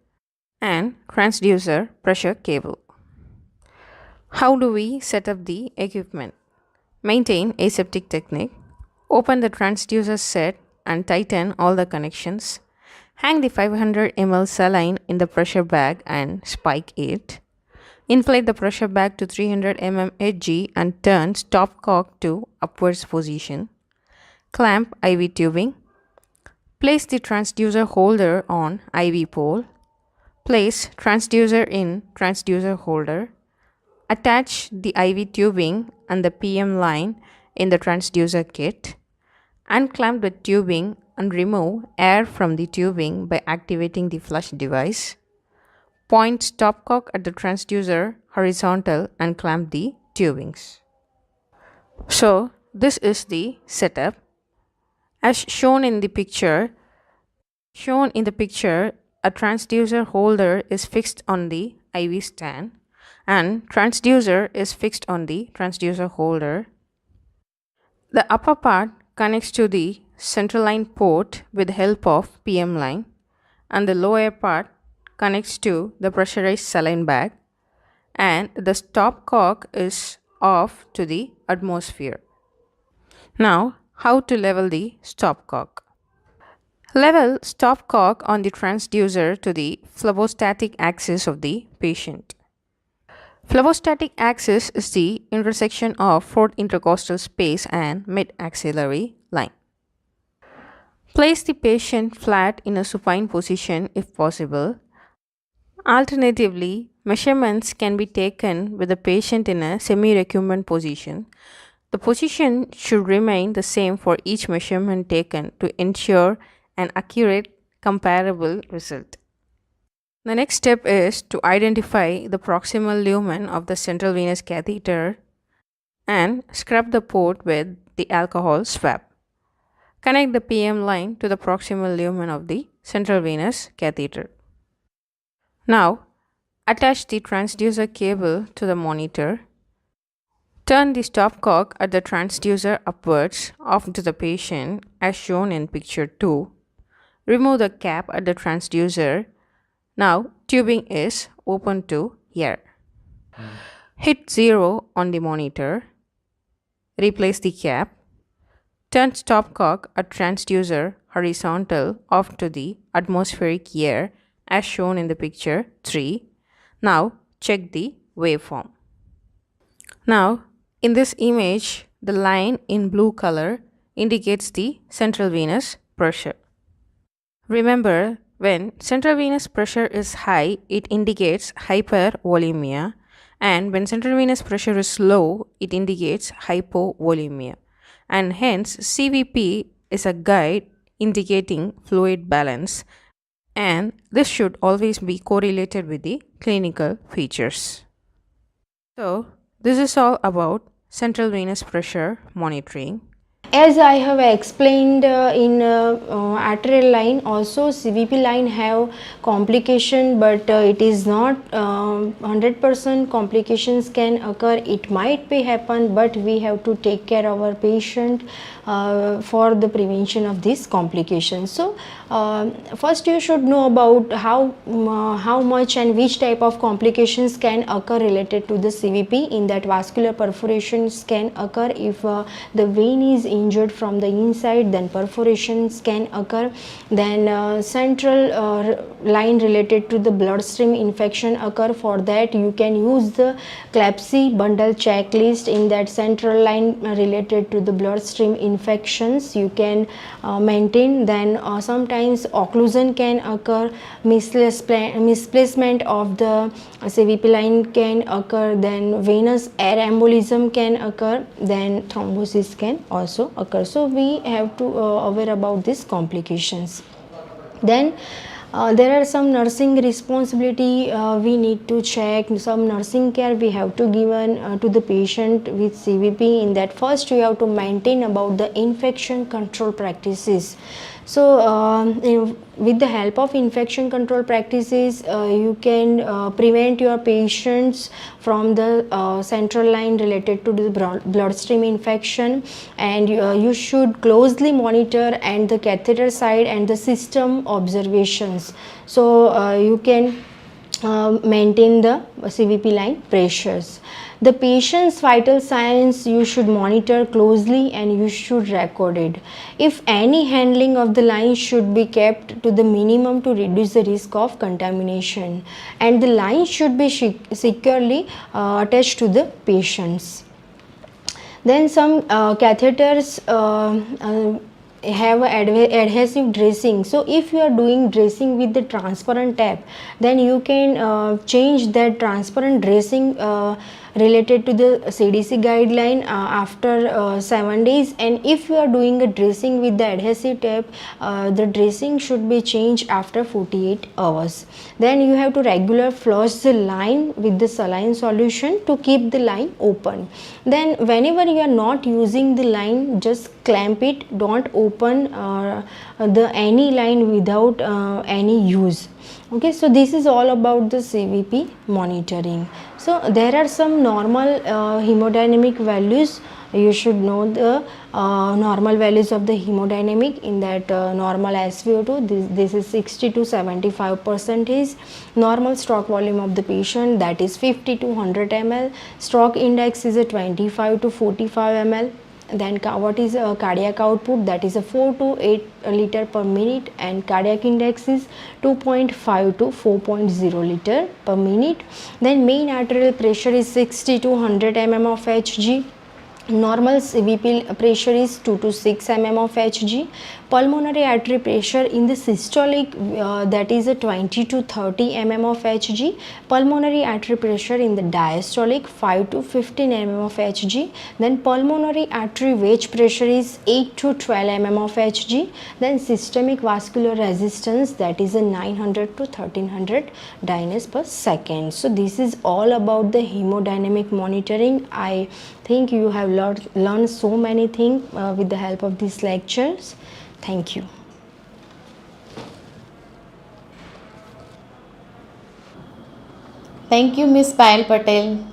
and transducer pressure cable. How do we set up the equipment? Maintain aseptic technique. Open the transducer set and tighten all the connections. Hang the 500 ml saline in the pressure bag and spike it. Inflate the pressure bag to 300 mmHg and turn stopcock to upwards position. Clamp IV tubing. Place the transducer holder on IV pole. Place transducer in transducer holder. Attach the IV tubing and the PM line in the transducer kit. Unclamp the tubing and remove air from the tubing by activating the flush device. Point stopcock at the transducer horizontal and clamp the tubings. So, this is the setup. As shown in the picture, a transducer holder is fixed on the IV stand and transducer is fixed on the transducer holder. The upper part connects to the central line port with the help of PM line, and the lower part connects to the pressurized saline bag, and the stopcock is off to the atmosphere. Now, how to level the stopcock? Level stopcock on the transducer to the phlebostatic axis of the patient. Phlebostatic axis is the intersection of fourth intercostal space and mid-axillary line. Place the patient flat in a supine position if possible. Alternatively, measurements can be taken with the patient in a semi-recumbent position. The position should remain the same for each measurement taken to ensure an accurate comparable result. The next step is to identify the proximal lumen of the central venous catheter and scrub the port with the alcohol swab. Connect the PM line to the proximal lumen of the central venous catheter. Now, attach the transducer cable to the monitor. Turn the stopcock at the transducer upwards off to the patient as shown in picture 2. Remove the cap at the transducer. Now, tubing is open to air. Hit 0 on the monitor. Replace the cap. Turn stopcock at transducer horizontal off to the atmospheric air as shown in the picture 3. Now check the waveform. Now in this image, the line in blue color indicates the central venous pressure. Remember, when central venous pressure is high, it indicates hypervolemia, and when central venous pressure is low, it indicates hypovolemia. And hence CVP is a guide indicating fluid balance, and this should always be correlated with the clinical features. So this is all about central venous pressure monitoring. As I have explained in arterial line, also CVP line have complication, but it is not 100% complications can occur. It might be happen, but we have to take care of our patient for the prevention of these complications. So first you should know about how much and which type of complications can occur related to the CVP. In that, vascular perforations can occur if the vein is injured from the inside, then perforations can occur. Then central line related to the bloodstream infection occur. For that you can use the CLAPSI bundle checklist. In that, central line related to the bloodstream infections you can maintain. Then sometimes occlusion can occur, misplacement of the CVP line can occur, then venous air embolism can occur, then thrombosis can also occur. So we have to aware about these complications. Then there are some nursing responsibility we need to check. Some nursing care we have to given to the patient with CVP. In that, first we have to maintain about the infection control practices. So with the help of infection control practices, you can prevent your patients from the central line related to the bloodstream infection, and you should closely monitor and the catheter side and the system observations. So you can maintain the CVP line pressures. The patient's vital signs you should monitor closely and you should record it. If any handling of the line should be kept to the minimum to reduce the risk of contamination, and the line should be securely attached to the patients. Then some catheters have adhesive dressing. So if you are doing dressing with the transparent tap, then you can change that transparent dressing related to the CDC guideline after 7 days. And if you are doing a dressing with the adhesive tape, the dressing should be changed after 48 hours. Then you have to regular flush the line with the saline solution to keep the line open. Then whenever you are not using the line, just clamp it. Don't open any line without any use. Okay, so this is all about the CVP monitoring. So there are some normal hemodynamic values. You should know the normal values of the hemodynamic. In that, normal SVO2, this is 60 to 75%. Normal stroke volume of the patient, that is 50 to 100 ml. Stroke index is a 25 to 45 ml. Then what is a cardiac output, that is a 4 to 8 liter per minute, and cardiac index is 2.5 to 4.0 liter per minute. Then mean arterial pressure is 60 to 100 mm of Hg. Normal CVP pressure is 2 to 6 mm of Hg. Pulmonary artery pressure in the systolic that is a 20 to 30 mm of Hg. Pulmonary artery pressure in the diastolic 5 to 15 mm of Hg. Then pulmonary artery wedge pressure is 8 to 12 mm of Hg. Then systemic vascular resistance, that is a 900 to 1300 dynes per second. So this is all about the hemodynamic monitoring. I think you have learned so many things with the help of these lectures. Thank you. Thank you, Ms. Payal Patel.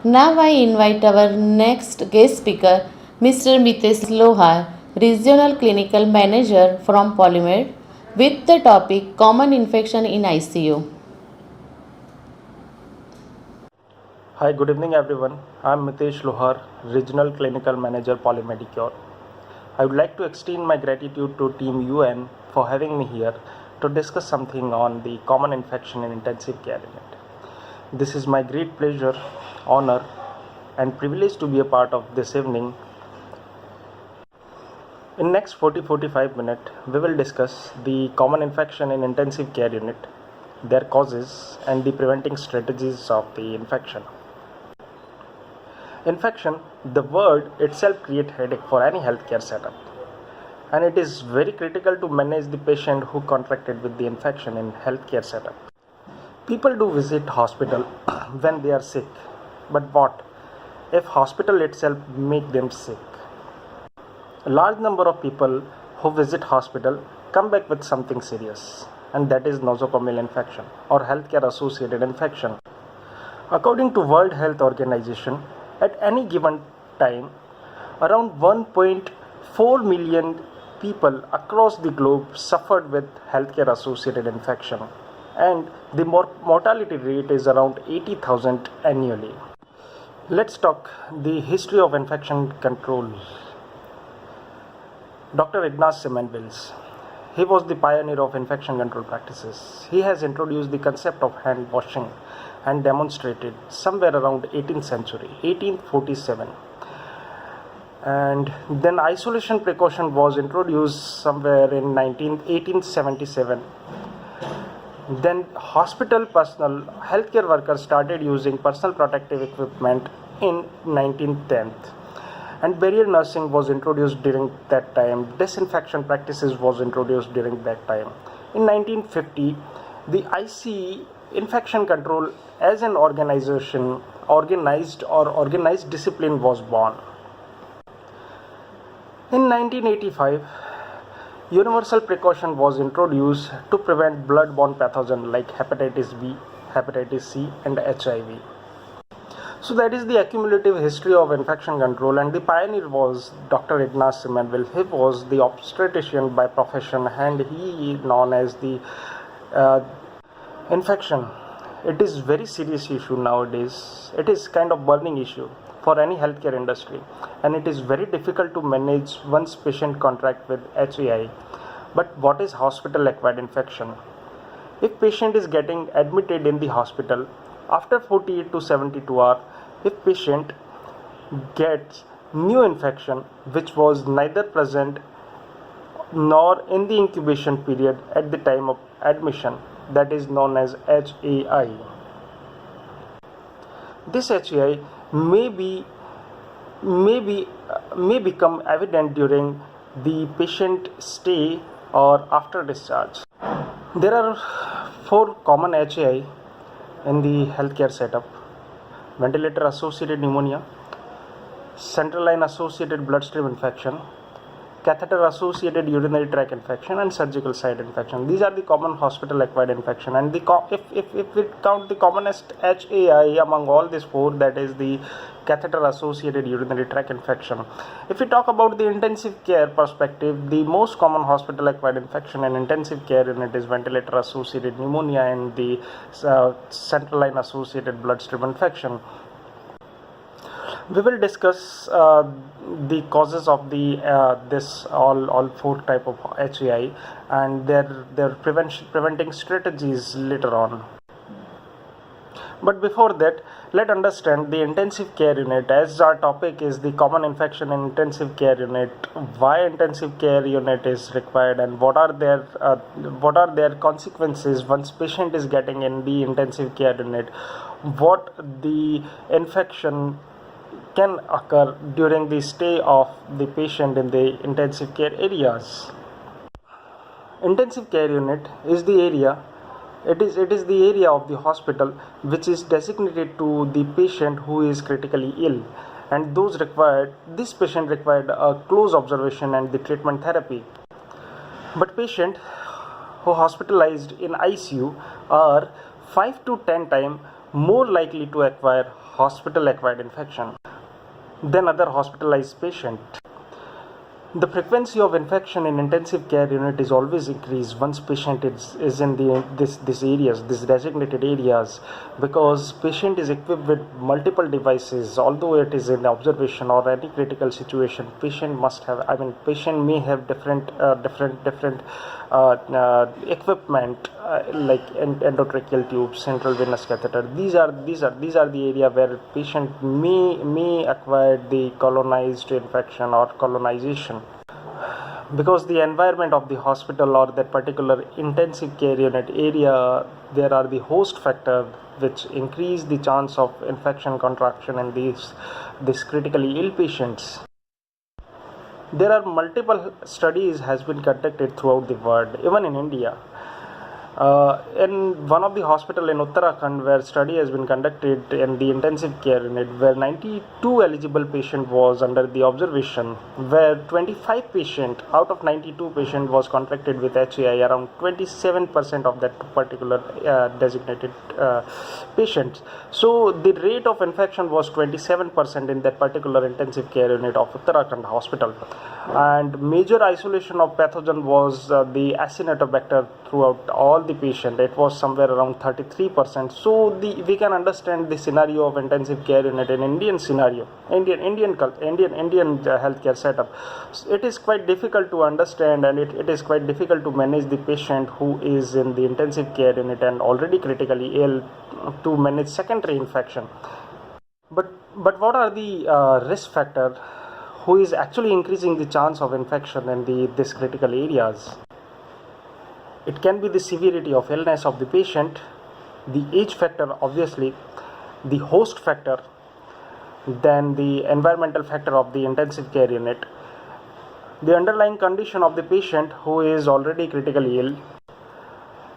Now I invite our next guest speaker, Mr. Mitesh Lohar, Regional Clinical Manager from Polymed, with the topic Common Infection in ICU. Hi, good evening everyone. I am Mitesh Lohar, Regional Clinical Manager Polymedicure. I would like to extend my gratitude to Team UN for having me here to discuss something on the common infection in intensive care unit. This is my great pleasure, honor and privilege to be a part of this evening. In next 40-45 minutes, we will discuss the common infection in intensive care unit, their causes and the preventing strategies of the infection. Infection, the word itself creates headache for any healthcare setup, and it is very critical to manage the patient who contracted with the infection in healthcare setup. People do visit hospital when they are sick, but what if hospital itself make them sick? A large number of people who visit hospital come back with something serious, and that is nosocomial infection or healthcare associated infection. According to World Health Organization, at any given time, around 1.4 million people across the globe suffered with healthcare associated infection, and the mortality rate is around 80,000 annually. Let's talk the history of infection control. Dr. Ignaz Semmelweis, he was the pioneer of infection control practices. He has introduced the concept of hand washing and demonstrated somewhere around 18th century, 1847. And then isolation precaution was introduced somewhere in 1877. Then hospital personnel, healthcare workers started using personal protective equipment in 1910. And burial nursing was introduced during that time. Disinfection practices was introduced during that time. In 1950, the ICE, infection control as an organized discipline was born. In 1985, universal precaution was introduced to prevent blood-borne pathogens like hepatitis B, hepatitis C and HIV. So that is the accumulative history of infection control, and the pioneer was Dr. Ignaz Semmelweis. He was the obstetrician by profession, and he known as the infection. It is very serious issue nowadays. It is kind of burning issue for any healthcare industry, and it is very difficult to manage once patient contract with HAI. But what is hospital acquired infection? If patient is getting admitted in the hospital, after 48 to 72 hours, if patient gets new infection which was neither present nor in the incubation period at the time of admission, that is known as HAI. This HAI may become evident during the patient stay or after discharge. There are 4 common HAI in the healthcare setup: ventilator associated pneumonia, central line associated bloodstream infection, catheter associated urinary tract infection and surgical site infection. These are the common hospital acquired infection, and if we count the commonest HAI among all these 4, that is the catheter associated urinary tract infection. If we talk about the intensive care perspective, the most common hospital acquired infection in intensive care unit is ventilator associated pneumonia and the central line associated bloodstream infection. We will discuss the causes of the this all 4 type of HAI and their preventing strategies later on. But before that, let's understand the intensive care unit. As our topic is the common infection in intensive care unit, why intensive care unit is required, and what are their consequences once patient is getting in the intensive care unit, what the infection can occur during the stay of the patient in the intensive care areas. Intensive care unit is the area, it is the area of the hospital which is designated to the patient who is critically ill, and this patient required a close observation and the treatment therapy. But patient who hospitalized in ICU are 5 to 10 times more likely to acquire hospital acquired infection than other hospitalized patient. The frequency of infection in intensive care unit is always increased once patient is in this designated areas, because patient is equipped with multiple devices. Although it is in observation or any critical situation, patient may have different equipment, like endotracheal tubes, central venous catheter. These are the area where patient may acquire the colonized infection or colonization, because the environment of the hospital or that particular intensive care unit area, there are the host factor which increase the chance of infection contraction in these critically ill patients. There are multiple studies has been conducted throughout the world, even in India. In one of the hospital in Uttarakhand, where study has been conducted in the intensive care unit, where 92 eligible patient was under the observation, where 25 patient out of 92 patient was contracted with HAI, around 27% of that particular designated patients. So the rate of infection was 27% in that particular intensive care unit of Uttarakhand hospital, and major isolation of pathogen was the Acinetobacter throughout all the patient. It was somewhere around 33%. So we can understand the scenario of intensive care unit in Indian scenario, Indian healthcare setup. It is quite difficult to understand, and it is quite difficult to manage the patient who is in the intensive care unit and already critically ill, to manage secondary infection. But what are the risk factor who is actually increasing the chance of infection in these critical areas? It can be the severity of illness of the patient, the age factor obviously, the host factor, then the environmental factor of the intensive care unit, the underlying condition of the patient who is already critically ill,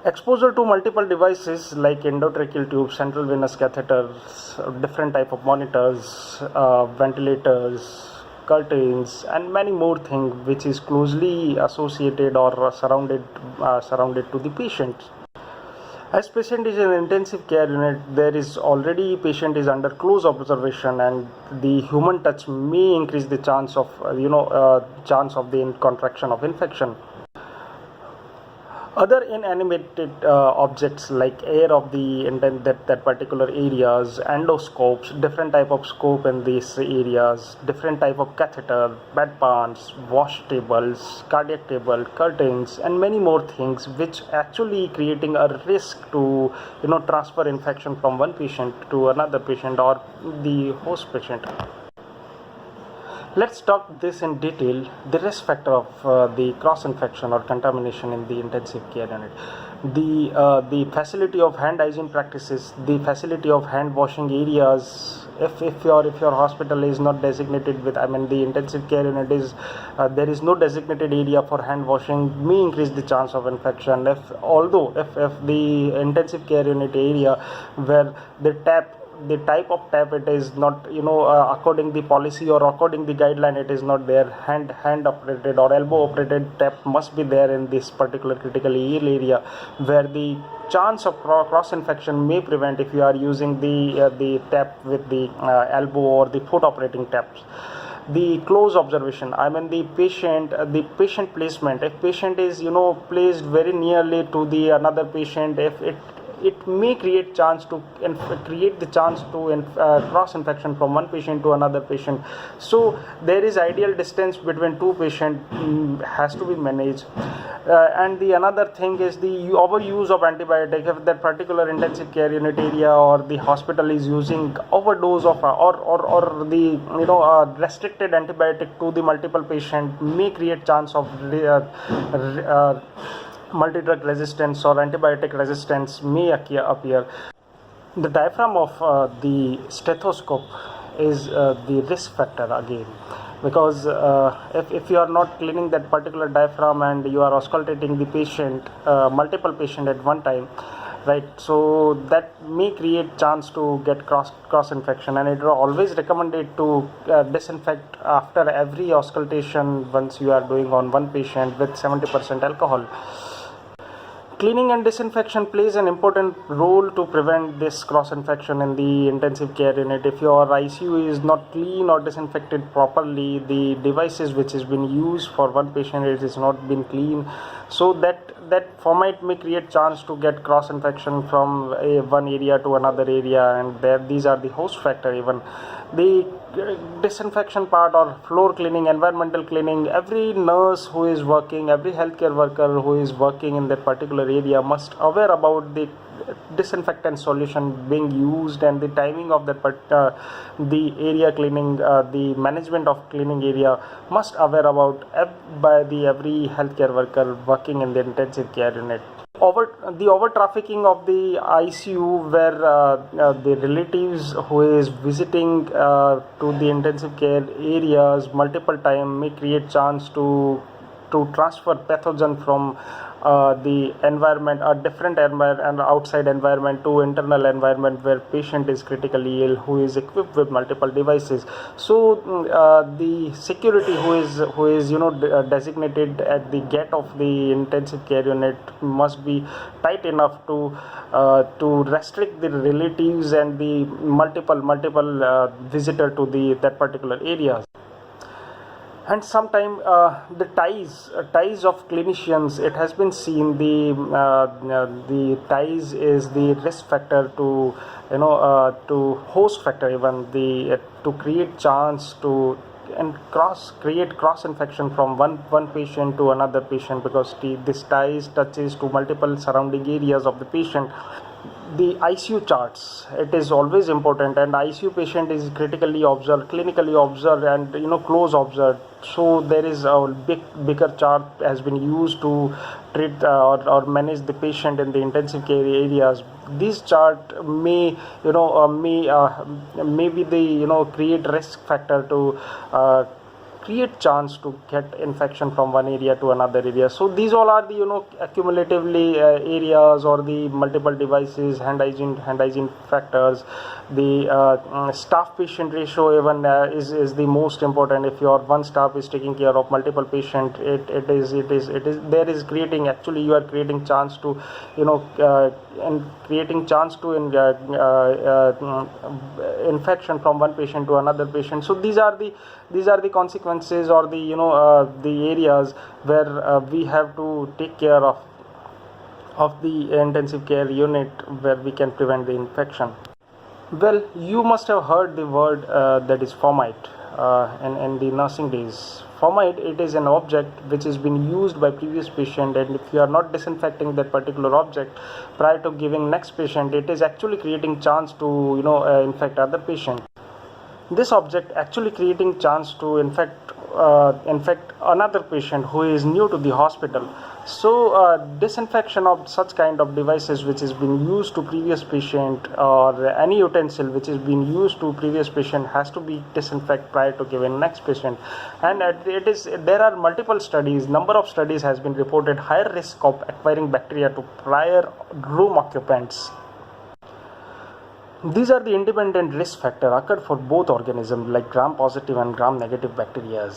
exposure to multiple devices like endotracheal tubes, central venous catheters, different type of monitors, ventilators, curtains, and many more things which is closely associated or surrounded to the patient. As patient is in intensive care unit, there is already patient is under close observation, and the human touch may increase the chance of the contraction of infection. Other inanimated objects like air of that particular areas, endoscopes, different type of scope in these areas, different type of catheter, bed pans, wash tables, cardiac table, curtains, and many more things, which actually creating a risk to transfer infection from one patient to another patient or the host patient. Let's talk this in detail, the risk factor of the cross-infection or contamination in the intensive care unit. The facility of hand hygiene practices, the facility of hand washing areas. If your hospital is not designated with, the intensive care unit is, there is no designated area for hand washing, may increase the chance of infection. If the intensive care unit area where the type of tap, it is not according the policy or according the guideline, it is not there, hand operated or elbow operated tap must be there in this particular critically ill area, where the chance of cross infection may prevent if you are using the tap with the elbow or the foot operating taps. The close observation, the patient placement. If patient is placed very nearly to the another patient, if it may create chance to create the chance to cross infection from one patient to another patient. So there is ideal distance between two patients has to be managed. And the another thing is the overuse of antibiotic. If that particular intensive care unit area or the hospital is using overdose of or the restricted antibiotic to the multiple patient, may create chance of multi-drug resistance or antibiotic resistance may appear. The diaphragm of the stethoscope is the risk factor again, because if you are not cleaning that particular diaphragm and you are auscultating the patient, multiple patient at one time, right, so that may create chance to get cross infection, and it is always recommended to disinfect after every auscultation once you are doing on one patient with 70% alcohol. Cleaning and disinfection plays an important role to prevent this cross infection in the intensive care unit. If your ICU is not clean or disinfected properly, the devices which has been used for one patient, it is not been clean, so that format may create chance to get cross infection from one area to another area, and these are the host factor. Even the disinfection part or floor cleaning, environmental cleaning, every nurse who is working, every healthcare worker who is working in that particular area must aware about the disinfectant solution being used and the timing of that the area cleaning, the management of cleaning area must aware about by the every healthcare worker working in the intensive care unit. Over trafficking of the ICU, where the relatives who is visiting to the intensive care areas multiple time may create chance to transfer pathogen from the environment, a different environment and outside environment to internal environment where patient is critically ill, who is equipped with multiple devices. So the security who is designated at the gate of the intensive care unit must be tight enough to restrict the relatives and the multiple visitor to that particular area. And sometimes the ties of clinicians, it has been seen the ties is the risk factor to to host factor, even to create chance to create cross infection from one patient to another patient, because this ties touches to multiple surrounding areas of the patient. The ICU charts, it is always important, and ICU patient is critically observed, clinically observed, and close observed. So there is a bigger chart has been used to treat or manage the patient in the intensive care areas. This chart may maybe the create risk factor to create chance to get infection from one area to another area. So these all are the accumulatively areas or the multiple devices, hand hygiene factors. The staff patient ratio even is the most important. If your one staff is taking care of multiple patient, it is there is creating, actually you are creating chance to and creating chance to infection from one patient to another patient. So these are the consequences or the areas where we have to take care of the intensive care unit, where we can prevent the infection. Well, you must have heard the word that is formite in the nursing days. Formite, it is an object which has been used by previous patient, and if you are not disinfecting that particular object prior to giving next patient, it is actually creating chance to infect other patient. This object actually creating chance to infect another patient who is new to the hospital. So disinfection of such kind of devices which has been used to previous patient, or any utensil which has been used to previous patient, has to be disinfected prior to giving next patient. And there are multiple studies, number of studies has been reported higher risk of acquiring bacteria to prior room occupants. These are the independent risk factor occurred for both organisms, like gram-positive and gram-negative bacteria.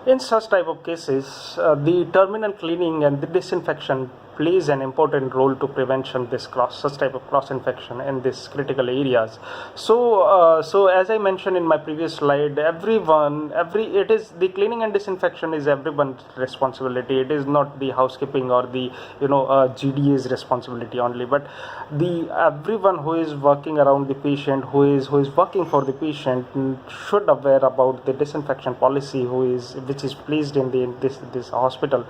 In such type of cases, the terminal cleaning and the disinfection plays an important role to prevention this such type of cross infection in this critical areas. So as I mentioned in my previous slide, it is the cleaning and disinfection is everyone's responsibility. It is not the housekeeping or the GDA's responsibility only, but the everyone who is working around the patient, who is working for the patient, should aware about the disinfection policy which is placed in this hospital,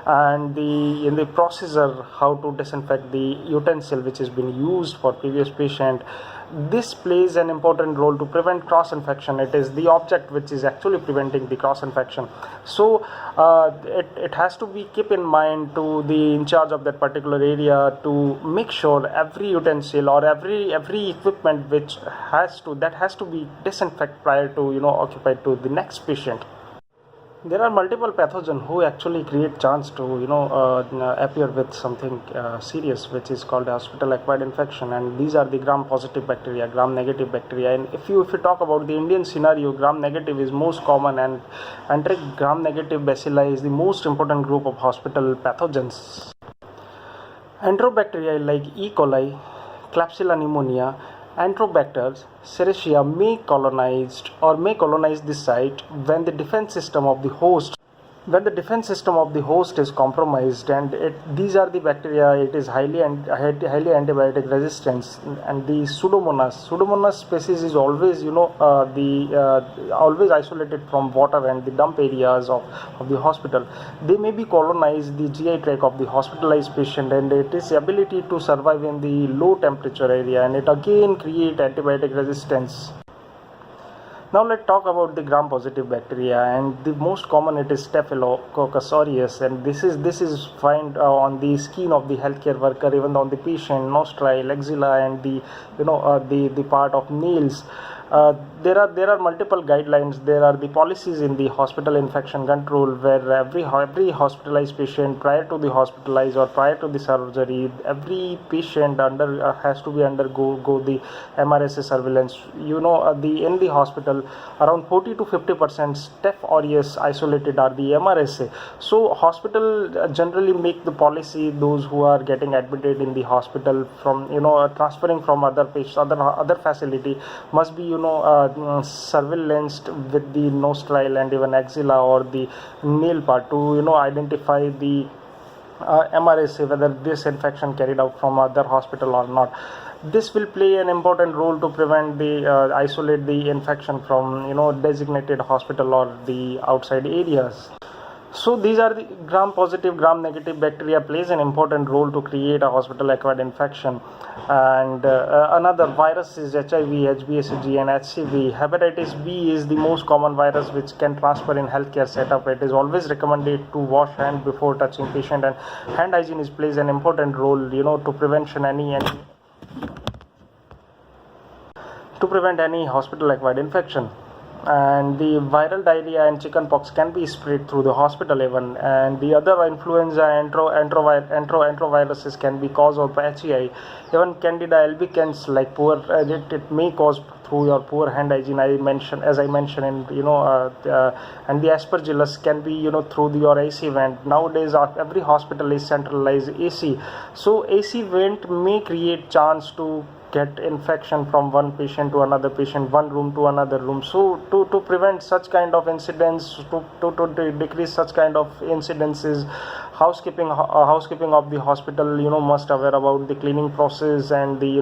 and in the procedure how to disinfect the utensil which has been used for previous patient. This plays an important role to prevent cross infection. It is the object which is actually preventing the cross infection. So it has to be keep in mind to the in charge of that particular area to make sure every utensil or every equipment has to be disinfected prior to occupied to the next patient. There are multiple pathogens who actually create chance to appear with something serious, which is called hospital acquired infection, and these are the gram positive bacteria, gram negative bacteria. And if you talk about the Indian scenario, gram negative is most common, and enteric gram negative bacilli is the most important group of hospital pathogens. Enterobacteria like E. coli, Klebsiella pneumonia, Enterobacter, Serratia may colonize this site when the defense system of the host is compromised, and these are the bacteria. It is highly antibiotic resistance, and the Pseudomonas species is always always isolated from water and the dump areas of the hospital. They may be colonize the GI tract of the hospitalized patient, and it is ability to survive in the low temperature area, and it again create antibiotic resistance. Now let's talk about the gram-positive bacteria, and the most common it is Staphylococcus aureus, and this is found on the skin of the healthcare worker, even on the patient, nostril, axilla, and the part of nails. There are multiple guidelines. There are the policies in the hospital infection control where every hospitalized patient prior to the hospitalized or prior to the surgery, every patient has to be undergo the MRSA surveillance. In the hospital around 40 to 50% Staph aureus isolated are the MRSA. So hospital generally make the policy those who are getting admitted in the hospital from transferring from other patients, other facility must be surveillanced with the nostril and even axilla or the nail part to identify the MRSA, whether this infection carried out from other hospital or not. This will play an important role to prevent isolate the infection from designated hospital or the outside areas. So these are the gram-positive, gram-negative bacteria plays an important role to create a hospital-acquired infection. And another virus is HIV, HBsAg, and HCV. Hepatitis B is the most common virus which can transfer in healthcare setup. It is always recommended to wash hand before touching patient, and hand hygiene plays an important role, to prevention to prevent any hospital-acquired infection. And the viral diarrhea and chickenpox can be spread through the hospital even, and the other influenza enteroviruses can be caused by HEI, even Candida albicans, like it may cause through your poor hand hygiene. I mentioned and the aspergillus can be through your AC vent. Nowadays every hospital is centralized AC, so AC vent may create chance to get infection from one patient to another patient, one room to another room. So to prevent such kind of incidents, to decrease such kind of incidences, housekeeping of the hospital must aware about the cleaning process and the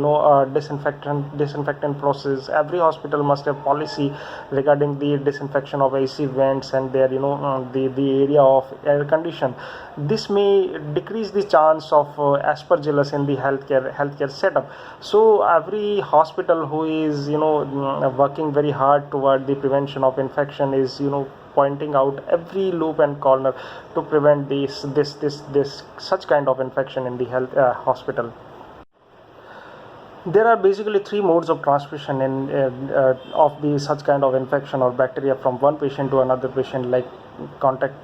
disinfectant process. Every hospital must have policy regarding the disinfection of AC vents and their the area of air condition. This may decrease the chance of aspergillus in the healthcare setup. So every hospital who is working very hard toward the prevention of infection is pointing out every loop and corner to prevent this such kind of infection in the hospital. There are basically three modes of transmission of the such kind of infection or bacteria from one patient to another patient, like contact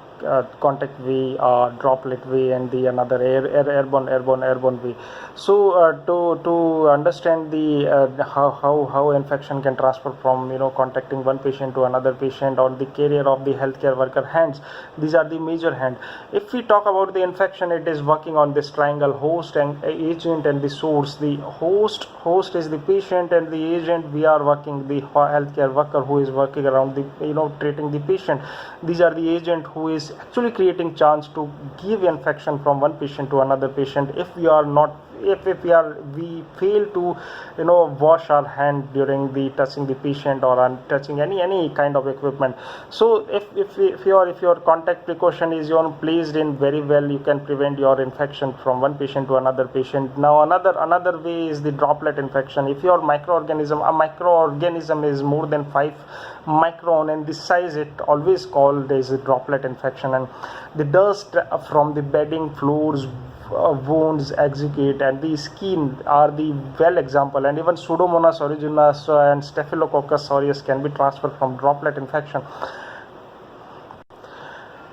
contact way, droplet way, and the another airborne way. So to understand the how infection can transfer from contacting one patient to another patient on the carrier of the healthcare worker hands, these are the major hand. If we talk about the infection, it is working on this triangle: host and agent and the source. The host is the patient, and the agent, we are working, the healthcare worker who is working around the treating the patient. These are the agent who is actually creating chance to give infection from one patient to another patient if we are not if we fail to wash our hand during the touching the patient or touching any kind of equipment. So if your contact precaution is placed in very well, you can prevent your infection from one patient to another patient. Now another way is the droplet infection. If your microorganism is more than 5 micron in the size, it always called as a droplet infection. And the dust from the bedding, floors, wounds, exudate, and the skin are the well example. And even Pseudomonas aeruginosa and Staphylococcus aureus can be transferred from droplet infection.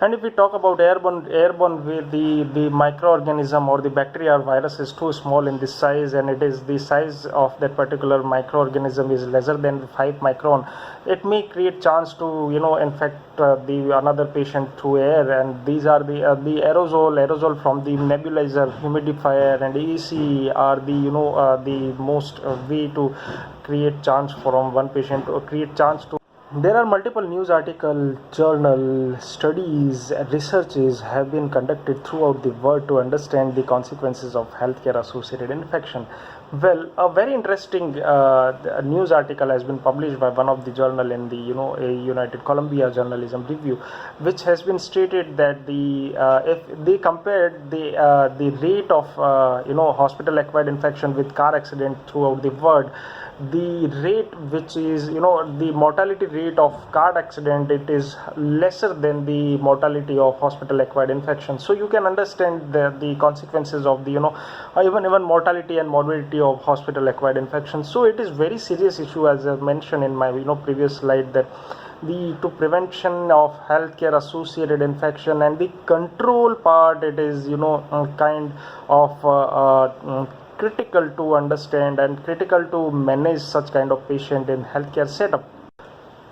And if we talk about airborne way, the microorganism or the bacteria or virus is too small in this size, and it is the size of that particular microorganism is lesser than 5 micron. It may create chance to infect the another patient through air. And these are the aerosol from the nebulizer, humidifier, and AC are the most way to create chance from one patient or create chance to. There are multiple news articles, journal, studies, and researches have been conducted throughout the world to understand the consequences of healthcare associated infection. Well, a very interesting news article has been published by one of the journal in the United Columbia Journalism Review, which has been stated that if they compared the rate of hospital acquired infection with car accident throughout the world, the rate which is the mortality rate of car accident, it is lesser than the mortality of hospital acquired infection. So you can understand the consequences of the even mortality and morbidity of hospital acquired infection. So it is very serious issue, as I mentioned in my previous slide, that to prevention of healthcare associated infection and the control part, it is kind of critical to understand and critical to manage such kind of patient in healthcare setup.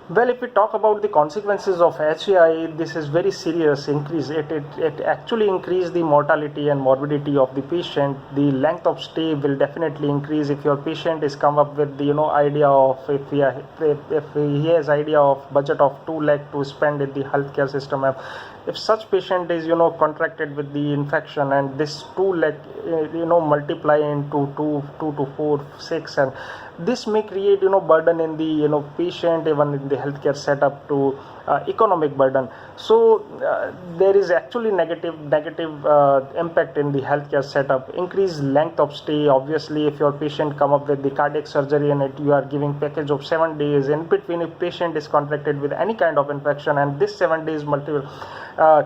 Well, if we talk about the consequences of HAI, this is very serious increase. It actually increase the mortality and morbidity of the patient. The length of stay will definitely increase if your patient is come up with the idea of if he has idea of budget of 2 lakh to spend in the healthcare system. If such patient is contracted with the infection, and this 2 lakh multiply into 2 to 4, 6, and this may create burden in the patient, even in the healthcare setup, to economic burden. So there is actually negative impact in the healthcare setup. Increased length of stay. Obviously, if your patient come up with the cardiac surgery and you are giving package of 7 days, in between if patient is contracted with any kind of infection, and this 7 days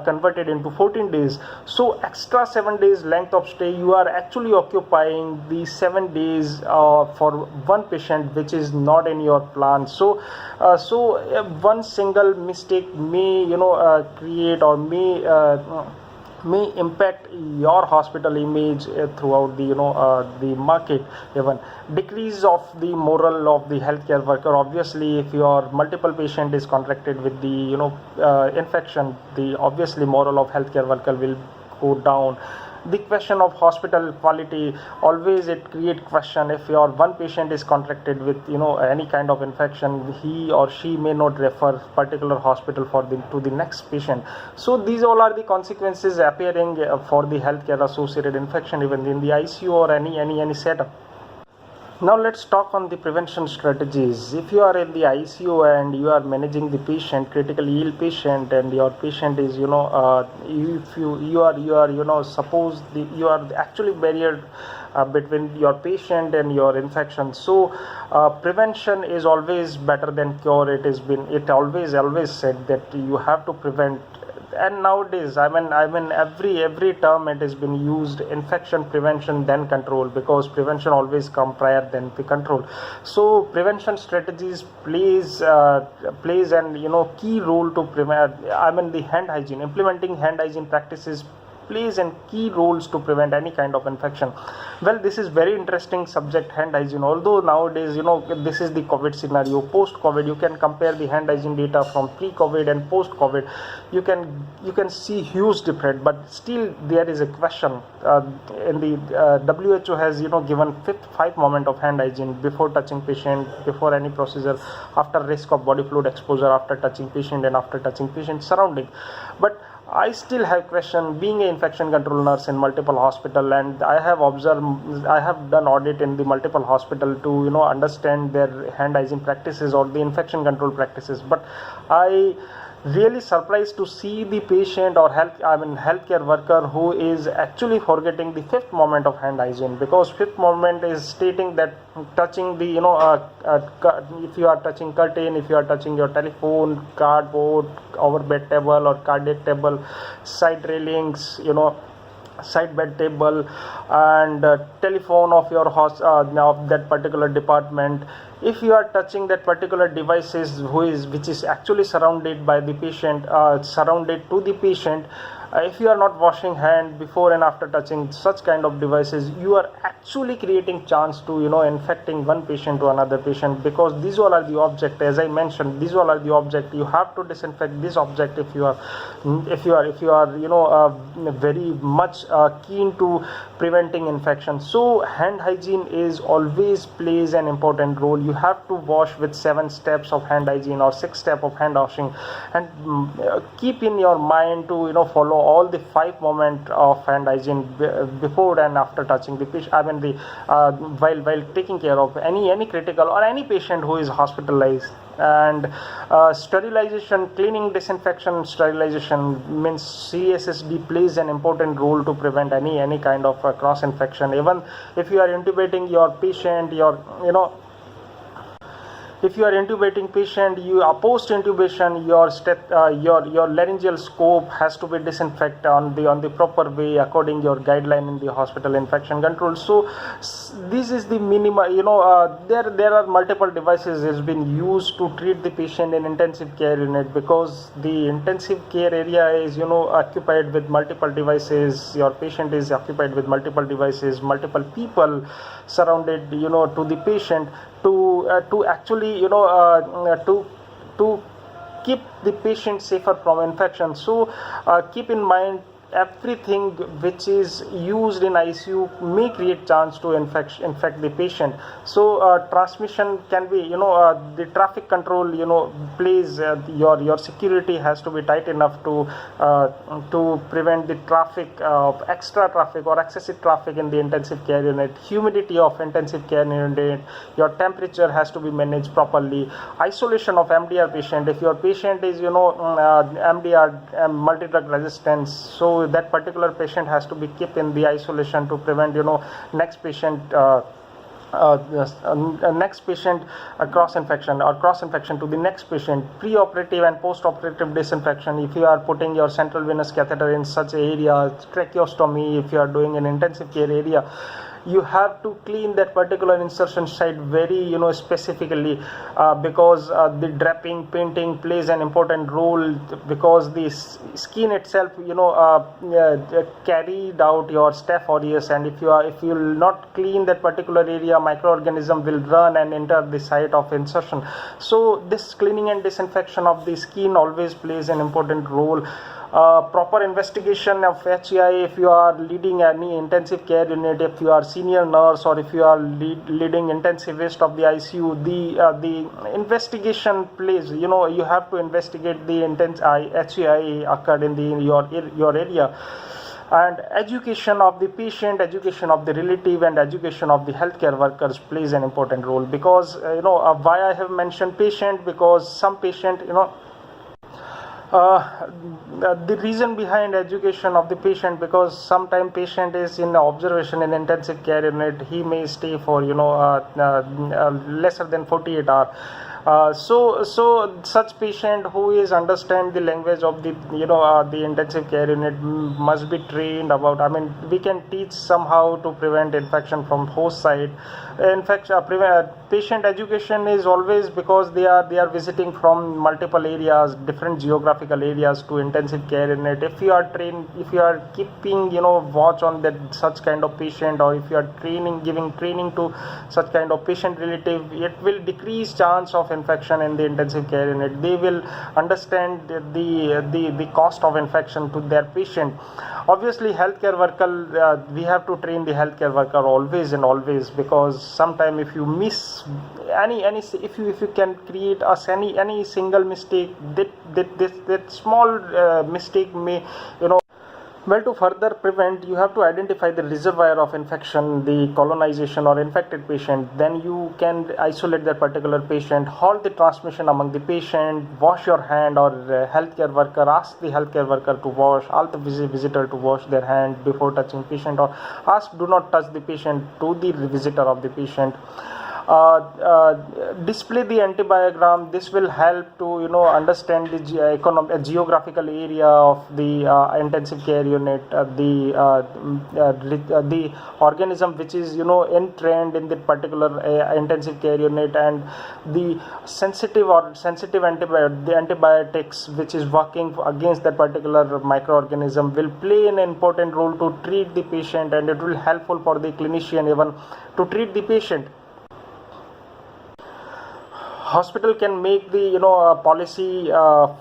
converted into 14 days, so extra 7 days length of stay, you are actually occupying the 7 days for one patient, which is not in your plan. So one single mistake may create or may impact your hospital image throughout the market. Even decrease of the morale of the healthcare worker. Obviously, if your multiple patient is contracted with the infection, the obviously morale of healthcare worker will go down. The question of hospital quality, always it create question. If your one patient is contracted with any kind of infection, he or she may not refer particular hospital to the next patient. So these all are the consequences appearing for the healthcare associated infection, even in the ICU or any setup. Now let's talk on the prevention strategies. If you are in the ICU and you are managing the patient, critically ill patient, and your patient is if you are suppose you are actually barrier between your patient and your infection. So prevention is always better than cure. It always said that you have to prevent and nowadays, I mean, every term it has been used: infection prevention, then control, because prevention always come prior than the control. So prevention strategies plays an key role to prevent. I mean, the hand hygiene, implementing hand hygiene practices plays and key roles to prevent any kind of infection. Well, this is very interesting subject, hand hygiene. Although nowadays, this is the COVID scenario. Post COVID, you can compare the hand hygiene data from pre-COVID and post COVID. You can see huge difference, but still there is a question. In the WHO has given five moment of hand hygiene: before touching patient, before any procedure, after risk of body fluid exposure, after touching patient, and after touching patient surrounding. But I still have question, being an infection control nurse in multiple hospital, and I have done audit in the multiple hospital to understand their hand hygiene practices or the infection control practices. But I really surprised to see the patient or healthcare worker who is actually forgetting the fifth moment of hand hygiene, because fifth moment is stating that touching the if you are touching curtain, if you are touching your telephone, cardboard, over bed table or cardiac table, side railings, side bed table, and telephone of your of that particular department. If you are touching that particular devices which is actually surrounded by the patient, surrounded to the patient, if you are not washing hand before and after touching such kind of devices, you are actually creating chance to infecting one patient to another patient, because these all are the object. As I mentioned, these all are the object. You have to disinfect this object if you are very much keen to preventing infection. So hand hygiene is always plays an important role. You have to wash with 7 steps of hand hygiene or 6 steps of hand washing, and keep in your mind to follow all the 5 moments of hand hygiene before and after touching the patient. I mean, while taking care of any critical or any patient who is hospitalized. And sterilization, cleaning, disinfection, sterilization means CSSD plays an important role to prevent any kind of cross infection. Even if you are intubating your patient, if you are intubating patient, you are post intubation, your laryngeal scope has to be disinfected on the proper way according your guideline in the hospital infection control. So this is the minimum. There are multiple devices has been used to treat the patient in intensive care unit, because the intensive care area is occupied with multiple devices. Your patient is occupied with multiple devices, multiple people surrounded to the patient, to actually to keep the patient safer from infection. So keep in mind, everything which is used in ICU may create chance to infect the patient. So transmission can be the traffic control plays your security has to be tight enough to prevent the traffic of extra traffic or excessive traffic in the intensive care unit. Humidity of intensive care unit, your temperature has to be managed properly. Isolation of MDR patient, if your patient is MDR, multi-drug resistance, so that particular patient has to be kept in the isolation to prevent next patient cross infection to the next patient. Pre-operative and post-operative disinfection, if you are putting your central venous catheter in such an area, tracheostomy, if you are doing an intensive care area, you have to clean that particular insertion site very specifically, because the draping, painting plays an important role, because the skin itself carried out your staph aureus, and if you will not clean that particular area, microorganism will run and enter the site of insertion. So this cleaning and disinfection of the skin always plays an important role. Proper investigation of HEI, if you are leading any intensive care unit, if you are senior nurse, or if you are leading intensivist of the ICU, the investigation plays, you have to investigate the HEI occurred in your area. And education of the patient, education of the relative, and education of the healthcare workers plays an important role, because why I have mentioned patient, because some patient the reason behind education of the patient, because sometimes patient is in observation in intensive care unit, he may stay for lesser than 48 hours, So such patient who is understand the language of the the intensive care unit must be trained about. I mean, we can teach somehow to prevent infection from host site. In fact, patient education is always because they are visiting from multiple areas, different geographical areas to intensive care unit. If you are trained, if you are keeping watch on that such kind of patient, or if you are giving training to such kind of patient relative, it will decrease chance of infection in the intensive care unit. They will understand the cost of infection to their patient. Obviously, healthcare worker, we have to train the healthcare worker always and always, because sometime if you miss any if you can create us any single mistake, that small mistake may well, to further prevent, you have to identify the reservoir of infection, the colonization or infected patient. Then you can isolate that particular patient, halt the transmission among the patient, wash your hand, or healthcare worker, ask the healthcare worker to wash, ask the visitor to wash their hand before touching patient, or ask do not touch the patient to the visitor of the patient. Display the antibiogram. This will help to understand the geographical area of the intensive care unit, the organism which is entrained in the particular intensive care unit, and the sensitive antibiotics which is working against that particular microorganism will play an important role to treat the patient, and it will helpful for the clinician even to treat the patient. Hospital can make the policy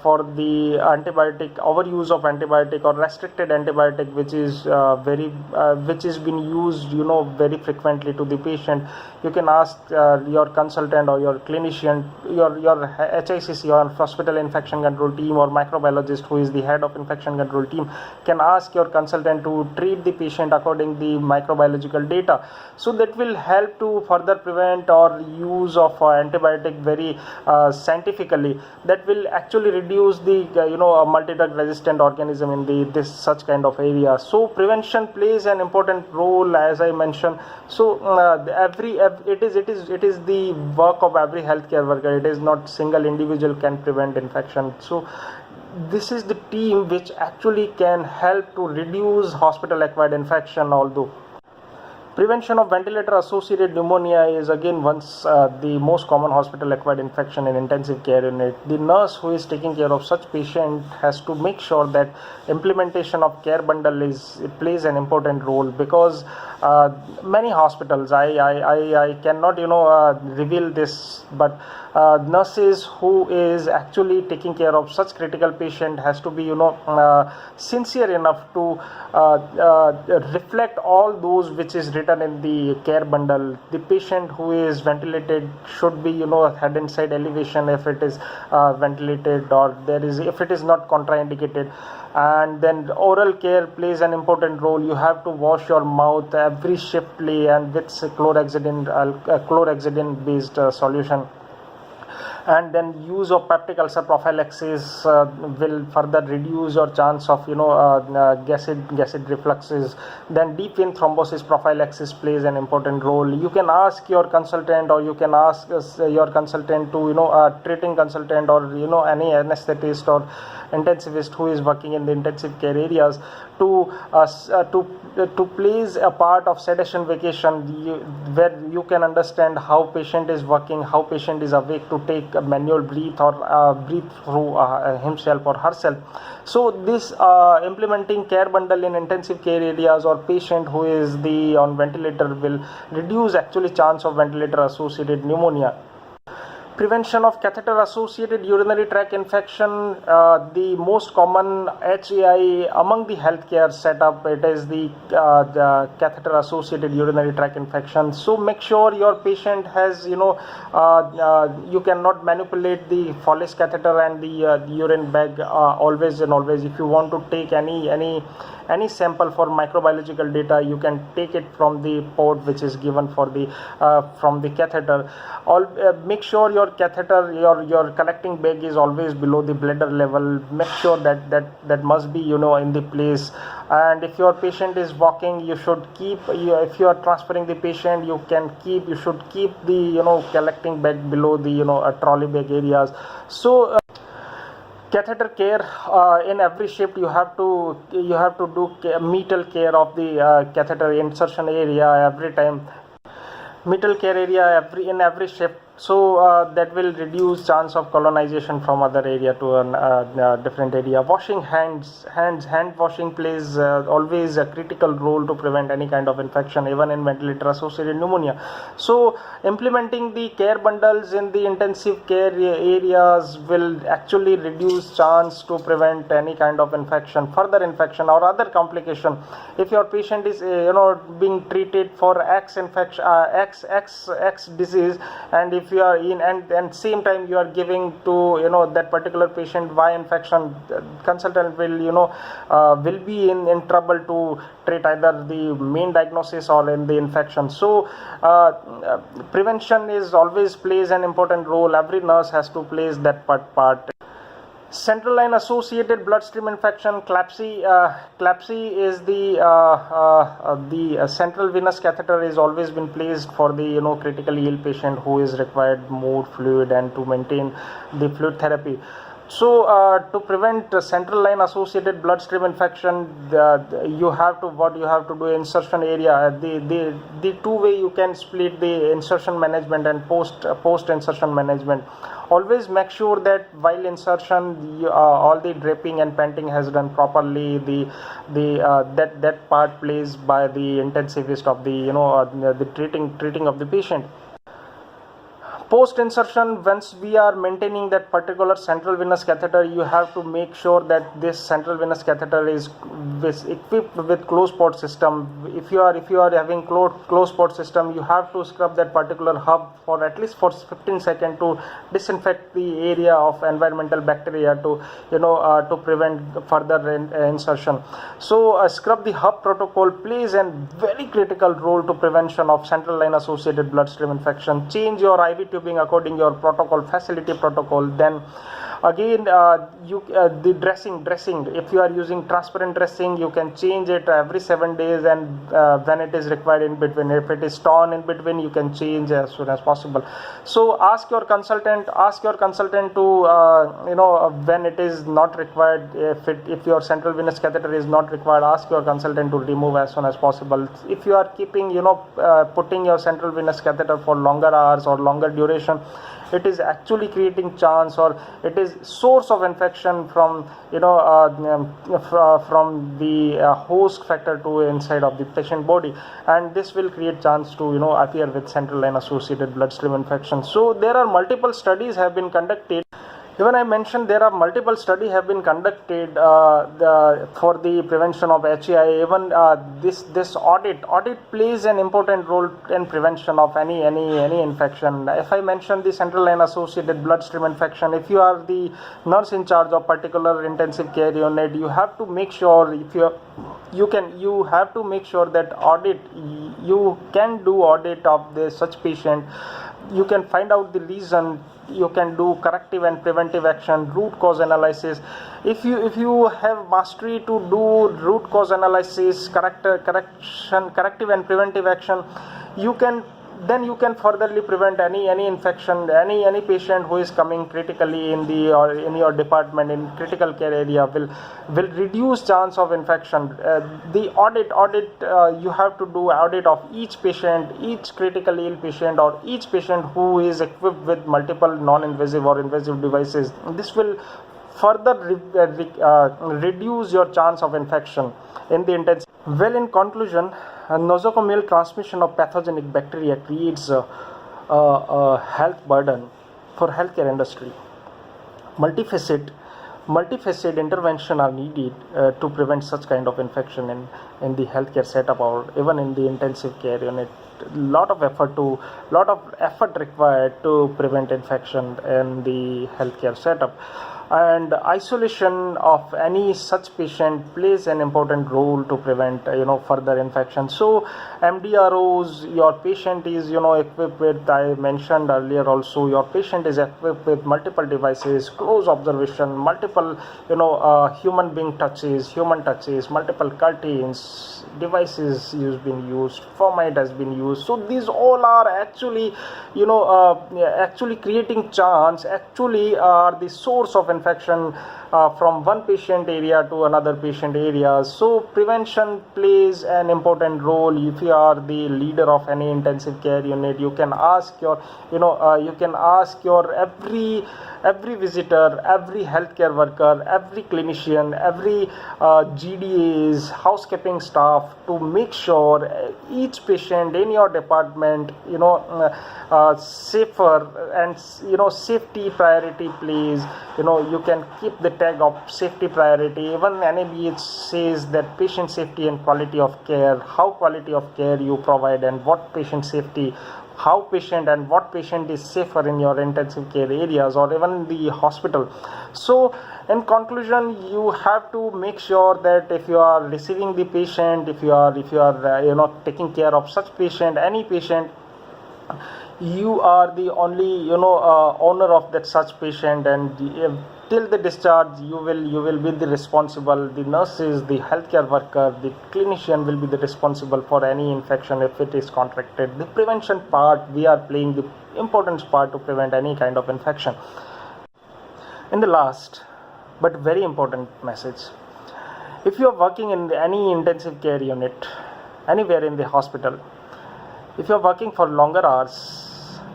for the antibiotic overuse of antibiotic or restricted antibiotic, which is which is been used very frequently to the patient. You can ask your consultant or your clinician, your HICC or hospital infection control team, or microbiologist who is the head of infection control team, can ask your consultant to treat the patient according the microbiological data. So that will help to further prevent or use of antibiotic very scientifically. That will actually reduce the multi-drug resistant organism in this such kind of area. So prevention plays an important role, as I mentioned. So it is the work of every healthcare worker. It is not single individual can prevent infection. So this is the team which actually can help to reduce hospital acquired infection. Although prevention of ventilator associated pneumonia is again the most common hospital acquired infection in intensive care unit. The nurse who is taking care of such patient has to make sure that implementation of care bundle plays an important role, because many hospitals, I cannot reveal this, but nurses who is actually taking care of such critical patient has to be sincere enough to reflect all those which is written in the care bundle. The patient who is ventilated should be head and side elevation if it is ventilated, or if it is not contraindicated. And then oral care plays an important role. You have to wash your mouth every shiftly and with chlorhexidine based solution. And then use of peptic ulcer prophylaxis will further reduce your chance of acid refluxes. Then deep vein thrombosis prophylaxis plays an important role. You can ask your consultant, or you can ask your consultant to treating consultant, or any anesthetist or intensivist who is working in the intensive care areas to place a part of sedation vacation, where you can understand how patient is working, how patient is awake, to take a manual breathe or breathe through himself or herself. So this implementing care bundle in intensive care areas or patient who is on ventilator will reduce actually chance of ventilator associated pneumonia. Prevention of catheter associated urinary tract infection, the most common HAI among the healthcare setup, it is the catheter associated urinary tract infection. So make sure your patient has you cannot manipulate the Follis catheter and the urine bag always and always. If you want to take any sample for microbiological data, you can take it from the port which is given for the from the catheter. Make sure your catheter, your collecting bag is always below the bladder level. Make sure that must be in the place. and if your patient is walking, you should keep, if you are transferring the patient, you should keep the collecting bag below the trolley bag areas. So catheter care, in every shift you have to do metal care of the catheter insertion area every time, metal care area in every shift, so that will reduce chance of colonization from other area to a different area. Washing hand washing plays always a critical role to prevent any kind of infection, even in ventilator associated pneumonia. So implementing the care bundles in the intensive care areas will actually reduce chance to prevent any kind of infection, further infection or other complication. If your patient is being treated for X infection, X disease, and if you are in and same time you are giving to that particular patient Y infection, consultant will be in trouble to treat either the main diagnosis or in the infection. So prevention is always plays an important role. Every nurse has to play that part. Central line associated bloodstream infection, CLAPSI. CLAPSI is the central venous catheter is always been placed for the critically ill patient who is required more fluid and to maintain the fluid therapy. So to prevent central line associated bloodstream infection, you have to do insertion area. The two way you can split the insertion management and post insertion management. Always make sure that while insertion all the draping and panting has done properly. That part plays by the intensivist of the treating of the patient. Post insertion, once we are maintaining that particular central venous catheter, you have to make sure that this central venous catheter is equipped with closed port system. If you are having closed port system, you have to scrub that particular hub for at least 15 seconds to disinfect the area of environmental bacteria to prevent further insertion. So scrub the hub protocol plays a very critical role to prevention of central line associated bloodstream infection. Change your IV tubing according your protocol, facility protocol. Then again the dressing, if you are using transparent dressing, you can change it every 7 days, and when it is required in between. If it is torn in between, you can change as soon as possible. So ask your consultant to when it is not required. If your central venous catheter is not required, ask your consultant to remove as soon as possible. If you are keeping putting your central venous catheter for longer hours or longer duration, it is actually creating chance, or it is source of infection from from the host factor to inside of the patient body, and this will create chance to appear with central line associated bloodstream infection. So there are multiple studies have been conducted. Even I mentioned there are multiple studies have been conducted for the prevention of HAI. Even this audit plays an important role in prevention of any infection. If I mention the central line associated bloodstream infection, if you are the nurse in charge of particular intensive care unit, you have to make sure you have to make sure that you can do audit of such patient. You can find out the reason. You can do corrective and preventive action, root cause analysis. If you have mastery to do root cause analysis, corrective and preventive action, you can furtherly prevent any infection. Any patient who is coming critically in your department in critical care area will reduce chance of infection. The audit you have to do audit of each patient, each critically ill patient, or each patient who is equipped with multiple non-invasive or invasive devices. This will further reduce your chance of infection in the intensive. Well, in conclusion, nosocomial transmission of pathogenic bacteria creates a health burden for healthcare industry. Multifaceted intervention are needed to prevent such kind of infection in the healthcare setup or even in the intensive care unit. lot of effort required to prevent infection in the healthcare setup, and isolation of any such patient plays an important role to prevent further infection. So MDROs, your patient is equipped with, I mentioned earlier also, your patient is equipped with multiple devices, close observation, multiple human touches, multiple curtains, devices been used, format has been used. So these all are actually actually creating chance, actually are the source of infection from one patient area to another patient area. So prevention plays an important role. If you are the leader of any intensive care unit, you can ask your every visitor, every healthcare worker, every clinician, every GDAs, housekeeping staff, to make sure each patient in your department safer, and safety priority plays. You can keep the tag of safety priority. Even NABH says that patient safety and quality of care, how quality of care you provide, and what patient safety, how patient and what patient is safer in your intensive care areas or even in the hospital. So in conclusion, you have to make sure that if you are receiving the patient, if you are taking care of such patient, any patient, you are the only owner of that such patient, and till the discharge you will be the responsible. The nurses, the healthcare worker, the clinician will be the responsible for any infection if it is contracted. The prevention part, we are playing the important part to prevent any kind of infection. In the last but very important message, if you are working in any intensive care unit anywhere in the hospital, if you are working for longer hours,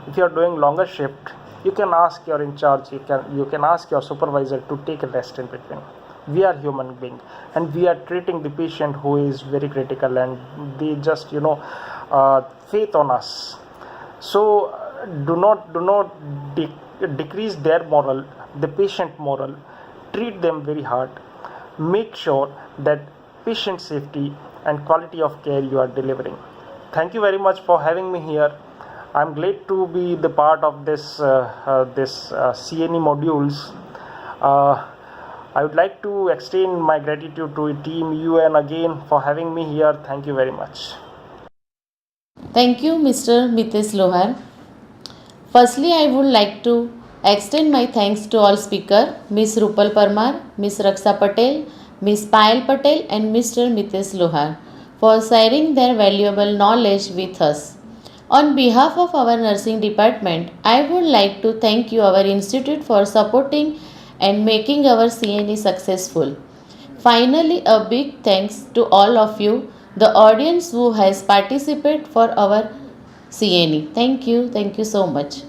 if you are doing longer shift, you can ask your in charge, you can ask your supervisor to take a rest in between. We are human being, and we are treating the patient who is very critical, and they just faith on us. So do not decrease their moral, the patient moral. Treat them very hard. Make sure that patient safety and quality of care you are delivering. Thank you very much for having me here. I'm glad to be the part of this CNE modules. I would like to extend my gratitude to Team UN again for having me here. Thank you very much. Thank you, Mr. Mitesh Lohar. Firstly, I would like to extend my thanks to all speakers, Ms. Rupal Parmar, Ms. Raksha Patel, Ms. Payal Patel, and Mr. Mitesh Lohar for sharing their valuable knowledge with us. On behalf of our nursing department, I would like to thank you, our institute, for supporting and making our CNE successful. Finally, a big thanks to all of you, the audience who has participated for our CNE. Thank you so much.